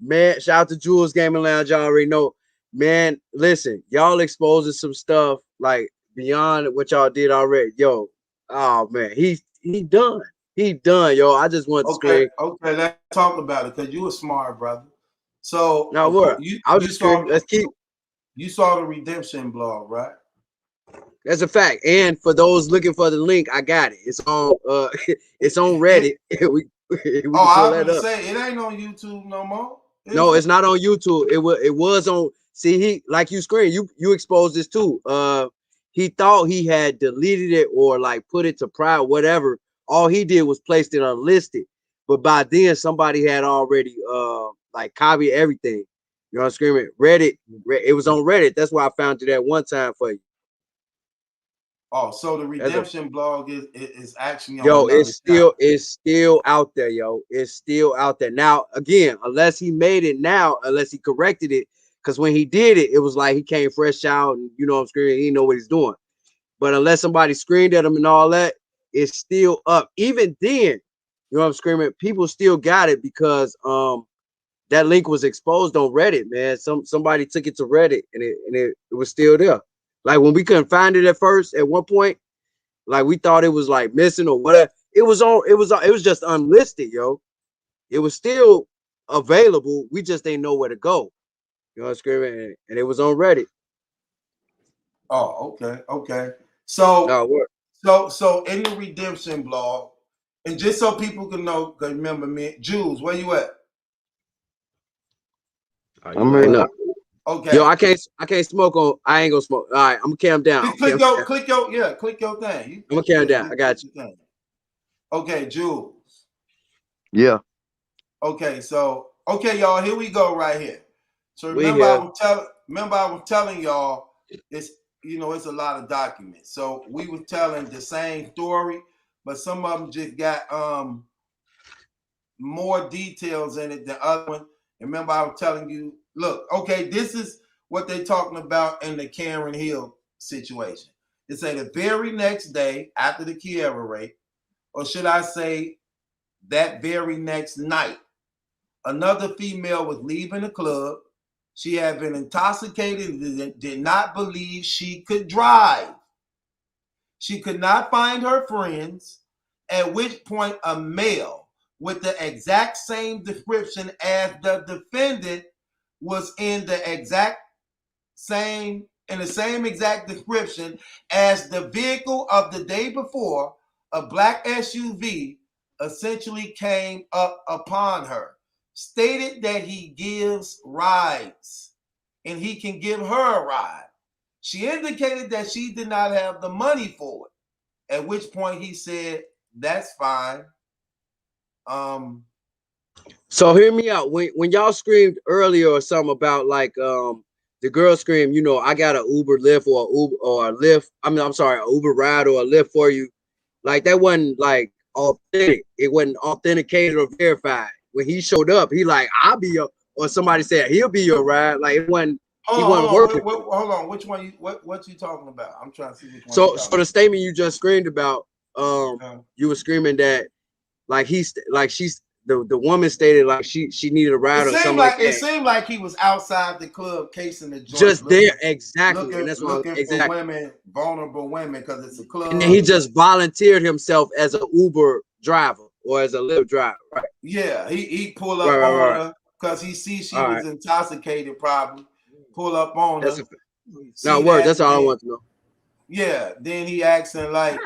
man, shout out to Jules Gaming Lounge. Y'all already know, man. Listen, y'all exposing some stuff like beyond what y'all did already. Yo, oh man, he done. He done, yo. I just want to scream. Okay, let's talk about it because you a smart brother. So Now what? I was just screaming. Let's keep. You saw the redemption blog, right? That's a fact. And for those looking for the link, I got it. It's on it's on Reddit. we I was gonna say it ain't on YouTube no more. No, it's not on YouTube. It was on. See, he like you screen. You exposed this too. He thought he had deleted it or like put it to private, whatever. All he did was placed it unlisted. But by then somebody had already like copied everything. You know what I'm screaming? Reddit. It was on Reddit. That's why I found it at one time for you. Oh, so the redemption blog is actually on. Yo, it's still out there, yo. It's still out there. Now, again, unless he made it now, unless he corrected it, because when he did it, it was like he came fresh out and you know what I'm screaming, he didn't know what he's doing. But unless somebody screamed at him and all that, it's still up. Even then, you know what I'm screaming, people still got it because that link was exposed on Reddit, man. Somebody took it to Reddit and it was still there. Like when we couldn't find it at first, at one point, like we thought it was like missing or whatever. It was just unlisted, yo. It was still available. We just didn't know where to go. You know what I'm screaming? And it was on Reddit. Oh, okay. So no, in the redemption blog, and just so people can know, because remember me, Jules, where you at? I'm ready. Okay. Yo, I can't smoke on. I ain't gonna smoke. All right, I'm gonna cam down. Click your thing. I'm gonna cam down. I got you. Okay, Jules. Yeah. Okay, so y'all, here we go right here. So remember I was telling y'all it's it's a lot of documents. So we were telling the same story, but some of them just got more details in it than other one. Remember I was telling you, look, okay, this is what they're talking about in the Karen Hill situation. They say the very next day after the Kiara rape, or should I say that very next night, another female was leaving the club. She had been intoxicated and did not believe she could drive. She could not find her friends, at which point a male with the exact same description as the defendant was in the same exact description as the vehicle of the day before, a black SUV, essentially came up upon her, stated that he gives rides and he can give her a ride. She indicated that she did not have the money for it, at which point he said, that's fine. So hear me out. When y'all screamed earlier or something about like the girl screamed, I got an Uber Lyft or a Lyft. I'm sorry, an Uber ride or a Lyft for you. Like that wasn't like authentic. It wasn't authenticated or verified. When he showed up, he like, I'll be your, or somebody said he'll be your ride. Like it wasn't. Hold on. Which one? What you talking about? I'm trying to see which one. So the statement you just screamed about, you were screaming that like she's the woman stated like she needed a ride or something like that. It seemed like he was outside the club casing the joint, just there exactly, and that's looking for women, vulnerable women, because it's a club. And then he just volunteered himself as an Uber driver or as a Lyft driver, right? Yeah, he pulled up on her because he sees she was intoxicated, probably. Pull up on her. Now, word. That's all I want to know. Yeah. Then he asking like,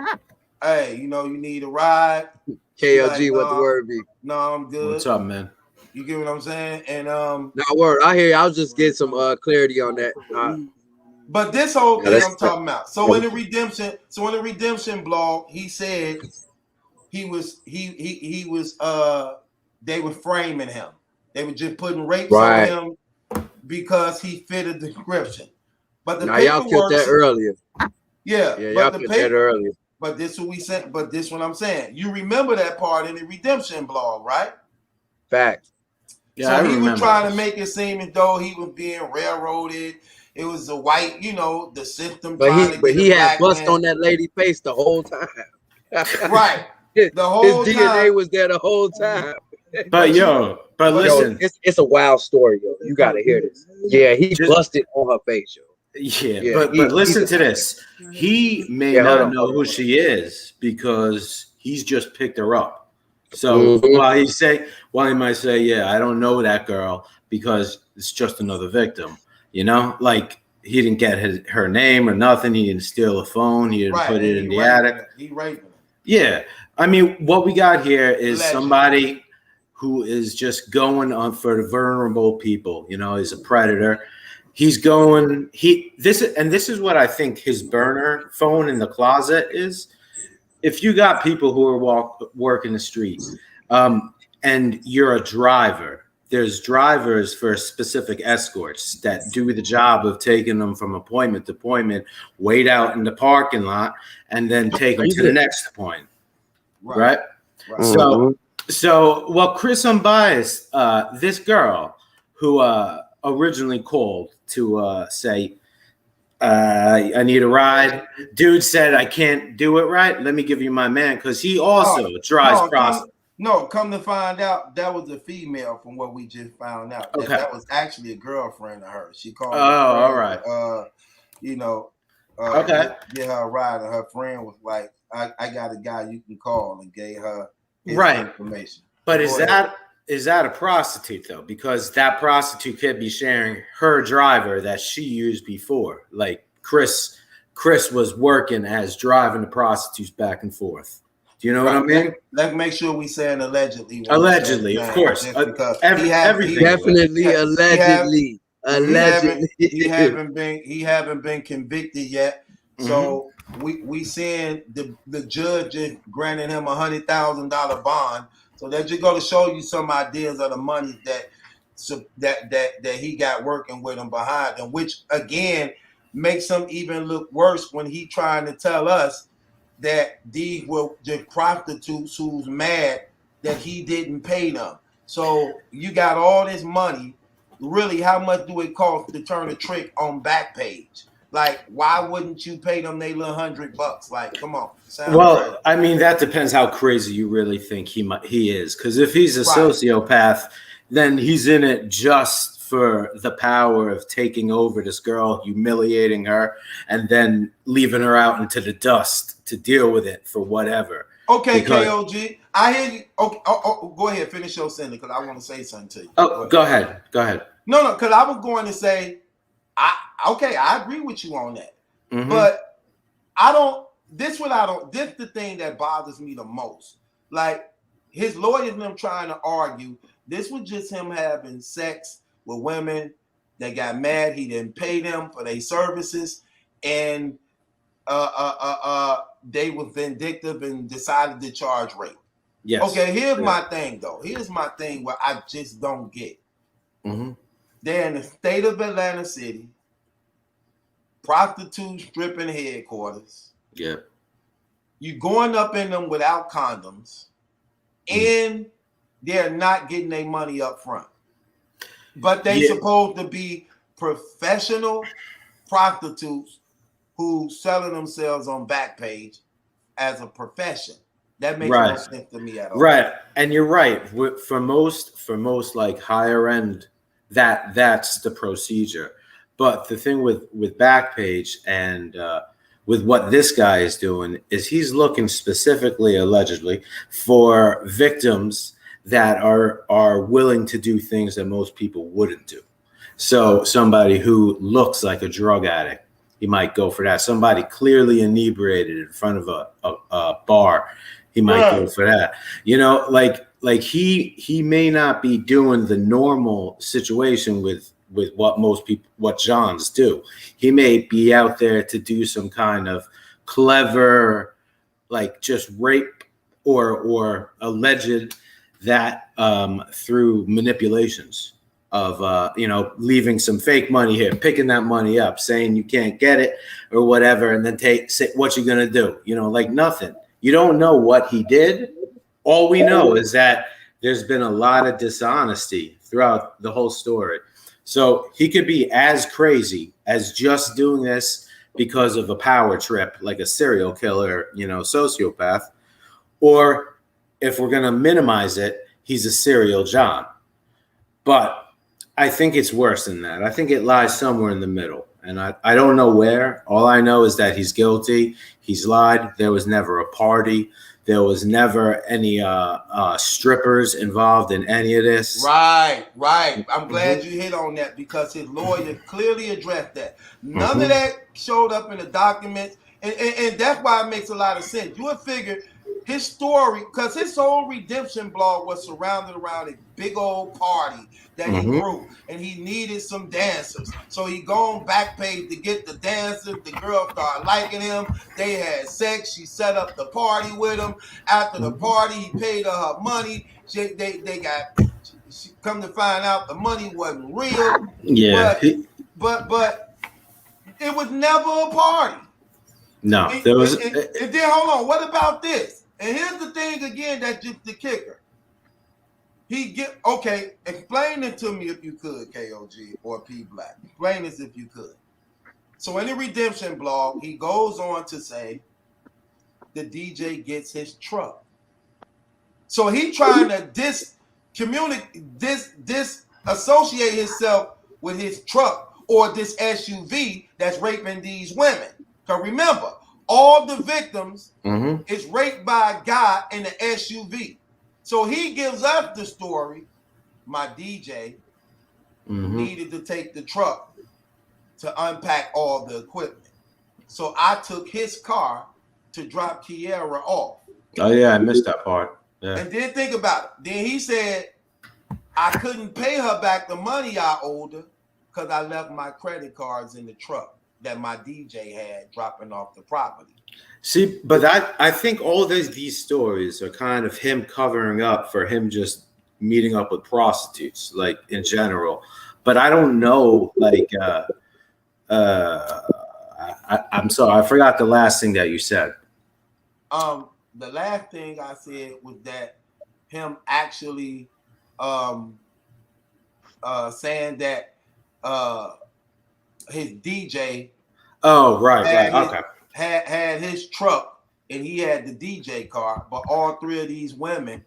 "Hey, you need a ride?" KLG, like, what the word be? No, I'm good. What's up, man? You get what I'm saying? And now, word. I hear you. I was just getting some clarity on that. But this whole thing I'm talking about. So in the redemption blog, he said he was they were framing him. They were just putting rapes on him because he fit a description. But the y'all killed that earlier. Yeah, y'all killed that earlier. But this what we said. But this what I'm saying. You remember that part in the redemption blog, right? Fact. Yeah, so he was trying to make it seem as though he was being railroaded. It was the white, the system. But he had bust on that lady face the whole time. Right. The whole his DNA was there the whole time. But listen, it's a wild story, yo. You gotta hear this. Yeah, he busted on her face, yo. Yeah, but listen to this. He may not know who she is because he's just picked her up. So while he might say, yeah, I don't know that girl because it's just another victim, like he didn't get her name or nothing. He didn't steal a phone. He didn't put it in the attic. He raped her. Yeah. I mean, what we got here is somebody who is just going on for the vulnerable people. He's a predator. He's going. This is what I think his burner phone in the closet is. If you got people who are working the street, and you're a driver, there's drivers for specific escorts that do the job of taking them from appointment to appointment, wait out in the parking lot, and then take them to the next appointment. Right? So Chris Unbias, this girl who originally called to say, I need a ride. Dude said, I can't do it right. Let me give you my man, because he also drives prostitutes. No, come to find out, that was a female. From what we just found out, Okay. that was actually a girlfriend of hers. She called. All right. You know, Okay. get her a ride, and her friend was like, "I got a guy you can call," and gave her his Right. information. But is that a prostitute though? Because that prostitute could be sharing her driver that she used before. Like Chris was working as driving the prostitutes back and forth. Do you know what I mean? Let's make sure we saying allegedly. Allegedly, of course. Because everything. Definitely, allegedly. Allegedly. He haven't been convicted yet. So we seeing the judge granted him $100,000 bond. So that just go to show you some ideas of the money that he got working with him behind him, which again makes him even look worse when he trying to tell us that these were the prostitutes who's mad that he didn't pay them. So you got all this money. Really, how much do it cost to turn a trick on Backpage? Like, why wouldn't you pay them they little $100? Like, come on. Well, I mean, that depends how crazy you really think he is. Because if he's a sociopath, then he's in it just for the power of taking over this girl, humiliating her, and then leaving her out into the dust to deal with it for whatever. Okay, KOG, I hear you. Okay, go ahead, finish your sentence because I want to say something to you. Oh, go ahead. No, because I was going to say, I agree with you on that, but this is the thing that bothers me the most. Like his lawyers and them trying to argue, this was just him having sex with women. They got mad. He didn't pay them for their services, and they were vindictive and decided to charge rape. Yes. Okay, here's my thing though. Here's my thing where I just don't get. They're in the state of Atlanta City, prostitute stripping headquarters. Yeah. You going up in them without condoms, and they're not getting their money up front. But they supposed to be professional prostitutes who selling themselves on Backpage as a profession. That makes no sense to me at all. Right, and you're right. For most like higher end, that's the procedure. But the thing with Backpage and with what this guy is doing is he's looking specifically, allegedly, for victims that are willing to do things that most people wouldn't do. So somebody who looks like a drug addict, he might go for that. Somebody clearly inebriated in front of a bar, he might go for that. You know, like he may not be doing the normal situation with what Johns do. He may be out there to do some kind of clever, like just rape or alleged that through manipulations of leaving some fake money here, picking that money up, saying you can't get it or whatever, and then say what you're gonna do. Like nothing. You don't know what he did. All we know is that there's been a lot of dishonesty throughout the whole story. So he could be as crazy as just doing this because of a power trip, like a serial killer, sociopath, or if we're going to minimize it, he's a serial John. But I think it's worse than that. I think it lies somewhere in the middle. And I don't know where. All I know is that he's guilty. He's lied. There was never a party. There was never any strippers involved in any of this. Right. I'm glad you hit on that because his lawyer clearly addressed that. None of that showed up in the documents. And that's why it makes a lot of sense. You would figure his story, because his whole redemption blog was surrounded around a big old party that he threw, and he needed some dancers. So he go on Backpage to get the dancers. The girl started liking him. They had sex. She set up the party with him. After the party, he paid her money. She come to find out the money wasn't real. Yeah. But it was never a party. No, and then hold on. What about this? And here's the thing again, that's just the kicker. Explain it to me if you could, KOG or P Black. Explain this if you could. So in the redemption blog, he goes on to say the DJ gets his truck. So he trying to disassociate himself with his truck or this SUV that's raping these women. Because remember, all the victims is raped by a guy in the SUV. So he gives us the story. My DJ needed to take the truck to unpack all the equipment. So I took his car to drop Kiera off. Oh yeah, I missed that part. Yeah. And then think about it. Then he said, I couldn't pay her back the money I owed her because I left my credit cards in the truck that my DJ had dropping off the property. See, but I think all these stories are kind of him covering up for him just meeting up with prostitutes, like in general. But I don't know, like, I'm sorry, I forgot the last thing that you said. The last thing I said was that him actually saying that his DJ had his truck and he had the DJ car, but all three of these women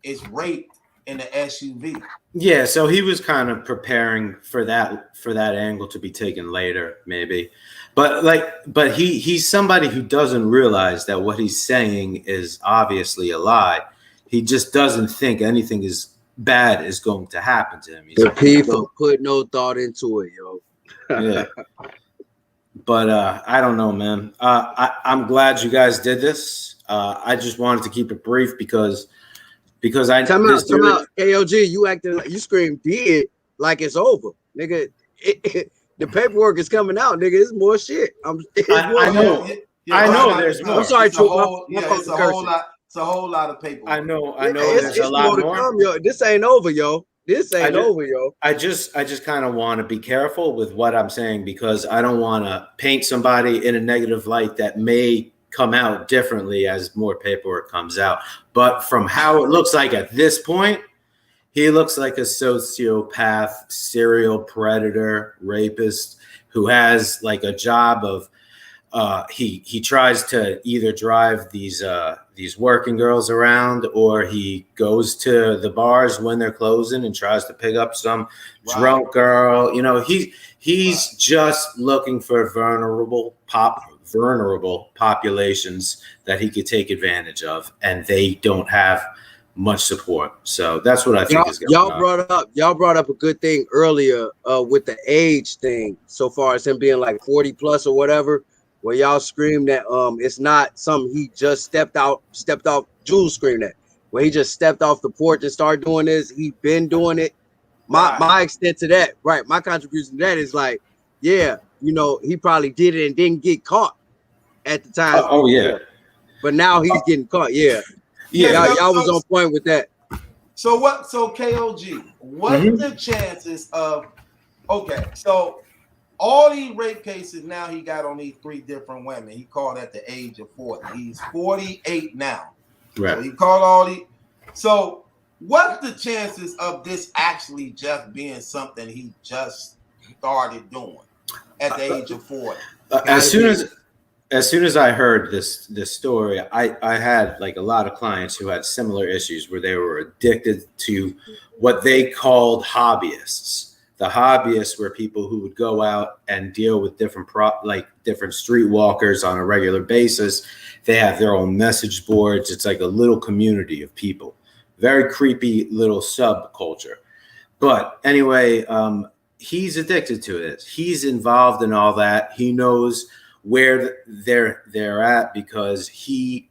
is raped in the SUV. Yeah, so he was kind of preparing for that angle to be taken later, maybe. But he's somebody who doesn't realize that what he's saying is obviously a lie. He just doesn't think anything is bad is going to happen to him. The people put no thought into it, yo. Yeah. But I don't know, man. I'm glad you guys did this. I just wanted to keep it brief because I come out. KOG, you acting like you scream dead like it's over, nigga. The paperwork is coming out, nigga. It's more shit. I know. I know. There's more. I'm sorry, it's a whole lot. It's a whole lot of paperwork. I know. There's a lot more. Come, yo. This ain't over, yo. This ain't over, yo. I just kind of want to be careful with what I'm saying because I don't want to paint somebody in a negative light that may come out differently as more paperwork comes out. But from how it looks like at this point, he looks like a sociopath, serial predator, rapist who has like a job of he tries to either drive these working girls around or he goes to the bars when they're closing and tries to pick up some drunk girl. You know, he's just looking for vulnerable populations that he could take advantage of, and they don't have much support. So that's what I think is going on. Y'all brought up a good thing earlier with the age thing, so far as him being like 40 plus or whatever, where y'all scream that it's not something he just stepped off. Jules screamed that where he just stepped off the porch and started doing this. He been doing it. My extent to that, right? My contribution to that is like, yeah, you know, he probably did it and didn't get caught at the time. Oh yeah. But now he's getting caught. Yeah. Y'all was on point with that. So KOG, what's the chances of so all these rape cases now he got on these three different women. He called at the age of 40. He's 48 now. Right. So he called all these. So what's the chances of this actually just being something he just started doing at the age of 40? As soon as I heard this story, I had like a lot of clients who had similar issues where they were addicted to what they called hobbyists. The hobbyists were people who would go out and deal with different streetwalkers on a regular basis. They have their own message boards. It's like a little community of people. Very creepy little subculture. But anyway, he's addicted to it. He's involved in all that. He knows where they're at because he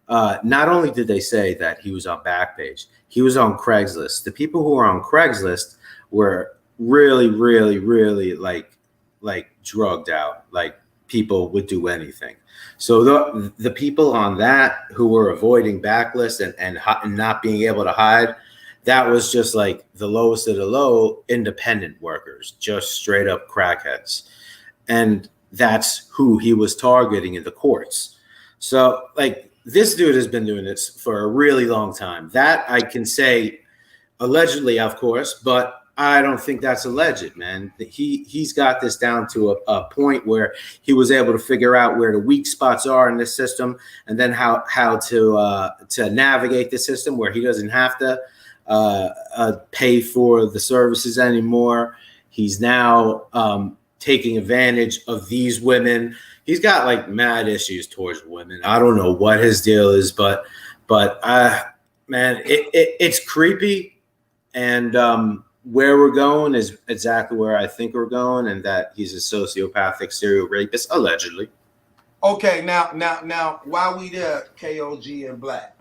not only did they say that he was on Backpage, he was on Craigslist. The people who were on Craigslist were really, really, really like drugged out. Like people would do anything. So the people on that who were avoiding backlist and not being able to hide, that was just like the lowest of the low independent workers, just straight up crackheads. And that's who he was targeting in the courts. So like this dude has been doing this for a really long time. That I can say allegedly, of course, but I don't think that's alleged, man. He's got this down to a point where he was able to figure out where the weak spots are in the system, and then how to navigate the system where he doesn't have to pay for the services anymore. He's now taking advantage of these women. He's got like mad issues towards women. I don't know what his deal is, but man, it's creepy, and where we're going is exactly where I think we're going, and that he's a sociopathic serial rapist, allegedly. Okay, now, while we there, KOG and Black,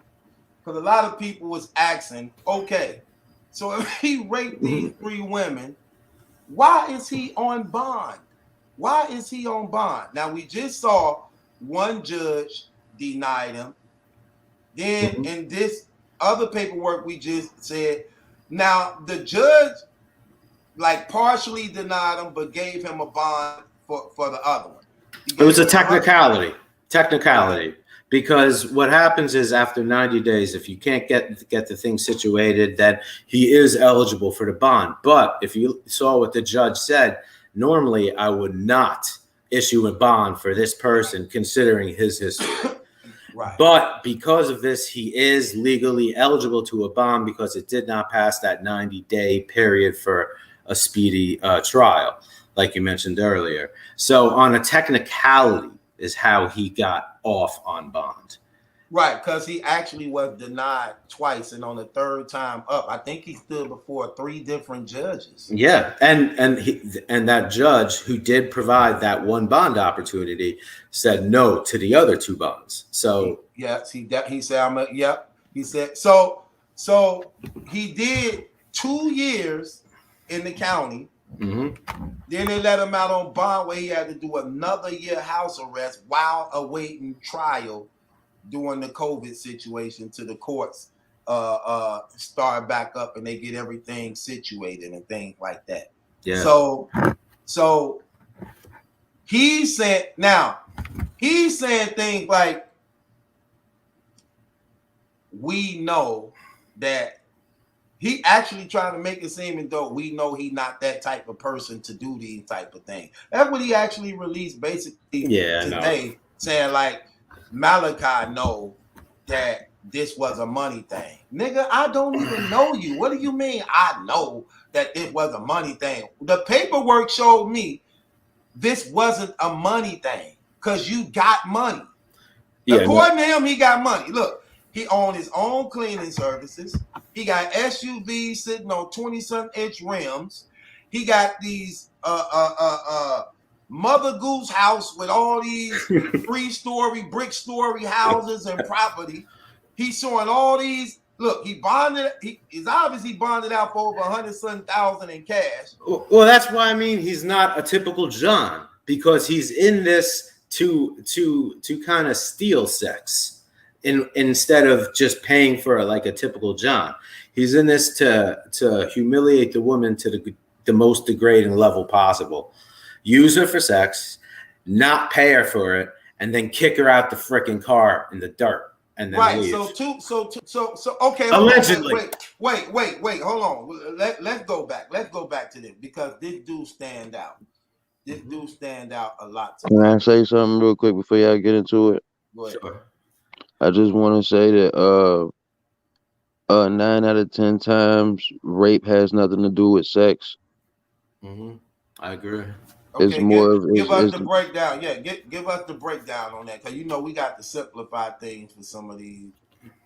because a lot of people was asking, okay, so if he raped these 3 women, why is he on bond? Why is he on bond? Now, we just saw one judge denied him. Then in this other paperwork, we just said, now the judge like partially denied him, but gave him a bond for the other one. It was a technicality, because what happens is after 90 days, if you can't get the thing situated, then he is eligible for the bond. But if you saw what the judge said, normally I would not issue a bond for this person considering his history. Right. But because of this, he is legally eligible to a bond because it did not pass that 90-day period for a speedy trial, like you mentioned earlier. So on a technicality is how he got off on bond. Right, because he actually was denied twice, and on the 3rd time up, I think he stood before 3 different judges. Yeah, and that judge who did provide that one bond opportunity said no to the other 2 bonds. So yes, he said he said so he did 2 years in the county. Then they let him out on bond where he had to do another year house arrest while awaiting trial during the COVID situation to the courts start back up and they get everything situated and things like that. Yeah. So he's saying things like, we know that he actually trying to make it seem as though we know he not that type of person to do these type of things. That's what he actually released basically today, saying like, Maliki know that this was a money thing. Nigga, I don't even know you. What do you mean I know that it was a money thing? The paperwork showed me this wasn't a money thing because you got money. Yeah, according to him, he got money. Look, he owned his own cleaning services. He got SUVs sitting on 20-some-inch rims. He got these Mother Goose house with all these 3-story, brick-story houses and property. He's showing all these. Look, he's obviously bonded out for over 100,000 in cash. Well, that's why I mean he's not a typical John, because he's in this to kind of steal sex instead of just paying for like a typical John. He's in this to humiliate the woman to the most degrading level possible. Use her for sex, not pay her for it, and then kick her out the freaking car in the dirt, and then leave. So okay. Allegedly. Wait. Hold on. Let's go back. Let's go back to this because this dude stand out. This dude stand out a lot. Can I say something real quick before y'all get into it? Go ahead. Sure. I just want to say that 9 out of 10 times rape has nothing to do with sex. I agree. Okay, it's more give us the breakdown. Yeah, give us the breakdown on that, because you know we got to simplify things for some of these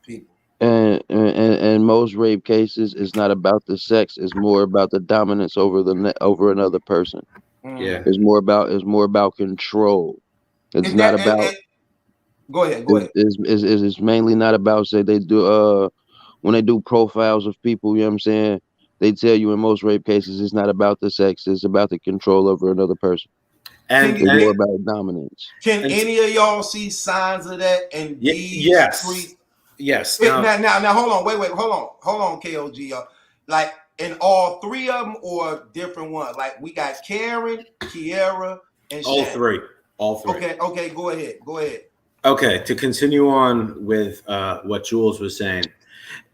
people. And in most rape cases, it's not about the sex. It's more about the dominance over another person. Yeah, it's more about control. It's not about. Go ahead. It's mainly not about, say, they do when they do profiles of people. You know what I'm saying? They tell you in most rape cases, it's not about the sex. It's about the control over another person. And it's more about dominance. Can any of y'all see signs of that? And yes. Now, hold on. Wait. Hold on, KOG. Y'all. Like in all 3 of them or different ones? Like we got Karen, Kiera, and Shannon. All three. Okay. Go ahead. Okay, to continue on with what Jules was saying.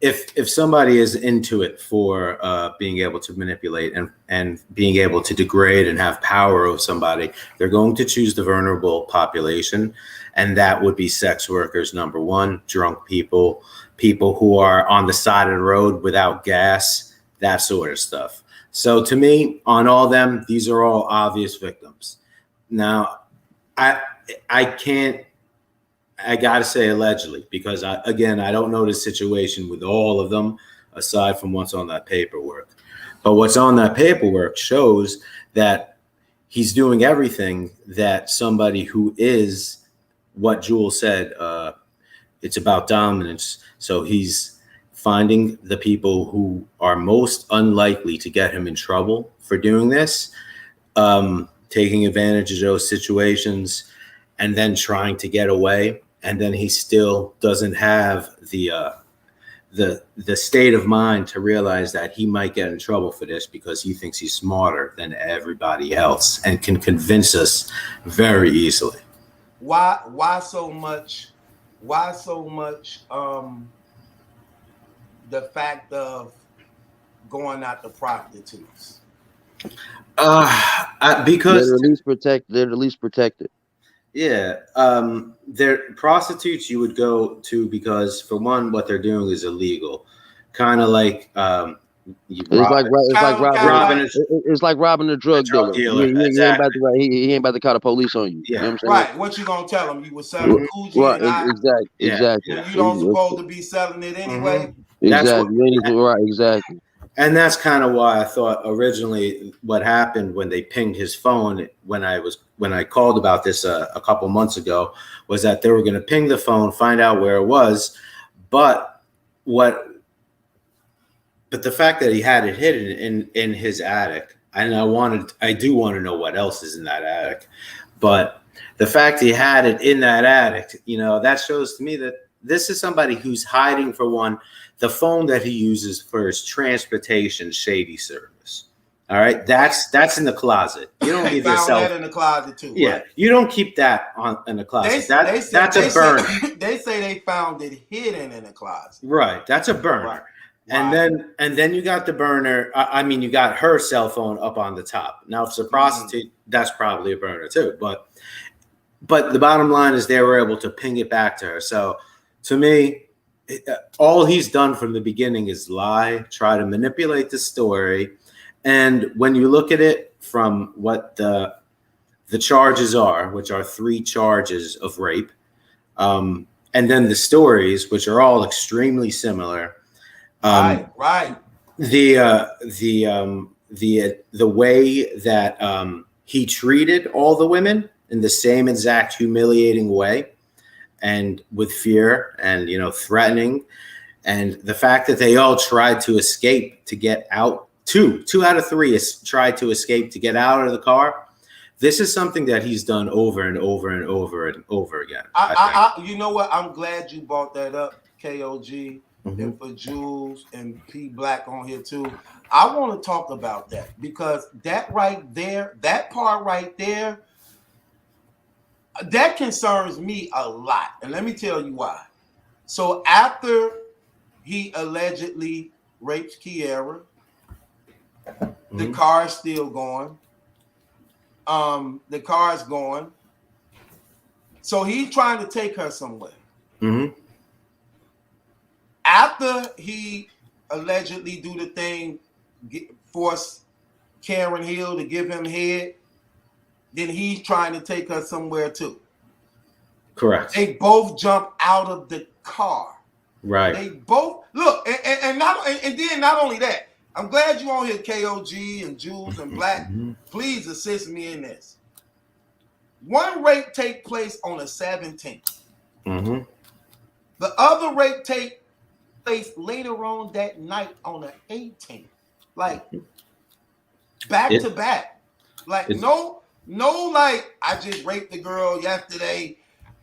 if somebody is into it for being able to manipulate and being able to degrade and have power over somebody, they're going to choose the vulnerable population, and that would be sex workers, number one, drunk people, people who are on the side of the road without gas, that sort of stuff. So to me, on all them, these are all obvious victims. Now, I gotta say allegedly, because I don't know the situation with all of them aside from what's on that paperwork. But what's on that paperwork shows that he's doing everything that somebody who is what Jules said, it's about dominance. So he's finding the people who are most unlikely to get him in trouble for doing this, taking advantage of those situations, and then trying to get away. And then he still doesn't have the state of mind to realize that he might get in trouble for this because he thinks he's smarter than everybody else and can convince us very easily. Why so much the fact of going out to prostitutes? Because they're the least protected. Yeah, they're prostitutes you would go to because, for one, what they're doing is illegal. Kind of like it's like robbing a drug dealer. He ain't about to call the police on you. Yeah, you know what I'm saying? Right. What you gonna tell him? You were selling coochie. Right. Exactly. You don't supposed to be selling it anyway. Exactly. And that's kind of why I thought originally what happened when they pinged his phone when I called about this a couple months ago was that they were going to ping the phone, find out where it was, but the fact that he had it hidden in his attic, and I do want to know what else is in that attic, but the fact he had it in that attic, that shows to me that this is somebody who's hiding, for one, the phone that he uses for his transportation shady service. All right, that's in the closet. You don't leave yourself that in the closet too. Yeah, right? You don't keep that in the closet. That's a burner. They say they found it hidden in the closet. Right, that's a burner. Right. And then you got the burner. You got her cell phone up on the top. Now, if it's a prostitute, that's probably a burner too. But the bottom line is they were able to ping it back to her. So to me, all he's done from the beginning is lie, try to manipulate the story. And when you look at it from what the charges are, which are 3 charges of rape, and then the stories, which are all extremely similar. Right. The way that he treated all the women in the same exact humiliating way, and with fear and threatening, and the fact that they all tried to escape to get out. Two out of 3 tried to escape to get out of the car. This is something that he's done over and over and over and over again. You know what? I'm glad you brought that up, KOG, and for Jules and P Black on here too. I want to talk about that because that right there, that part right there, that concerns me a lot. And let me tell you why. So after he allegedly rapes Kiara, the car is still going. The car is going. So he's trying to take her somewhere. After he allegedly do the thing, force Karen Hill to give him head, then he's trying to take her somewhere too. Correct. They both jump out of the car. Right. They both look, and then not only that. I'm glad you on here, KOG and Jules and Black. Please assist me in this. One rape take place on the 17th. The other rape take place later on that night on the 18th. Like back to back. Like no, like I just raped the girl yesterday.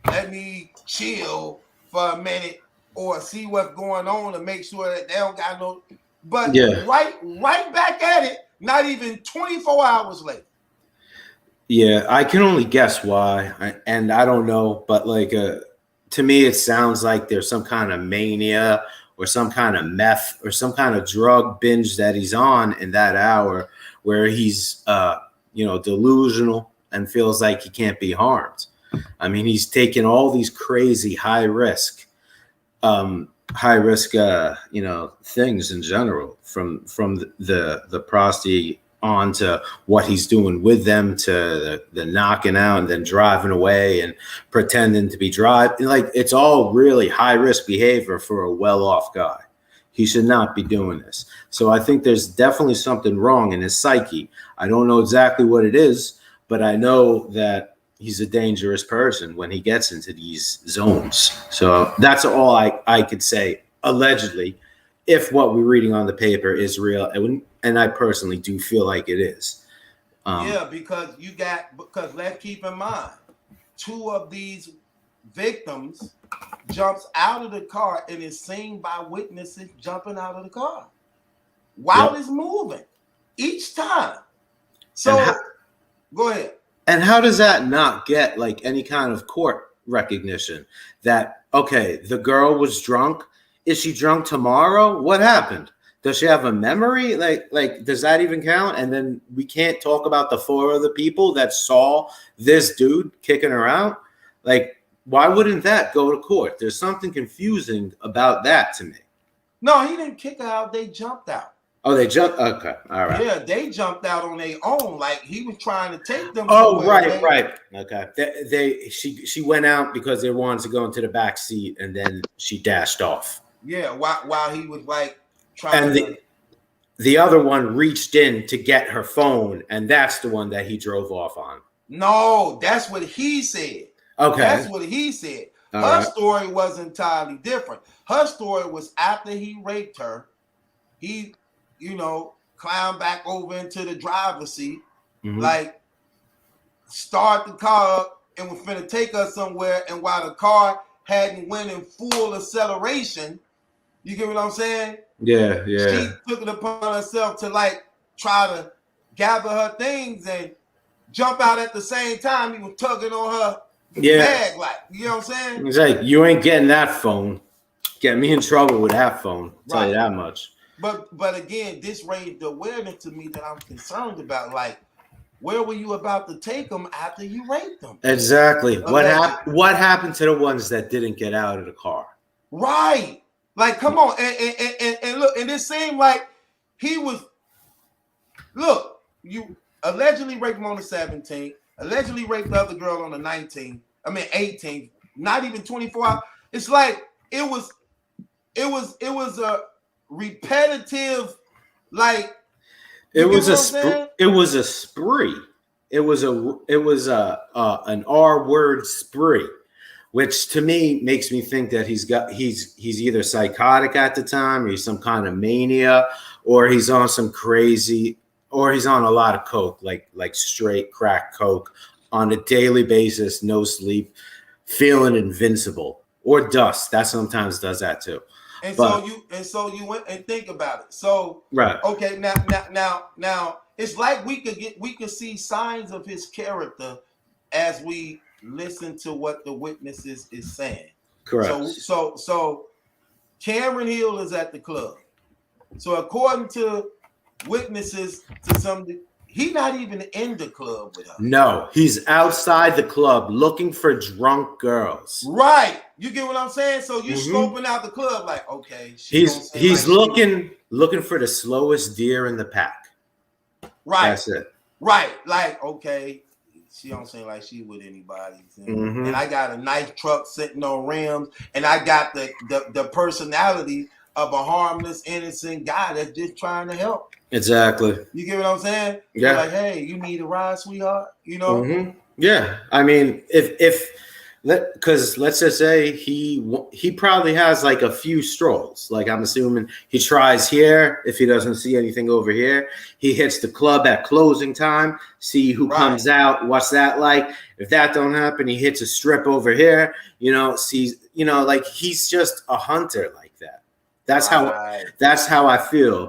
Let me chill for a minute or see what's going on to make sure that they don't got no. But right back at it, not even 24 hours later. Yeah, I can only guess why, and I don't know, but to me, it sounds like there's some kind of mania or some kind of meth or some kind of drug binge that he's on in that hour where he's, delusional and feels like he can't be harmed. I mean, he's taking all these crazy high risk, things in general, from the prosty on to what he's doing with them, to the knocking out and then driving away and pretending to be driving. Like, it's all really high risk behavior for a well-off guy. He should not be doing this. So I think there's definitely something wrong in his psyche. I don't know exactly what it is, but I know that he's a dangerous person when he gets into these zones. So that's all I could say, allegedly, if what we're reading on the paper is real. And I personally do feel like it is. Because let's keep in mind, 2 of these victims jumps out of the car and is seen by witnesses jumping out of the car while it's moving each time. So go ahead. And how does that not get like any kind of court recognition that, okay, the girl was drunk? Is she drunk tomorrow? What happened? Does she have a memory? Like, does that even count? And then we can't talk about the 4 other people that saw this dude kicking her out. Like, why wouldn't that go to court? There's something confusing about that to me. No, he didn't kick her out. They jumped out. Oh, they jumped. Okay, all right. Yeah, they jumped out on their own. Like, he was trying to take them. Oh, right. Okay. She went out because they wanted to go into the back seat, and then she dashed off. Yeah, while he was like trying. And the other one reached in to get her phone, and that's the one that he drove off on. No, that's what he said. Okay, that's what he said. Her story was entirely different. Her story was after he raped her, he, climbed back over into the driver's seat, like start the car up and was finna take her somewhere. And while the car hadn't went in full acceleration, you get what I'm saying? Yeah. She took it upon herself to like try to gather her things and jump out at the same time. He was tugging on her bag, like, you know what I'm saying? He's like, you ain't getting that phone. Get me in trouble with that phone. I'll tell you that much. But again, this raised the awareness to me that I'm concerned about. Like, where were you about to take them after you raped them? Exactly. What happened to the ones that didn't get out of the car? Right. Like, come on. And look, and it seemed like he was, look, you allegedly raped him on the 17th, allegedly raped the other girl on the 18th, not even 24 hours. It's like it was a repetitive, like, it was a spree. It was an R-word spree, which to me makes me think that he's either psychotic at the time, or he's some kind of mania, or he's on some crazy, or he's on a lot of coke, like straight crack coke on a daily basis, no sleep, feeling invincible, or dust. That sometimes does that too. So you went and think about it. So right. Okay, now it's like we could see signs of his character as we listen to what the witnesses is saying. Correct. So Cameron Hill is at the club. So according to witnesses, he's not even in the club with her. No, he's outside the club looking for drunk girls. Right. You get what I'm saying? So you're scoping out the club like, okay. He's looking for the slowest deer in the pack. Right. That's it. Right. Like, okay, she don't seem like she with anybody. And I got a nice truck sitting on rims, and I got the personality of a harmless, innocent guy that's just trying to help. Exactly. You get what I'm saying? Yeah. You're like, hey, you need a ride, sweetheart? You know? Yeah. I mean, because let's just say he probably has like a few strolls. Like, I'm assuming he tries here. If he doesn't see anything over here, he hits the club at closing time, see who comes out, what's that like. If that don't happen, he hits a strip over here, sees, like, he's just a hunter like that. That's how I feel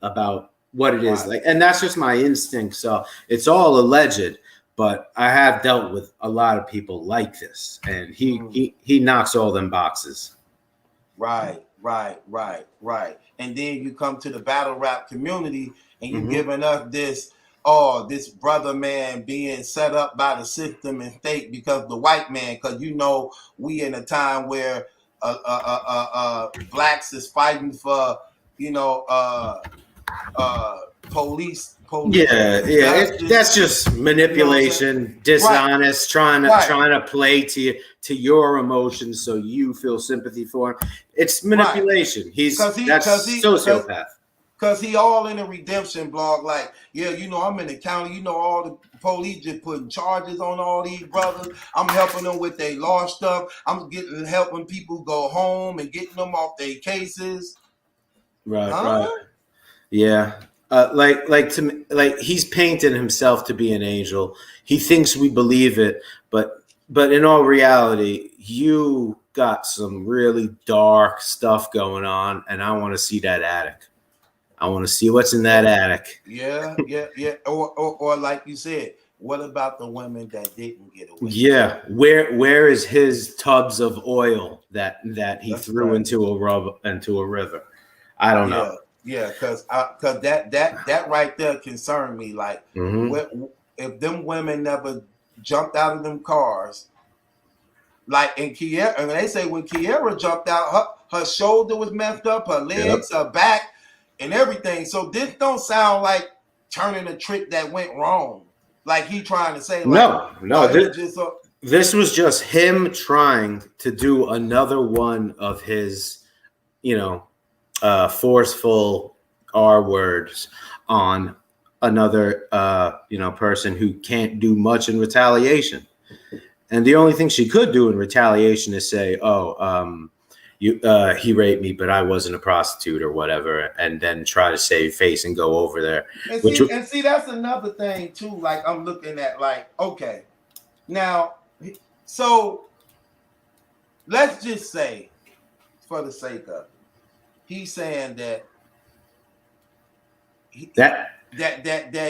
about what it is like. And that's just my instinct. So it's all alleged. But I have dealt with a lot of people like this, and he knocks all them boxes. Right. Right. And then you come to the battle rap community and you giving us this, this brother man being set up by the system and state because the white man, because we in a time where blacks is fighting for police. That's just manipulation, dishonest, trying to play to your emotions so you feel sympathy for him. It's manipulation. That's sociopath. Because he all in a redemption blog, like, I'm in the county, all the police just putting charges on all these brothers. I'm helping them with their law stuff. I'm helping people go home and getting them off their cases. Right. Yeah. He's painted himself to be an angel. He thinks we believe it, but in all reality, you got some really dark stuff going on, and I want to see that attic. I want to see what's in that attic. Yeah. Or like you said, what about the women that didn't get away? Yeah, where is his tubs of oil that he threw into a river? I don't know. Yeah, because that right there concerned me. Like, if them women never jumped out of them cars, like in Kiera, and they say when Kiera jumped out, her shoulder was messed up, her legs, her back, and everything. So this don't sound like turning a trick that went wrong. Like he trying to say, like, no. This was just him trying to do another one of his, forceful R words on another, person who can't do much in retaliation. And the only thing she could do in retaliation is say, he raped me, but I wasn't a prostitute or whatever, and then try to save face and go over there. And see, that's another thing too. Like I'm looking at, like, okay, now, so let's just say, for the sake of, he's saying that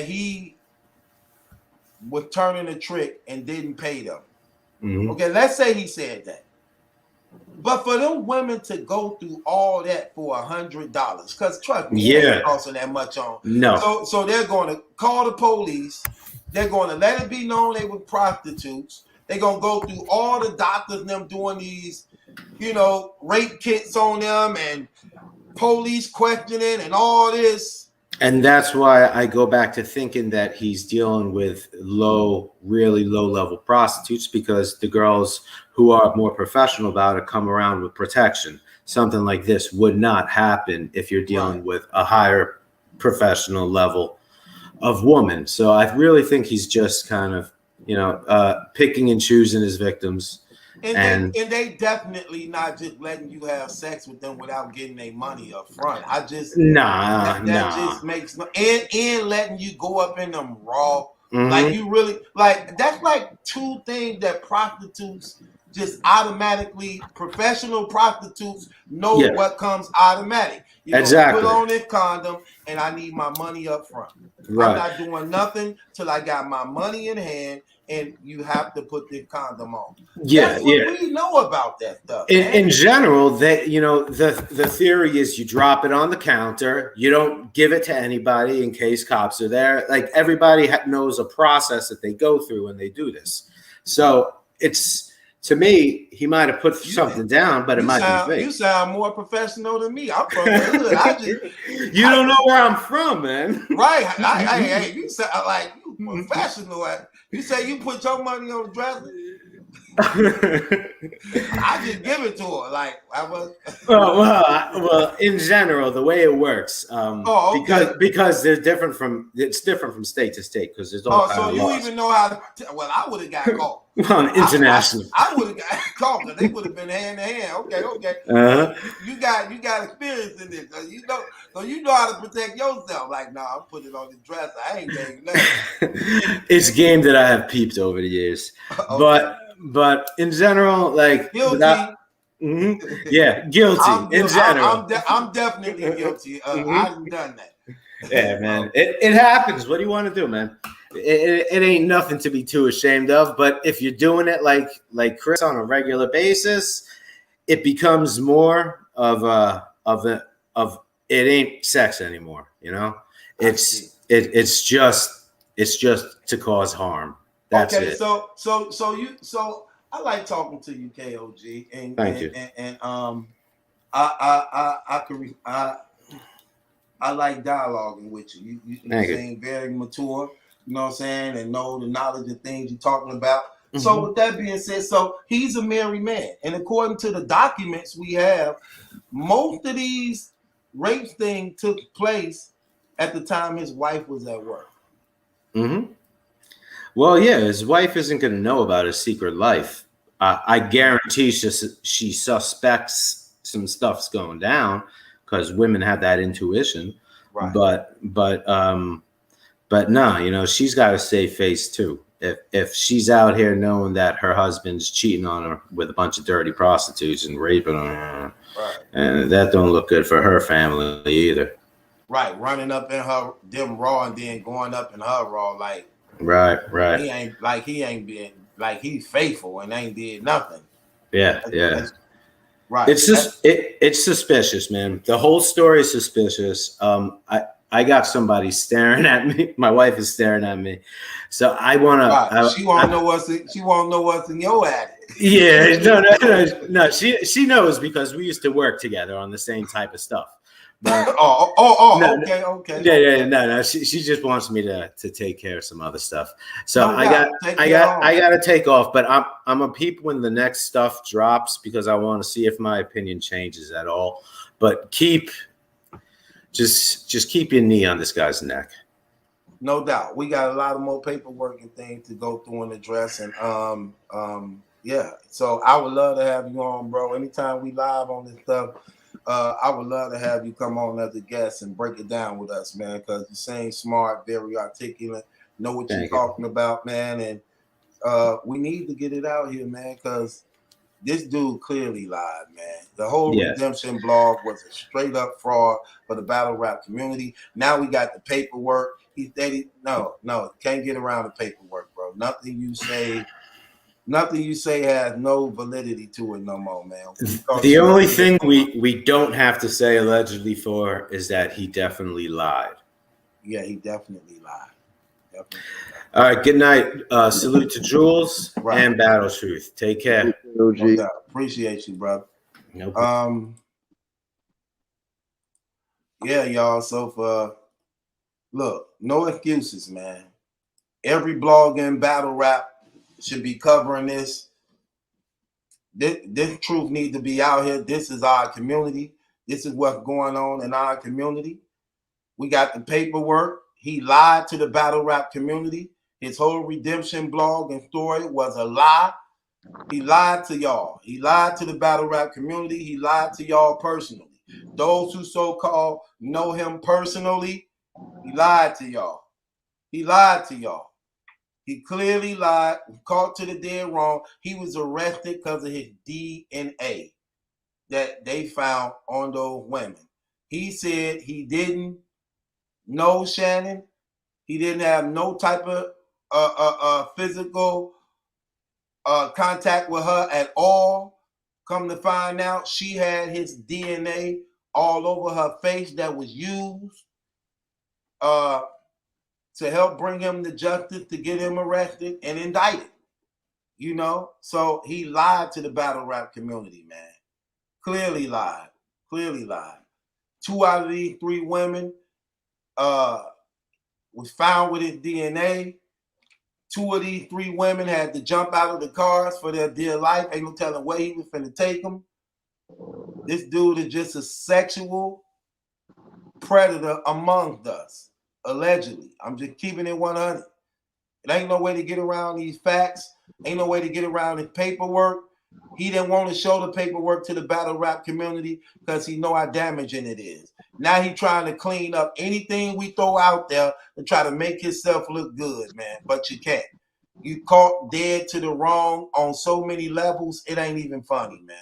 he was turning a trick and didn't pay them. Okay, let's say he said that. But for them women to go through all that for $100, because trust me, it ain't costing that much on. No. So they're going to call the police. They're going to let it be known they were prostitutes. They're going to go through all the doctors and them doing these, rape kits on them and police questioning and all this. And that's why I go back to thinking that he's dealing with really low level prostitutes, because the girls who are more professional about it come around with protection. Something like this would not happen if you're dealing with a higher professional level of woman. So I really think he's just kind of, picking and choosing his victims. And they definitely not just letting you have sex with them without getting their money up front. That just makes no, and letting you go up in them raw. Like you really, like, that's like two things that prostitutes just automatically, professional prostitutes know what comes automatic. Exactly. Put on this condom and I need my money up front. Right. I'm not doing nothing till I got my money in hand, and you have to put the condom on. That's what we know about that stuff. In general, that the theory is you drop it on the counter, you don't give it to anybody in case cops are there. Like everybody knows a process that they go through when they do this. So it's, to me, he might have put something down, but it might be fake. You sound more professional than me. I'm from the hood. You don't know where I'm from, man. Right. Hey, you sound like you professional. You say you put your money on the dresser. I just give it to her. Like I was. well, in general, the way it works, because they're different from. It's different from state to state because there's all. So you laws. Even know how to? Well, I would have got caught. International. I would have got caught because they would have been hand to hand. Okay. You got experience in this. So you know how to protect yourself. Like, I'm putting it on the dresser. I ain't getting nothing. It's game that I have peeped over the years, but in general, like guilty. Guilty in general. I'm definitely guilty. I've done that. Yeah, man. It happens. What do you want to do, man? It ain't nothing to be too ashamed of. But if you're doing it like Chris on a regular basis, it becomes more of it ain't sex anymore. You know, it's just to cause harm. That's okay, it. So I like talking to you, KOG, and Thank you. And I like dialoguing with you. You seem very mature, you know what I'm saying, and know the knowledge of things you're talking about. Mm-hmm. So with that being said, so he's a married man, and according to the documents we have, most of these rape things took place at the time his wife was at work. Mm-hmm. Well, yeah, his wife isn't going to know about his secret life. I guarantee she suspects some stuff's going down because women have that intuition. Right. But no, you know, she's got to save face too. If she's out here knowing that her husband's cheating on her with a bunch of dirty prostitutes and raping her, right, and that don't look good for her family either. Right, running up in her them raw and then going up in her raw like. Right. He ain't been like he's faithful and ain't did nothing. Yeah. Right. It's just it's suspicious, man. The whole story is suspicious. I got somebody staring at me. My wife is staring at me, so I want to. Right. She won't know what's in your attic. Yeah, no. She knows because we used to work together on the same type of stuff. But okay. Yeah. No. She just wants me to take care of some other stuff. So I got to take off. But I'm a peep when the next stuff drops because I want to see if my opinion changes at all. But just keep your knee on this guy's neck. No doubt. We got a lot of more paperwork and things to go through and address. And yeah. So I would love to have you on, bro. Anytime we live on this stuff. I would love to have you come on as a guest and break it down with us, man, because you seem smart, very articulate, know what you're talking about, man, and we need to get it out here, man, because this dude clearly lied, man. The whole Redemption blog was a straight up fraud for the battle rap community. Now we got the paperwork. No, can't get around the paperwork, bro. Nothing you say has no validity to it no more, man. The only thing we don't have to say allegedly for is that he definitely lied. Yeah, he definitely lied. All right, good night. Salute to Jules and Battle Truth. Take care. No, appreciate you, brother. No problem. Yeah, y'all. So look, no excuses, man. Every blog in battle rap should be covering this. This truth needs to be out here. This is our community. This is what's going on in our community. We got the paperwork. He lied to the battle rap community. His whole redemption blog and story was a lie. He lied to y'all. He lied to the battle rap community. He lied to y'all personally. Those who so-called know him personally, he lied to y'all. He lied to y'all. He clearly lied, caught to the dead wrong. He was arrested because of his DNA that they found on those women. He said he didn't know Shannon. He didn't have no type of physical contact with her at all. Come to find out, she had his DNA all over her face that was used to help bring him to justice, to get him arrested and indicted. You know, so he lied to the battle rap community, man. Clearly lied. 2 out of these 3 women was found with his DNA. 2 of these 3 women had to jump out of the cars for their dear life. Ain't no telling where he was finna take them. This dude is just a sexual predator amongst us. Allegedly. I'm just keeping it 100. It ain't no way to get around these facts. Ain't no way to get around his paperwork. He didn't want to show the paperwork to the battle rap community because he know how damaging it is. Now he trying to clean up anything we throw out there and try to make himself look good, man. But you can't. You caught dead to the wrong on so many levels, it ain't even funny, man.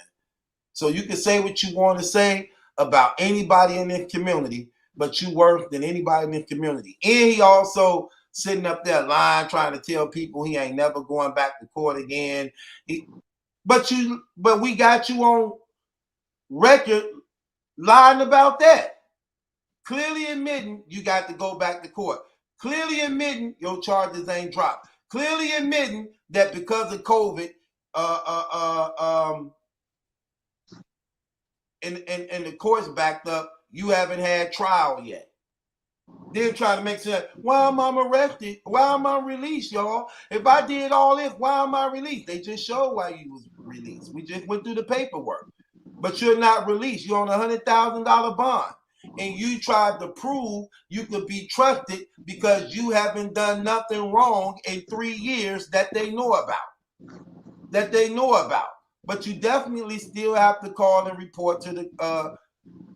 So you can say what you want to say about anybody in this community, but you worse than anybody in this community. And he also sitting up there lying, trying to tell people he ain't never going back to court again. But we got you on record lying about that. Clearly admitting you got to go back to court. Clearly admitting your charges ain't dropped. Clearly admitting that because of COVID, and the court's backed up, you haven't had trial yet. They're trying to make sense. Why am I arrested? Why am I released, y'all? If I did all this, why am I released? They just showed why you was released. We just went through the paperwork. But you're not released. You're on a $100,000 bond. And you tried to prove you could be trusted because you haven't done nothing wrong in 3 years that they know about. But you definitely still have to call and report to the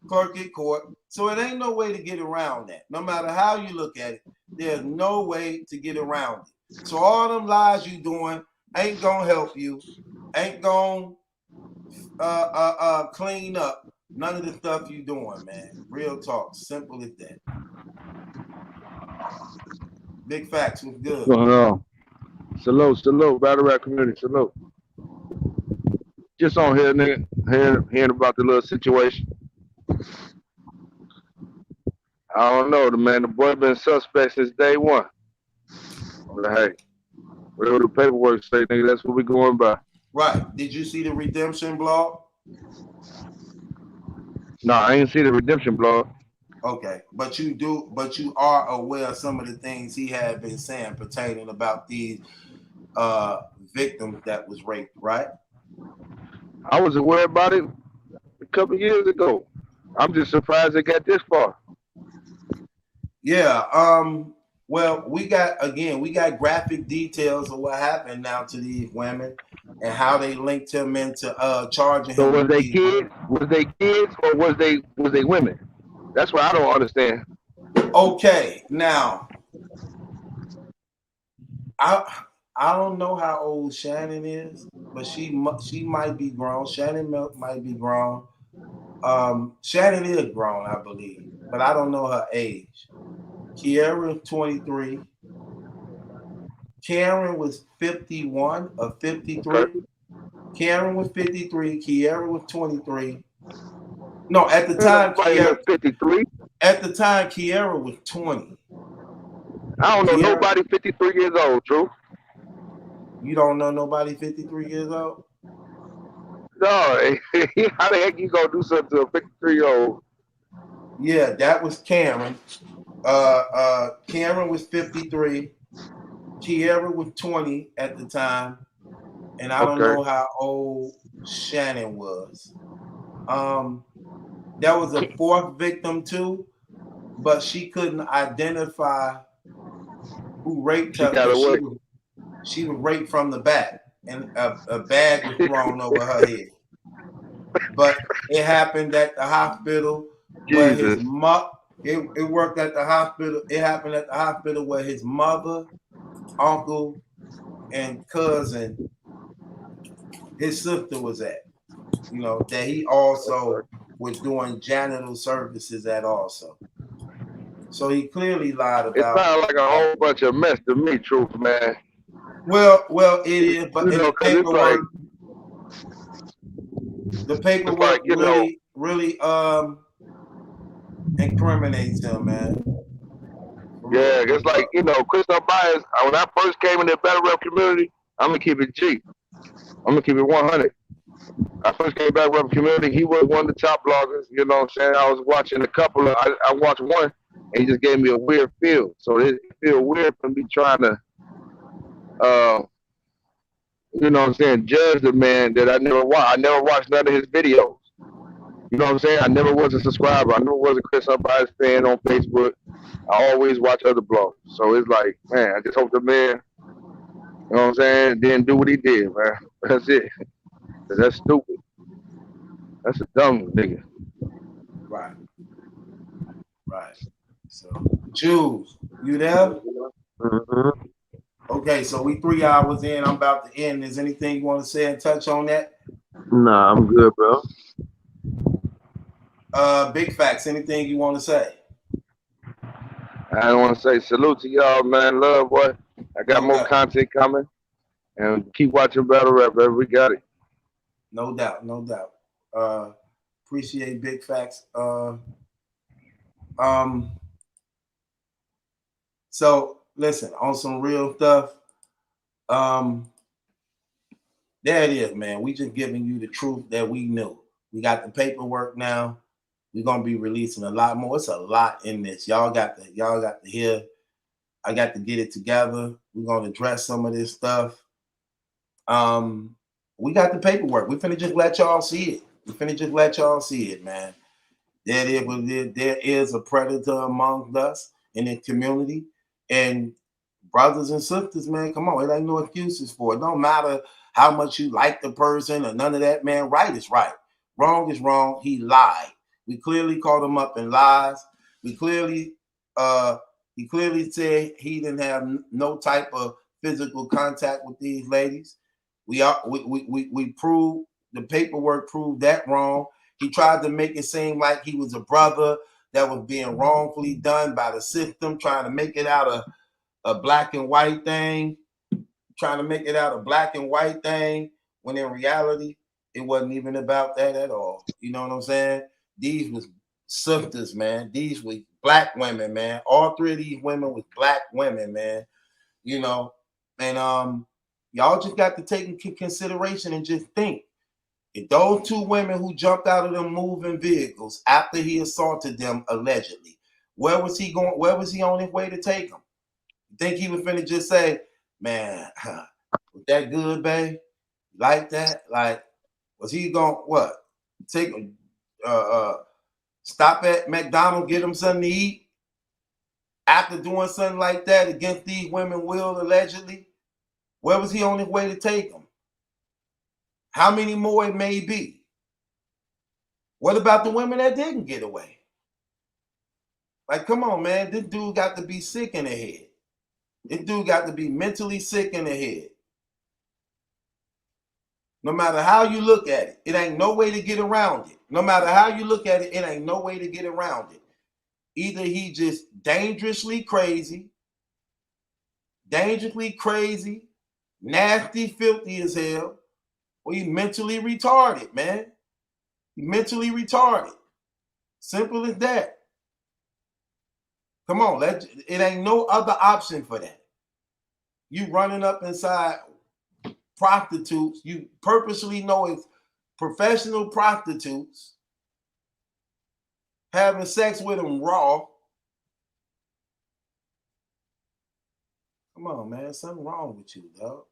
clerk at court. So it ain't no way to get around that. No matter how you look at it, there's no way to get around it. So all them lies you doing ain't gonna help you, ain't gonna clean up none of the stuff you doing, man. Real talk, simple as that. Big facts was good. Salute, Battle Rap community, salute. Just on here, nigga, hearing about the little situation. I don't know, the boy been suspect since day one. But hey, whatever the paperwork say, nigga, that's what we going by. Right. Did you see the redemption blog? No, I ain't see the redemption blog. Okay, but you are aware of some of the things he had been saying pertaining about these victims that was raped, right? I was aware about it a couple of years ago. I'm just surprised it got this far. Yeah. Well, we got graphic details of what happened now to these women and how they linked him into charging him. So was they kids? Was they kids or was they women? That's what I don't understand. Okay, now I don't know how old Shannon is, but she might be grown. Shannon might be grown. Shannon is grown, I believe, but I don't know her age. Kiara is 23. Karen was 51 or 53. Okay. Karen was 53. Kiara was 23. No, at the time, Kiara 53. At the time, Kiara was 20. I don't know nobody 53 years old, Drew. You don't know nobody 53 years old? No, how the heck you gonna do something to a 53-year-old? Yeah, that was Karen. Karen was 53. Kiara was 20 at the time, and I don't know how old Shannon was. There was a fourth victim too, but she couldn't identify who raped her. She was raped from the back, and a bag was thrown over her head. But it happened at the hospital where his mother. It worked at the hospital. It happened at the hospital where his mother, uncle, and cousin, his sister was at. You know, that he also was doing janitor services at also. So he clearly lied about it. It sounds like a whole bunch of mess to me, truth, man. Well, it is, but in the paperwork, really incriminates him, man. Yeah, it's like, Chris Unbias, when I first came in the battle rap community, I'm gonna keep it G. I'm gonna keep it 100. I first came back rap community, he was one of the top bloggers, you know what I'm saying? I was watching a couple of, I watched one, and he just gave me a weird feel. So it feel weird for me trying to, you know what I'm saying, judge the man that I never watched. I never watched none of his videos. You know what I'm saying? I never was a subscriber. I never was a Chris Unbias fan on Facebook. I always watch other blogs. So it's like, man, I just hope the man, you know what I'm saying, didn't do what he did, man. That's it. That's stupid. That's a dumb nigga. Right. So, Jules, you there? Mm-hmm. Okay, so we 3 hours in. I'm about to end. Is anything you want to say and touch on that? Nah, I'm good, bro. Big facts. Anything you want to say? I want to say salute to y'all, man. Love, boy. I got more content coming. And keep watching Battle Rap, baby. We got it. No doubt. Appreciate big facts. So listen, on some real stuff. There it is, man. We just giving you the truth that we knew. We got the paperwork now. We're gonna be releasing a lot more. It's a lot in this. Y'all got to hear. I got to get it together. We're gonna address some of this stuff. We got the paperwork. We finna just let y'all see it. Man. There is a predator among us in the community. And brothers and sisters, man, come on. It ain't no excuses for it. It don't matter how much you like the person or none of that, man. Right is right. Wrong is wrong. He lied. We clearly caught him up in lies. He clearly said he didn't have no type of physical contact with these ladies. We proved, the paperwork proved that wrong. He tried to make it seem like he was a brother that was being wrongfully done by the system, trying to make it out of a black and white thing, when in reality, it wasn't even about that at all. You know what I'm saying? These was sisters, man. These were black women, man. All three of these women was black women, man. You know, and y'all just got to take into consideration and just think. If those two women who jumped out of them moving vehicles after he assaulted them allegedly, where was he going? Where was he on his way to take them? You think he was finna just say, man, was that good, babe? Like that? Like, was he going, what? Take him, stop at McDonald's, get him something to eat? After doing something like that against these women will allegedly, where was he on his way to take them? How many more it may be? What about the women that didn't get away? Like, come on, man. This dude got to be sick in the head. This dude got to be mentally sick in the head. No matter how you look at it, it ain't no way to get around it. No matter how you look at it, it ain't no way to get around it. Either he just dangerously crazy, nasty, filthy as hell, or he mentally retarded, man. He mentally retarded. Simple as that. Come on, it ain't no other option for that. You running up inside prostitutes, you purposely know it's professional prostitutes, having sex with them raw. Come on, man. Something wrong with you, dog.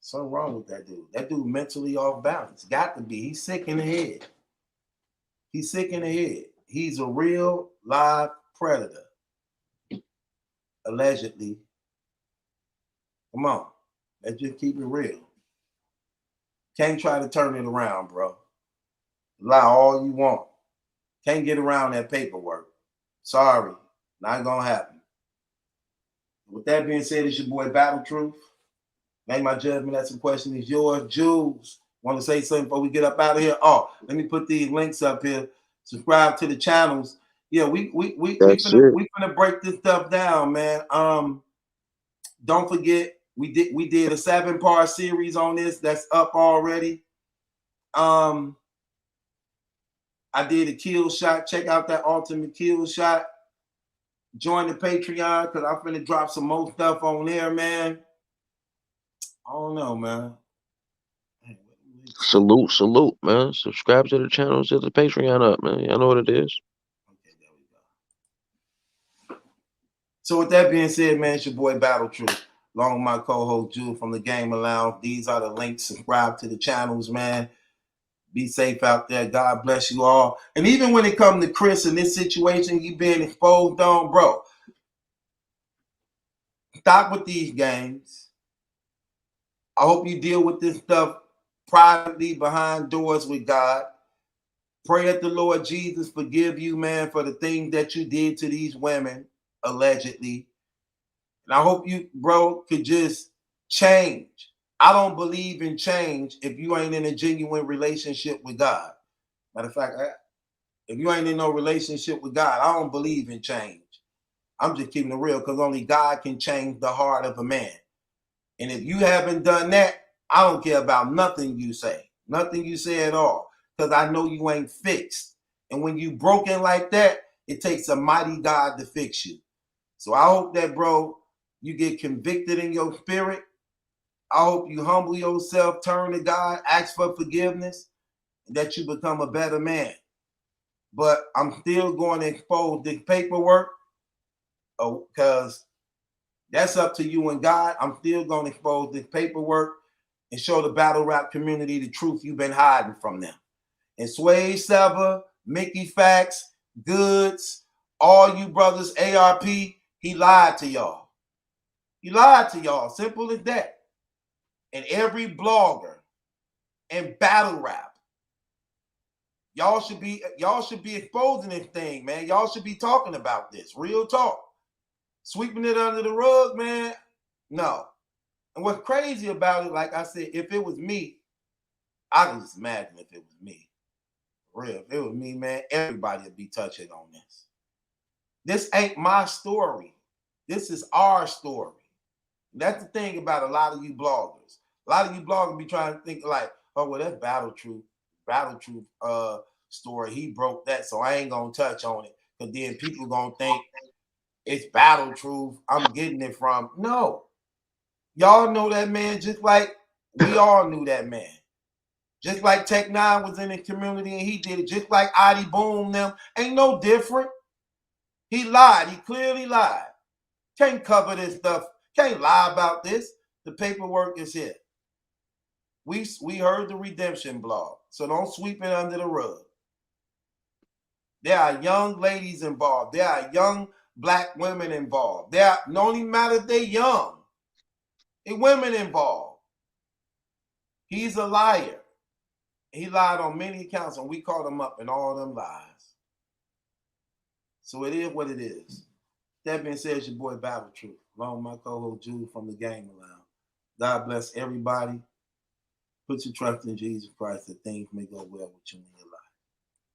Something wrong with that dude. That dude mentally off balance. Got to be. He's sick in the head. He's sick in the head. He's a real live predator. Allegedly. Come on. Let's just keep it real. Can't try to turn it around, bro. Lie all you want. Can't get around that paperwork. Sorry. Not gonna happen. With that being said, it's your boy Battle Truth. Make my judgment. That's the question is yours. Jules, want to say something before we get up out of here? Oh, let me put these links up here. Subscribe to the channels. Yeah, we finna break this stuff down, man. Don't forget we did a 7-part series on this that's up already. I did a kill shot. Check out that ultimate kill shot. Join the Patreon because I'm finna drop some more stuff on there, man. I don't know, man. Salute, man. Subscribe to the channel, to the Patreon up, man. Y'all know what it is. Okay, there we go. So with that being said, man, it's your boy Battle Truth. Along with my co-host Jules from the Game Lounge. These are the links. Subscribe to the channels, man. Be safe out there. God bless you all. And even when it comes to Chris in this situation, you being exposed on, bro. Stop with these games. I hope you deal with this stuff privately behind doors with God. Pray that the Lord Jesus forgive you, man, for the things that you did to these women, allegedly. And I hope you, bro, could just change. I don't believe in change if you ain't in a genuine relationship with God. Matter of fact, if you ain't in no relationship with God, I don't believe in change. I'm just keeping it real because only God can change the heart of a man. And if you haven't done that, I don't care about nothing you say. Nothing you say at all. because I know you ain't fixed. And when you broken like that, it takes a mighty God to fix you. So I hope that, bro, you get convicted in your spirit. I hope you humble yourself, turn to God, ask for forgiveness, and that you become a better man. But I'm still going to expose this paperwork because that's up to you and God. I'm still going to expose this paperwork and show the battle rap community the truth you've been hiding from them. And Sway Sever, Mickey Facts, Goods, all you brothers, ARP, he lied to y'all. He lied to y'all. Simple as that. And every blogger and battle rap, y'all should be exposing this thing, man. Y'all should be talking about this. Real talk. Sweeping it under the rug, man. No. And what's crazy about it, like I said, if it was me, I can just imagine if it was me. For real. If it was me, man, everybody would be touching on this. This ain't my story. This is our story. That's the thing about a lot of you bloggers. A lot of you bloggers be trying to think like, oh, well, that's Battle Truth story. He broke that, so I ain't gonna touch on it. Because then people gonna think it's Battle Truth. I'm getting it from. No. Y'all know that man just like we all knew that man. Just like Tech Nine was in the community and he did it. Just like Adi Boom them. Ain't no different. He lied. He clearly lied. Can't cover this stuff. Can't lie about this. The paperwork is here. We heard the redemption blog. So don't sweep it under the rug. There are young ladies involved. There are young black women involved. Don't even matter if they're young. There are women involved. He's a liar. He lied on many accounts, and we caught him up in all them lies. So it is what it is. That being said, it's your boy Battle Truth, along with my co-host Jude from the Game Around. God bless everybody. Put your trust in Jesus Christ that things may go well with you in your life.